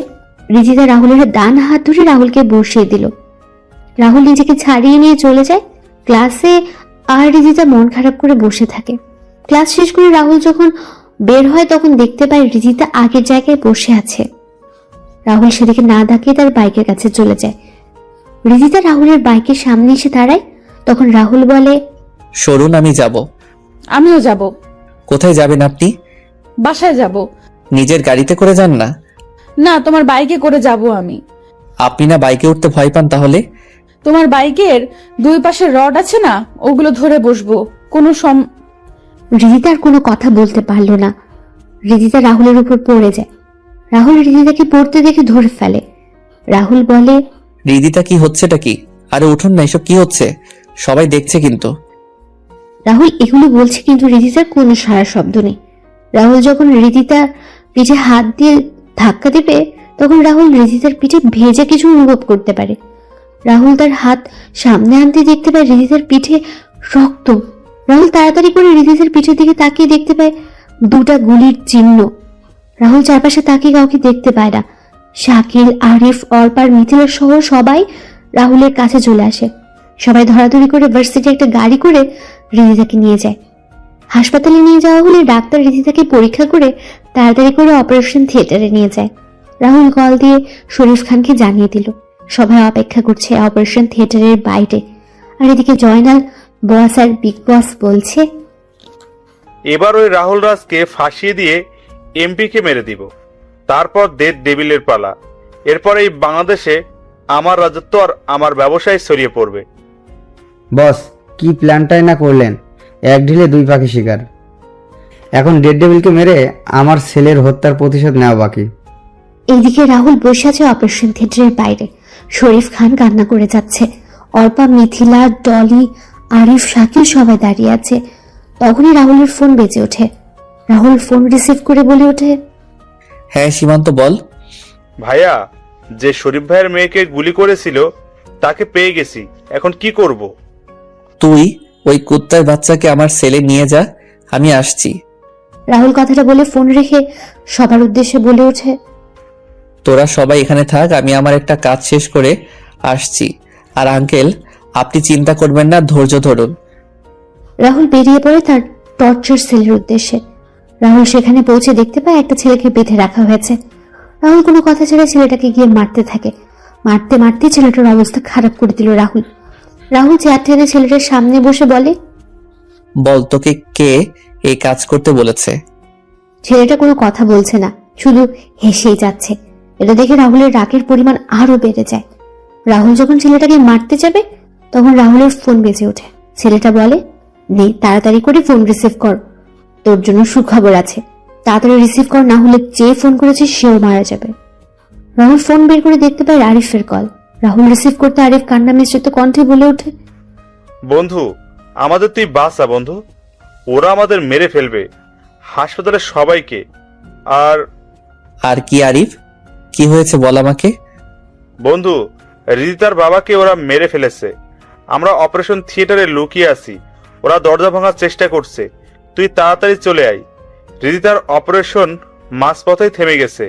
রিদিতা রাহুলের ডান হাত ধরে রাহুলকে বসিয়ে দিল। রাহুল নিজেকে ছাড়িয়ে নিয়ে চলে যায় ক্লাসে, আর রিদিতা মন খারাপ করে বসে থাকে। ক্লাস শেষ করে রাহুল যখন বের হয় তখন দেখতে পায় রিদিতা আগের জায়গায় বসে আছে। রাহুল সেদিকে না তাকিয়ে তার বাইকের কাছে চলে যায়। রিদিতা রাহুলের বাইকের সামনে এসে দাঁড়ায়। তখন রাহুল বলে, সরুন, আমি যাব। আমিও যাব। কোথায় যাবেন আপনি? বাসায় যাব। নিজের গাড়িতে করে যান না? না, তোমার বাইকে করে যাব আমি। আপনি না বাইকে উঠতে ভয় পান, তাহলে? তোমার বাইকের দুই পাশে রড আছে না, ওগুলো ধরে বসবো। কোনো রিদিতা আর কোনো কথা বলতে পারল না। রিদিতা রাহুলের উপর পড়ে যায়। রাহুল রিদিতাকে পড়তে দেখে ধরে ফেলে। রাহুল বলে, রিদিতা, কি হচ্ছেটা কি? আরে উঠুন না, এসব কি হচ্ছে? সবাই দেখছে কিন্তু। রাহুল এগুলো বলছে কিন্তু রিদিতার কোনো সারা শব্দ নেই। রাহুল যখন রিদিতার পিঠে হাত দিয়ে ধাক্কা দেবে তখন রাহুল রিদিতার পিঠে ভেজে কিছু অনুভব করতে পারে। রাহুল তার হাত সামনে আনতে দেখতে পায় রিদিতার পিঠে রক্ত। রাহুল তাড়াতাড়ি করে রিদিতার পিঠের দিকে তাকিয়ে দেখতে পায় দুটা গুলির চিহ্ন। রাহুল চারপাশে তাকিয়ে কাউকে দেখতে পায় না। শাকিল, আরিফ, অর্পার, মিথিলা সহ সবাই রাহুলের কাছে চলে আসে। সবাই ধরাধরি করে ভার্সিটি একটা গাড়ি করে রিদিতাকে নিয়ে যায়। হাসপাতালে নিয়ে যাওয়া হলে ডাক্তার রিদিতাকে পরীক্ষা করে তাড়াতাড়ি করে অপারেশন থিয়েটারে নিয়ে যায়। রাহুল কল দিয়ে শরীফ খানকে জানিয়ে দিল। সবাই অপেক্ষা করছে অপারেশন থিয়েটারের বাইরে। আর এদিকে জয়নাল বস আর বিগ বস বলছে, এবার ওই রাহুল রাজকে ফাঁসিয়ে দিয়ে এমপিকে মেরে দিব, তারপর ডেড ডেভিলের পালা। এরপর এই বাংলাদেশে আমার রাজত্ব আর আমার ব্যবসায় ছড়িয়ে পড়বে। বস, কি প্ল্যানটাই না করলেন! এক ঢিলে দুই পাখি শিকার। এখন ডেড ডেভিলকে মেরে আমার ছেলের হত্যার প্রতিশোধ নেওয়া বাকি। এইদিকে রাহুল বসে আছে অপারেশন থিয়েটারের বাইরে। শরীফ খান কান্না করে যাচ্ছে। অর্পা, মিথিলা, ডলি, আরিফ, শাকিল সবাই দাঁড়িয়ে আছে। তখনই রাহুলের ফোন বেজে ওঠে। রাহুল ফোন রিসিভ করে বলে ওঠে, হ্যাঁ সীমান্ত, বল। ভাইয়া, যে শরীফ ভাইয়ের মেয়েকে গুলি করেছিল তাকে পেয়ে গেছি, এখন কি করব? তুই ওই কুত্তার বাচ্চাকে আমার সেলে নিয়ে যা, আমি আসছি। রাহুল কথাটা বলে ফোন রেখে সবার উদ্দেশ্যে বলে ওঠে, তোরা সবাই এখানে থাক, আমি আমার একটা কাজ শেষ করে আসছি। আর আঙ্কেল, আপনি চিন্তা করবেন না, ধৈর্য ধরুন। রাহুল বেরিয়ে পড়ে তার টর্চার সেলের উদ্দেশ্যে। রাহুল সেখানে পৌঁছে দেখতে পায় একটা ছেলেকে বেঁধে রাখা হয়েছে। রাহুল কোনো কথা ছাড়া ছেলেটাকে গিয়ে মারতে থাকে। মারতে মারতে ছেলেটার অবস্থা খারাপ করে দিল রাহুল। রাহুল চেয়ার টেনে ছেলেটার সামনে বসে বলে, বল, তোকে কে এই কাজ করতে বলেছে? ছেলেটা কোনো কথা বলছে না, শুধু হেসেই যাচ্ছে। এটা দেখে রাহুলের রাগের পরিমাণ আরো বেড়ে যায়। রাহুল যখন ছেলেটাকে মারতে যাবে তখন রাহুলের ফোন বেজে ওঠে। ছেলেটা বলে, নে তাড়াতাড়ি করে ফোন রিসিভ কর, তোর জন্য সুখবর আছে। তাড়াতাড়ি রিসিভ কর, না হলে যে ফোন করেছে সেও মারা যাবে। রাহুল ফোন বের করে দেখতে পায় আরিফের কল। রাহুল রিসিভ করতে আরিফ কান্না মিশ্রিত কণ্ঠে বলে ওঠে, বন্ধু, আমাদের তুই বাঁচা বন্ধু, ওরা আমাদের মেরে ফেলবে, হাসপাতালের সবাইকে। আর আর কি আরিফ, কি হয়েছে বল আমাকে। বন্ধু, রিদিতার বাবাকে ওরা মেরে ফেলেছে। আমরা অপারেশন থিয়েটারে লুকিয়ে আছি, ওরা দরজা ভাঙার চেষ্টা করছে। তুই তাড়াতাড়ি চলে আয়। রিদিতার অপারেশন মাঝপথেই থেমে গেছে,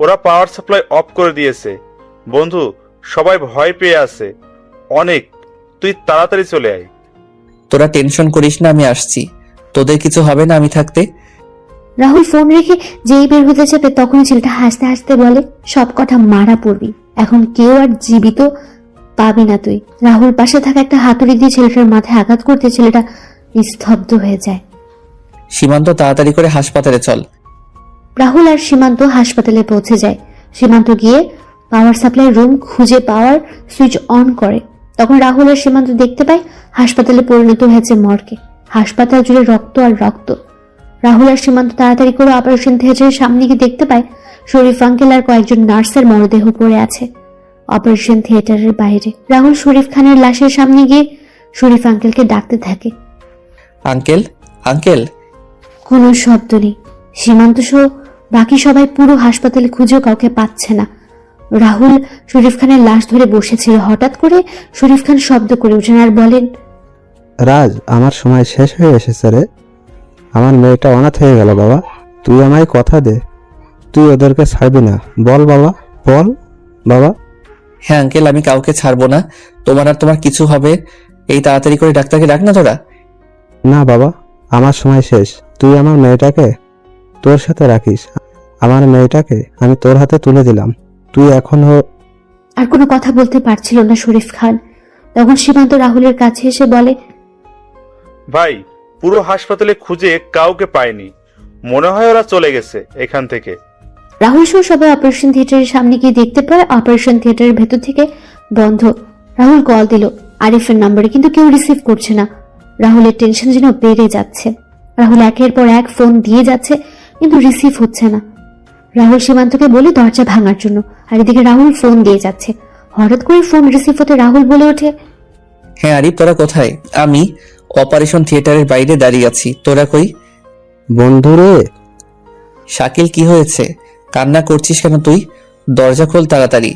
ওরা পাওয়ার সাপ্লাই অফ করে দিয়েছে। বন্ধু, সবাই ভয় পেয়ে আছে অনেক, তুই তাড়াতাড়ি চলে আয়। তোরা টেনশন করিস না, আমি আসছি। তোদের কিছু হবে না আমি থাকতে। রাহুল ফোন রেখে যেই বের হতে যাবে তখনই ছেলেটা হাসতে হাসতে বলে, সব কথা মারা পড়বি, এখন কেউ আর জীবিত পাবি না তুই। রাহুল পাশে থাকা একটা হাতুড়ি দিয়ে ছেলেটার মাথায় আঘাত করতে ছেলেটা স্তব্ধ হয়ে যায়। সীমান্ত, তাড়াতাড়ি করে হাসপাতালে চল। রাহুল আর সীমান্ত হাসপাতালে পৌঁছে যায়। সীমান্ত গিয়ে পাওয়ার সাপ্লাই রুম খুঁজে পাওয়ার সুইচ অন করে। তখন রাহুল আর সীমান্ত দেখতে পায় হাসপাতালে পরিণত হয়েছে মর্গে। হাসপাতাল জুড়ে রক্ত আর রক্ত। রাহুল আর সীমান্ত তাড়াতাড়ি করে অপারেশন থিয়েটারের সামনে গিয়ে দেখতে পায় শরীফ আঙ্কেল আর কয়েকজন নার্সের মরদেহ পড়ে আছে অপারেশন থিয়েটারের বাইরে। রাহুল শরীফ খানের লাশের সামনে গিয়ে শরীফ আঙ্কেলকে ডাকতে থাকে। Uncle, uncle. কোনো শব্দ নেই। সীমান্ত সহ বাকি সবাই পুরো হাসপাতালে খুঁজেও কাউকে পাচ্ছে না। রাহুল শরীফ খানের লাশ ধরে বসেছিল। হঠাৎ করে শরীফ খান শব্দ করে ওঠেন আর বলেন, রাজ, আমার সময় শেষ হয়ে এসেছে রে। আমার মেয়েটা অনাথ হয়ে গেল বাবা। তুই আমায় কথা দে, তুই ওদেরকে ছাড়বি না। বল বাবা, বল বাবা। হ্যাঁ আঙ্কেল, আমি কাউকে ছাড়বো না। তোমার আর তোমার কিছু হবে। এই তাড়াতাড়ি করে ডাক্তারকে ডাক না তোরা। না বাবা, আমার সময় শেষ। তুই আমার মেয়েটাকে তোর সাথে রাখিস। আমার মেয়েটাকে আমি তোর হাতে তুলে দিলাম। তুই এখনো। আর কোনো কথা বলতে পারছিল না শরীফ খান। তখন সীমান্ত রাহুলের কাছে এসে বলে, ভাই, পুরো হাসপাতালে খুঁজে কাউকে পায়নি, মনে হয় ওরা চলে গেছে এখান থেকে। রাহুল সহ সবাই অপারেশন থিয়েটারের সামনে গিয়ে দেখতে পায় অপারেশন থিয়েটারের ভেতর থেকে বন্ধ। রাহুল কল দিল আরিফের নম্বরে, কিন্তু কেউ রিসিভ করছে না। রাহুলের টেনশন যেন বেড়ে যাচ্ছে। রাহুল একের পর এক ফোন দিয়ে যাচ্ছে কিন্তু রিসিভ হচ্ছে না। রাহুল সীমান্তকে বলে দরজা ভাঙার জন্য, আর এদিকে রাহুল ফোন দিয়ে যাচ্ছে। হঠাৎ করে ফোন রিসিভ হতে রাহুল বলে ওঠে, হ্যাঁ আরিফ, তোরা কোথায়? আমি অপারেশন থিয়েটারের বাইরে দাঁড়িয়ে আছি। তোরা কই? বন্ধুরে। শাকিল, কি হয়েছে? কান্না করছিস কেন তুই? দরজা খোল তাড়াতাড়ি।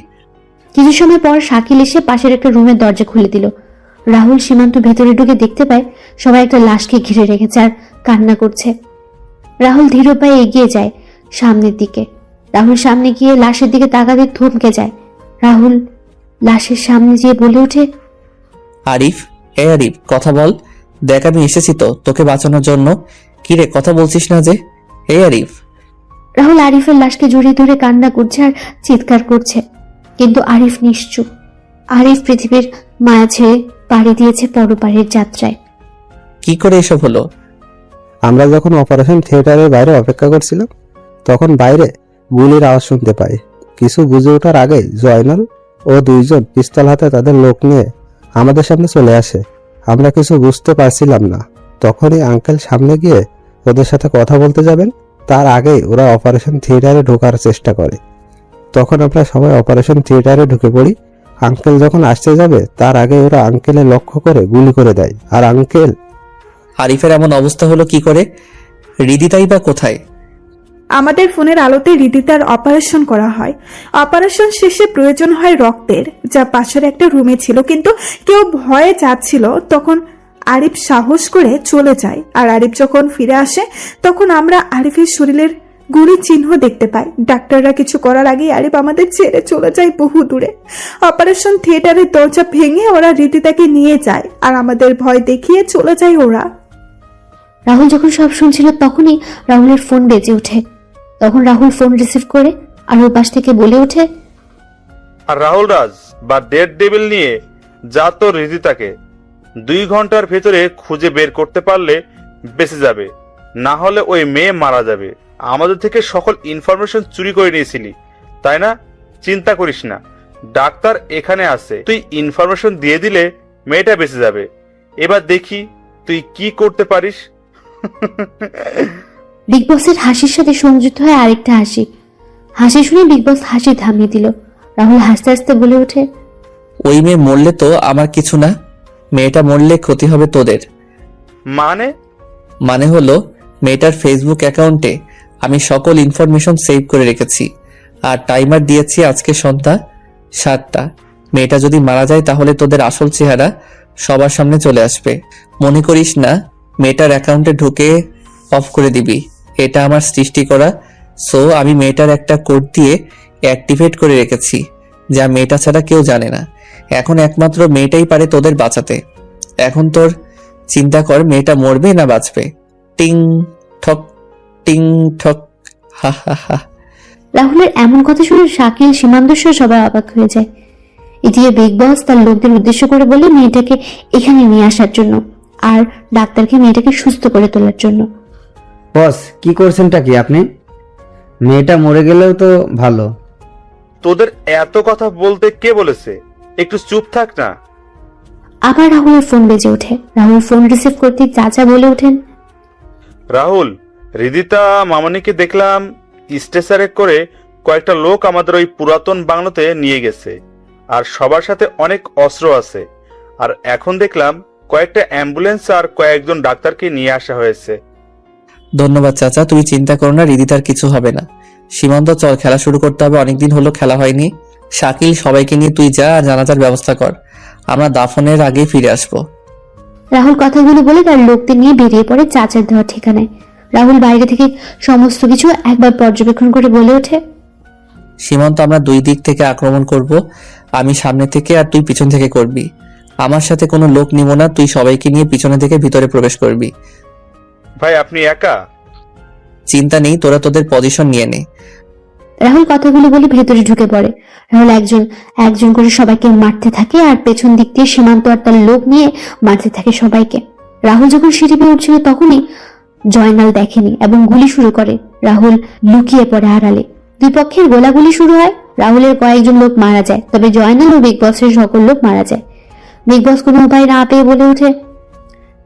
কিছু সময় পর শাকিল এসে পাশের একটা রুমের দরজা খুলে দিল। রাহুল সীমান্ত ভেতরে ঢুকে দেখতে পায় সবাই একটা লাশকে ঘিরে রেখেছে আর কান্না করছে। রাহুল ধীর পায়ে এগিয়ে যায় সামনের দিকে। রাহুল সামনে গিয়ে লাশের দিকে তাকাতে থমকে যায়। রাহুল লাশের সামনে গিয়ে বলে ওঠে, আরিফ, এ আরিফ, কথা বল। দেখ আমি এসেছি তো তোকে বাঁচানোর জন্য। কি রে, কথা বলছিস না যে? এ আরিফ। রাহুল আরিফের লাশকে জড়িয়ে ধরে কান্না করছে আর চিৎকার করছে, কিন্তু আরিফ নিশ্চুপ। আরিফ পৃথিবীর মায়া ছেড়ে পাড়ি দিয়েছে পরপারের যাত্রায়। কি করে এসব হলো? আমরা যখন অপারেশন থিয়েটারের বাইরে অপেক্ষা করছিলাম তখন বাইরে গুলির আওয়াজ শুনতে পাই। কিছু বুঝে ওঠার আগেই জয়নাল ও দুইজন পিস্তল হাতে তাদের লোক নিয়ে আমাদের সামনে চলে আসে। আমরা কিছু বুঝতে পারছিলাম না। তখনই আঙ্কেল সামনে গিয়ে ওদের সাথে কথা বলতে যাবেন, তার আগেই ওরা অপারেশন থিয়েটারে ঢোকার চেষ্টা করে। তখন আমরা সবাই অপারেশন থিয়েটারে ঢুকে পড়ি। আঙ্কেল যখন আসতে যাবে তার আগে ওরা আঙ্কেলের লক্ষ্য করে গুলি করে দেয়। আর আঙ্কেল। আরিফের এমন অবস্থা হলো কি করে? রিদিতাই বা কোথায়? আমাদের ফোনের আলোতে রিদিতার অপারেশন করা হয়। অপারেশন শেষে প্রয়োজন হয় রক্তের, যা পাশের একটা রুমে ছিল, কিন্তু কেউ ভয়ে যাচ্ছিল। তখন আরিফ সাহস করে চলে যায়। আর আরিফ যখন ফিরে আসে তখন আমরা আরিফের শরীরের গুলির চিহ্ন দেখতে পাই। ডাক্তাররা কিছু করার আগেই আরিফ আমাদের ছেড়ে চলে যায় বহু দূরে। অপারেশন থিয়েটারের দরজা ভেঙে ওরা রিদিতাকে নিয়ে যায় আর আমাদের ভয় দেখিয়ে চলে যায় ওরা। রাহুল যখন সব শুনছিল তখনই রাহুলের ফোন বেজে ওঠে। তখন রাহুল ফোন রিসিভ করে আর ওর পাশ থেকে বলে ওঠে, আর রাহুল রাজ বা ডেড ডেভিল নিয়ে যা তো রিদিতাকে 2 ঘন্টার ভেতরে খুঁজে বের করতে পারলে বেঁচে যাবে, না হলে ওই মেয়ে মারা যাবে। আমাদের থেকে সকল ইনফরমেশন চুরি করে নিয়েছিলি, তাই না? চিন্তা করিস না, ডাক্তার এখানে আছে। তুই ইনফরমেশন দিয়ে দিলে মেয়েটা বেঁচে যাবে। এবার দেখি তুই কি করতে পারিস। বিগ বসের হাসির সাথে সংযুক্ত হয় আরেকটা হাসি। হাসি শুনে বিগ বস হাসি থামিয়ে দিল। রাহুল হাসতে হাসতে বলে ওঠে, ওই মেয়ে মরলে তো আমার কিছু না, মেয়েটা মরলে ক্ষতি হবে তোদের। মানে হলো মেয়েটার ফেসবুক অ্যাকাউন্টে আমি সকল ইনফরমেশন সেভ করে রেখেছি আর টাইমার দিয়েছি আজকে সন্ধ্যা 7টা। মেয়েটা যদি মারা যায় তাহলে তোদের আসল চেহারা সবার সামনে চলে আসবে। মনে করিস না মেয়েটার অ্যাকাউন্টে ঢুকে অফ করে দিবি। এটা আমার সৃষ্টি করা, সো আমি মেয়েটার একটা কোড দিয়ে অ্যাক্টিভেট করে রেখেছি, যা মেয়েটা ছাড়া কেউ জানে না। এখন একমাত্র মেয়েটাই পারে তোদের বাঁচাতে। এখন তোর চিন্তা কর, মেয়েটা মরবে না বাঁচবে। টিং ঠক টিং ঠক, হা হা হা। রাহুলের এমন কথা শুনে শাকিল, সীমান্ত সহ সবাই অবাক হয়ে যায়। এদিকে বিগ বস তার লোকদের উদ্দেশ্য করে বলে মেয়েটাকে এখানে নিয়ে আসার জন্য, আর ডাক্তারকে মেয়েটাকে সুস্থ করে তোলার জন্য। বস, কি করছেনটা কি আপনি? মেয়েটা মরে গেলেও তো ভালো। তোদের এত কথা বলতে কে বলেছে? একটু চুপ থাক না। আবার রাহুলের ফোন বেজে ওঠে। রাহুল ফোন রিসিভ করতে চাচা বলে ওঠেন, রাহুল, রিদিতা মামনিকে দেখলাম স্টেশনে করে কয়েকটা লোক আমাদের ওই পুরাতন বাংলোতে নিয়ে গেছে, আর সবার সাথে অনেক অস্ত্র আছে। আর এখন দেখলাম কয়েকটা অ্যাম্বুলেন্স আর কয়েকজন ডাক্তারকে নিয়ে আসা হয়েছে। ধন্যবাদ চাচা, তুমি চিন্তা করো না, রিদিতার কিছু হবে না। সীমান্ত, চল খেলা শুরু করতে হবে, অনেকদিন হলো খেলা হয়নি। শাকিল, সবাইকে নিয়ে তুই যা, আর জানাজার ব্যবস্থা কর। আমরা দাফনের আগেই ফিরে আসবো। রাহুল কথাগুলো বলে তার লোকদের নিয়ে বেরিয়ে পড়ে চাচার দেওয়া ঠিকানায়। রাহুল বাইরে থেকে সমস্ত কিছু একবার পর্যবেক্ষণ করে বলে ওঠে, সীমান্ত, আমরা দুই দিক থেকে আক্রমণ করব। আমি সামনে থেকে আর তুই পিছন থেকে করবি। আমার সাথে কোনো লোক নিব না, তুই সবাইকে নিয়ে পিছনে থেকে ভিতরে প্রবেশ করবি। ভাই, আপনি একা? চিন্তা নেই, তোরা তোদের পজিশন নিয়ে নে। রাহুল কথাগুলো বলে ভেতরে ঢুকে পড়ে। রাহুল একজন একজন করে সবাইকে মারতে থাকে, আর পেছন দিক দিয়ে সীমান্ত আর তার লোক নিয়ে মারতে থাকে সবাইকে। রাহুল যখন সিঁড়ি পেয়ে উঠছিল তখনই জয়নাল দেখেনি এবং গুলি শুরু করে। রাহুল লুকিয়ে পড়ে আড়ালে। দুই পক্ষের গোলাগুলি শুরু হয়। রাহুলের কয়েকজন লোক মারা যায়, তবে জয়নাল ও বিগ বসের সকল লোক মারা যায়। বিগ বস কোনো উপায় না পেয়ে বলে ওঠে,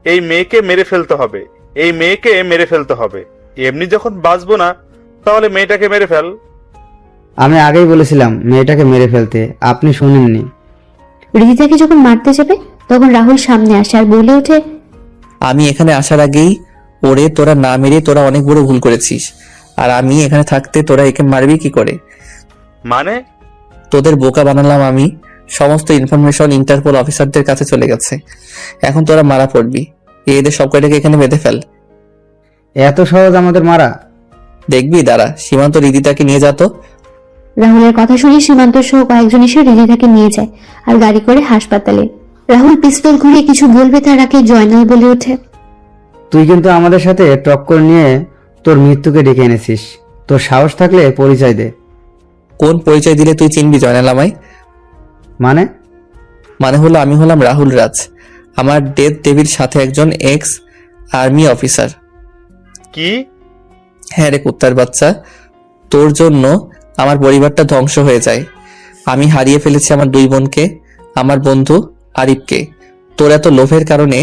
এই মেয়েকে মেরে ফেলতে হবে, এই মেয়েকে মেরে ফেলতে হবে। এমনি যখন বাঁচবো না, তাহলে মেয়েটাকে মেরে ফেল। আমি আগেই বলেছিলাম মেয়েটাকে মেরে ফেলতে, আপনি শুনেননি। রিদিতাকে যখন মারতে যাবে তখন রাহুল সামনে আসে আর বলে ওঠে, আমি এখানে আসার আগেই ওরে তোরা না মেরে তোরা অনেক বড় ভুল করেছিস। আর আমি এখানে থাকতে তোরা একে মারবি কি করে? মানে? তোদের বোকা বানালাম আমি। সমস্ত ইনফরমেশন ইন্টারপোল অফিসারদের কাছে চলে গেছে। এখন তোরা মারা পড়বি। এদের সব কয়টাকে এখানে বেঁধে ফেল। এত সহজ আমাদের মারা? দেখবি, দাঁড়া। সীমান্ত, রিদিতাকে নিয়ে যা তো। রাহুলের কথা শুনে সীমান্ত সহ কয়েকজন এসে রিদিতাকে নিয়ে যায় আর গাড়ি করে হাসপাতালে। রাহুল পিস্তল ঘুরিয়ে কিছু বলবে তার আগে জয়নাল বলে ওঠে, তুই কিন্তু আমাদের সাথে টক্কর নিয়ে তোর মৃত্যুকে ডেকে এনেছিস। তোর সাহস থাকলে পরিচয় দে। কোন পরিচয় দিলে তুই চিনবি জয়নাল আমায়? মানে হলো আমি হলাম রাহুল রাজ। আমার ডেথ ডেভির সাথে একজন এক্স আর্মি অফিসার। কি? হ্যাঁ রে কুত্তার বাচ্চা, তোর জন্য আমার পরিবারটা ধ্বংস হয়ে যায়। আমি হারিয়ে ফেলেছি আমার দুই বোনকে, আমার বন্ধু আরিফকে। তোর এত লোভের কারণে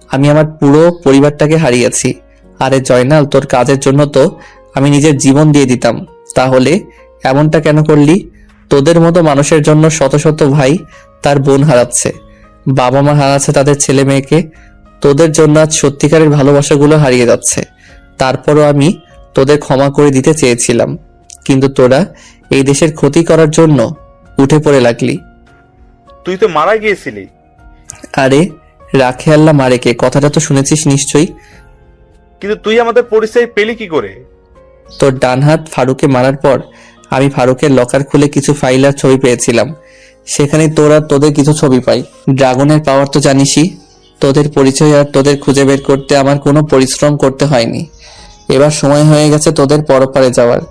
আমি আমার পুরো পরিবারটাকে হারিয়েছি। আরে জয়নাল, তোর কাজের জন্য তো আমি নিজের জীবন দিয়ে দিতাম। তাহলে এমনটা কেন করলি? তোদের মতো মানুষের জন্য শত শত ভাই তার বোন হারাচ্ছে, বাবা মা হারাচ্ছে তাদের ছেলে মেয়েকে। তোদের জন্য আজ সত্যিকারের ভালোবাসাগুলো হারিয়ে যাচ্ছে। তারপরও আমি তোদের ক্ষমা করে দিতে চেয়েছিলাম, কিন্তু তোরা এই দেশের ক্ষতি করার জন্য উঠে পড়ে লাগলি। তুই তো মারা গিয়েছিলি। আরে রাখে আল্লাহ মারে কে, কথাটা তো শুনেছিস নিশ্চয়ই। কিন্তু তুই আমাদের পরিচয় পেলি কি করে? তোর ডান হাত ফারুকে মারার পর আমি ফারুকের লকার খুলে কিছু ফাইল আর ছবি পেয়েছিলাম। সেখানে তোদের কিছু ছবি পাই। ড্রাগনের পাওয়ার তো জানিসই। তোদের পরিচয় আর তোদের খুঁজে বের করতে আমার কোনো পরিশ্রম করতে হয়নি। এবার সময় হয়ে গেছে তোদের পরপারে যাওয়ার।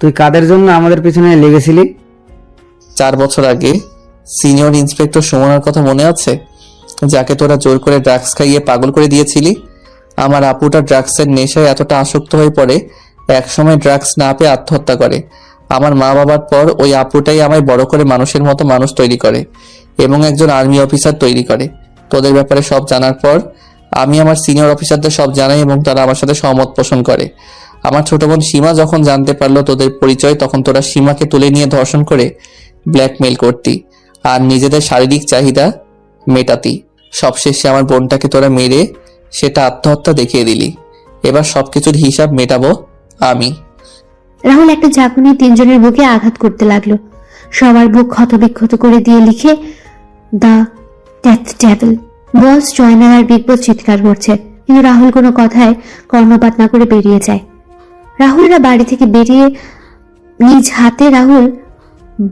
তুই কাদের জন্য আমাদের পিছনে লেগেছিলি? 4 বছর আগে সিনিয়র ইন্সপেক্টর সুমনার কথা মনে আছে? যাকে তোরা জোর করে ড্রাগস খাইয়ে পাগল করে দিয়েছিলি। আমার আপুটা ড্রাগসের নেশায় এতটা আসক্ত হয়ে পড়ে একসময় ড্রাগস না পেয়ে আত্মহত্যা করে। আমার মা বাবার পর ওই আপুটাই আমায় বড় করে মানুষের মতো মানুষ তৈরি করে এবং একজন আর্মি অফিসার তৈরি করে। তোদের ব্যাপারে সব জানার পর আমি আমার সিনিয়র অফিসারদের সব জানাই এবং তারা আমার সাথে সহমত পোষণ করে। আমার ছোট বোন সীমা যখন জানতে পারলো তোদের পরিচয়, তখন তোরা সীমাকে তুলে নিয়ে ধর্ষণ করে ব্ল্যাকমেইল করতি আর নিজেদের শারীরিক চাহিদা মেটাতি। সবশেষে আমার বোনটাকে তোরা মেরে সেটা আত্মহত্যা দেখিয়ে দিলি। এবার সবকিছুর হিসাব মেটাবো আমি। রাহুল একটা চাকু নিয়ে তিনজনের বুকে আঘাত করতে লাগলো। সবার বুক ক্ষতবিক্ষত করে দিয়ে লিখে the death table. Boss, Joynal আর বিগ বস চিৎকার করছে, কিন্তু রাহুল কোনো কথায় কর্ণপাত না করে বেরিয়ে যায়। রাহুলরা বাড়ি থেকে বেরিয়ে নিজ হাতে রাহুল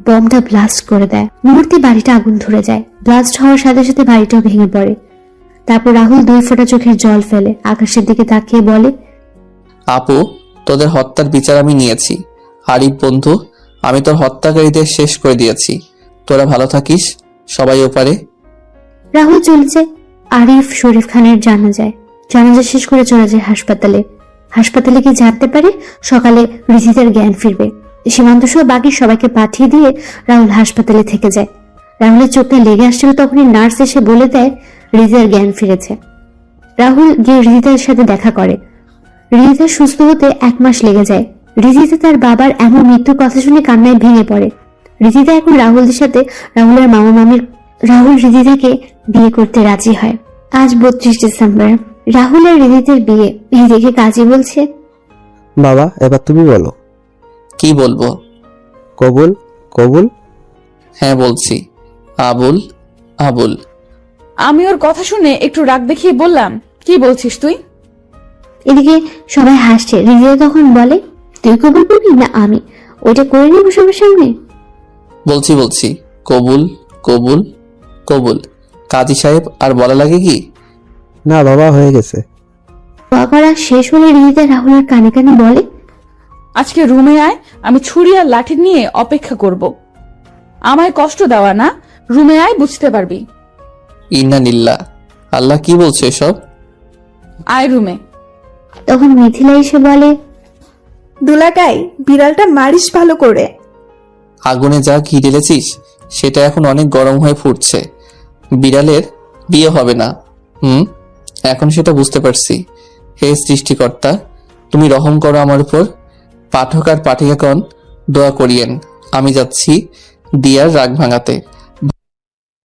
বমটা ব্লাস্ট করে দেয়। মুহূর্তে বাড়িটা আগুন ধরে যায়। ব্লাস্ট হওয়ার সাথে সাথে বাড়িটাও ভেঙে পড়ে। তারপর রাহুল 2 ফোঁটা চোখের জল ফেলে, আকাশের দিকে তাকিয়ে বলে, আপু, তোদের হত্যার বিচার আমি নিয়েছি। আরিফ বন্ধু, আমি তোর হত্যাকারীদের শেষ করে দিয়েছি। তোরা ভালো থাকিস, সবাই ওপারে। রাহুল চলে যায়। আরিফ শরীফ খানের জানাজা শেষ করে চলে যায় হাসপাতালে। হাসপাতালে গিয়ে জানতে পারে সকালে রিজিতের জ্ঞান ফিরবে। সীমান্ত সহ বাকি সবাইকে পাঠিয়ে দিয়ে রাহুল হাসপাতালে থেকে যায়। রাহুলের চোখে লেগে আসছিল, তখনই নার্স এসে বলে দেয় রিজিতের জ্ঞান ফিরেছে। রাহুল গিয়ে রিজিতের সাথে দেখা করে। রিজিতের সুস্থ হতে 1 মাস লেগে যায়। রিজিতে তার বাবার এমন মৃত্যুর কথা শুনে কান্নায় ভেঙে পড়ে। রিজিতা এখন রাহুলের সাথে রাহুলের মামা মামির রাহুল রিজিতাকে বিয়ে করতে রাজি হয়। আজ 32 ডিসেম্বর, রাহুল আর রিজিতের বিয়ে। এই দেখে কাজী বলছে, বাবা, এবার তুমি বলো। কি বলবো? কবুল কবুল। হ্যাঁ বলছি, আবুল আবুল। আমি ওর কথা শুনে একটু রাগ দেখিয়ে বললাম, কি বলছিস তুই? এদিকে সবাই হাসছে। রিজিতা তখন বলে, তুই কবুল করবি না আমি? ওইটা করে নেবো সবার সামনে। বলছি, কবুল কবুল কবুল। কাজী সাহেব, আর বলা লাগে কি? না বাবা, হয়ে গেছে। দোয়া করা শেষ হলে রিজিতা রাহুলের কানে কানে বলে, আজকে রুমে আয়, আমি ছুরি আর লাঠি নিয়ে অপেক্ষা করব। আমায় কষ্ট দেওয়া না, রুমে আয়, বুঝতে পারবি। ইন্না নিল্লা, আল্লাহ কি বলছে এসব? আয় রুমে। তখন মিথিলা এসে বলে, দুলাটাই বিড়ালটা মারিস ভালো করে। আগুনে যা ঘি ঢেলেছিস সেটা এখন অনেক গরম হয়ে ফুটছে। বিড়ালের বিয়ে হবে না। এখন সেটা বুঝতে পারছি। হে সৃষ্টিকর্তা, তুমি রহম করো আমার উপর। পাঠক আর পাঠিকাগণ দোয়া করিয়েন। আমি যাচ্ছি দিয়ার রাগ ভাঙাতে।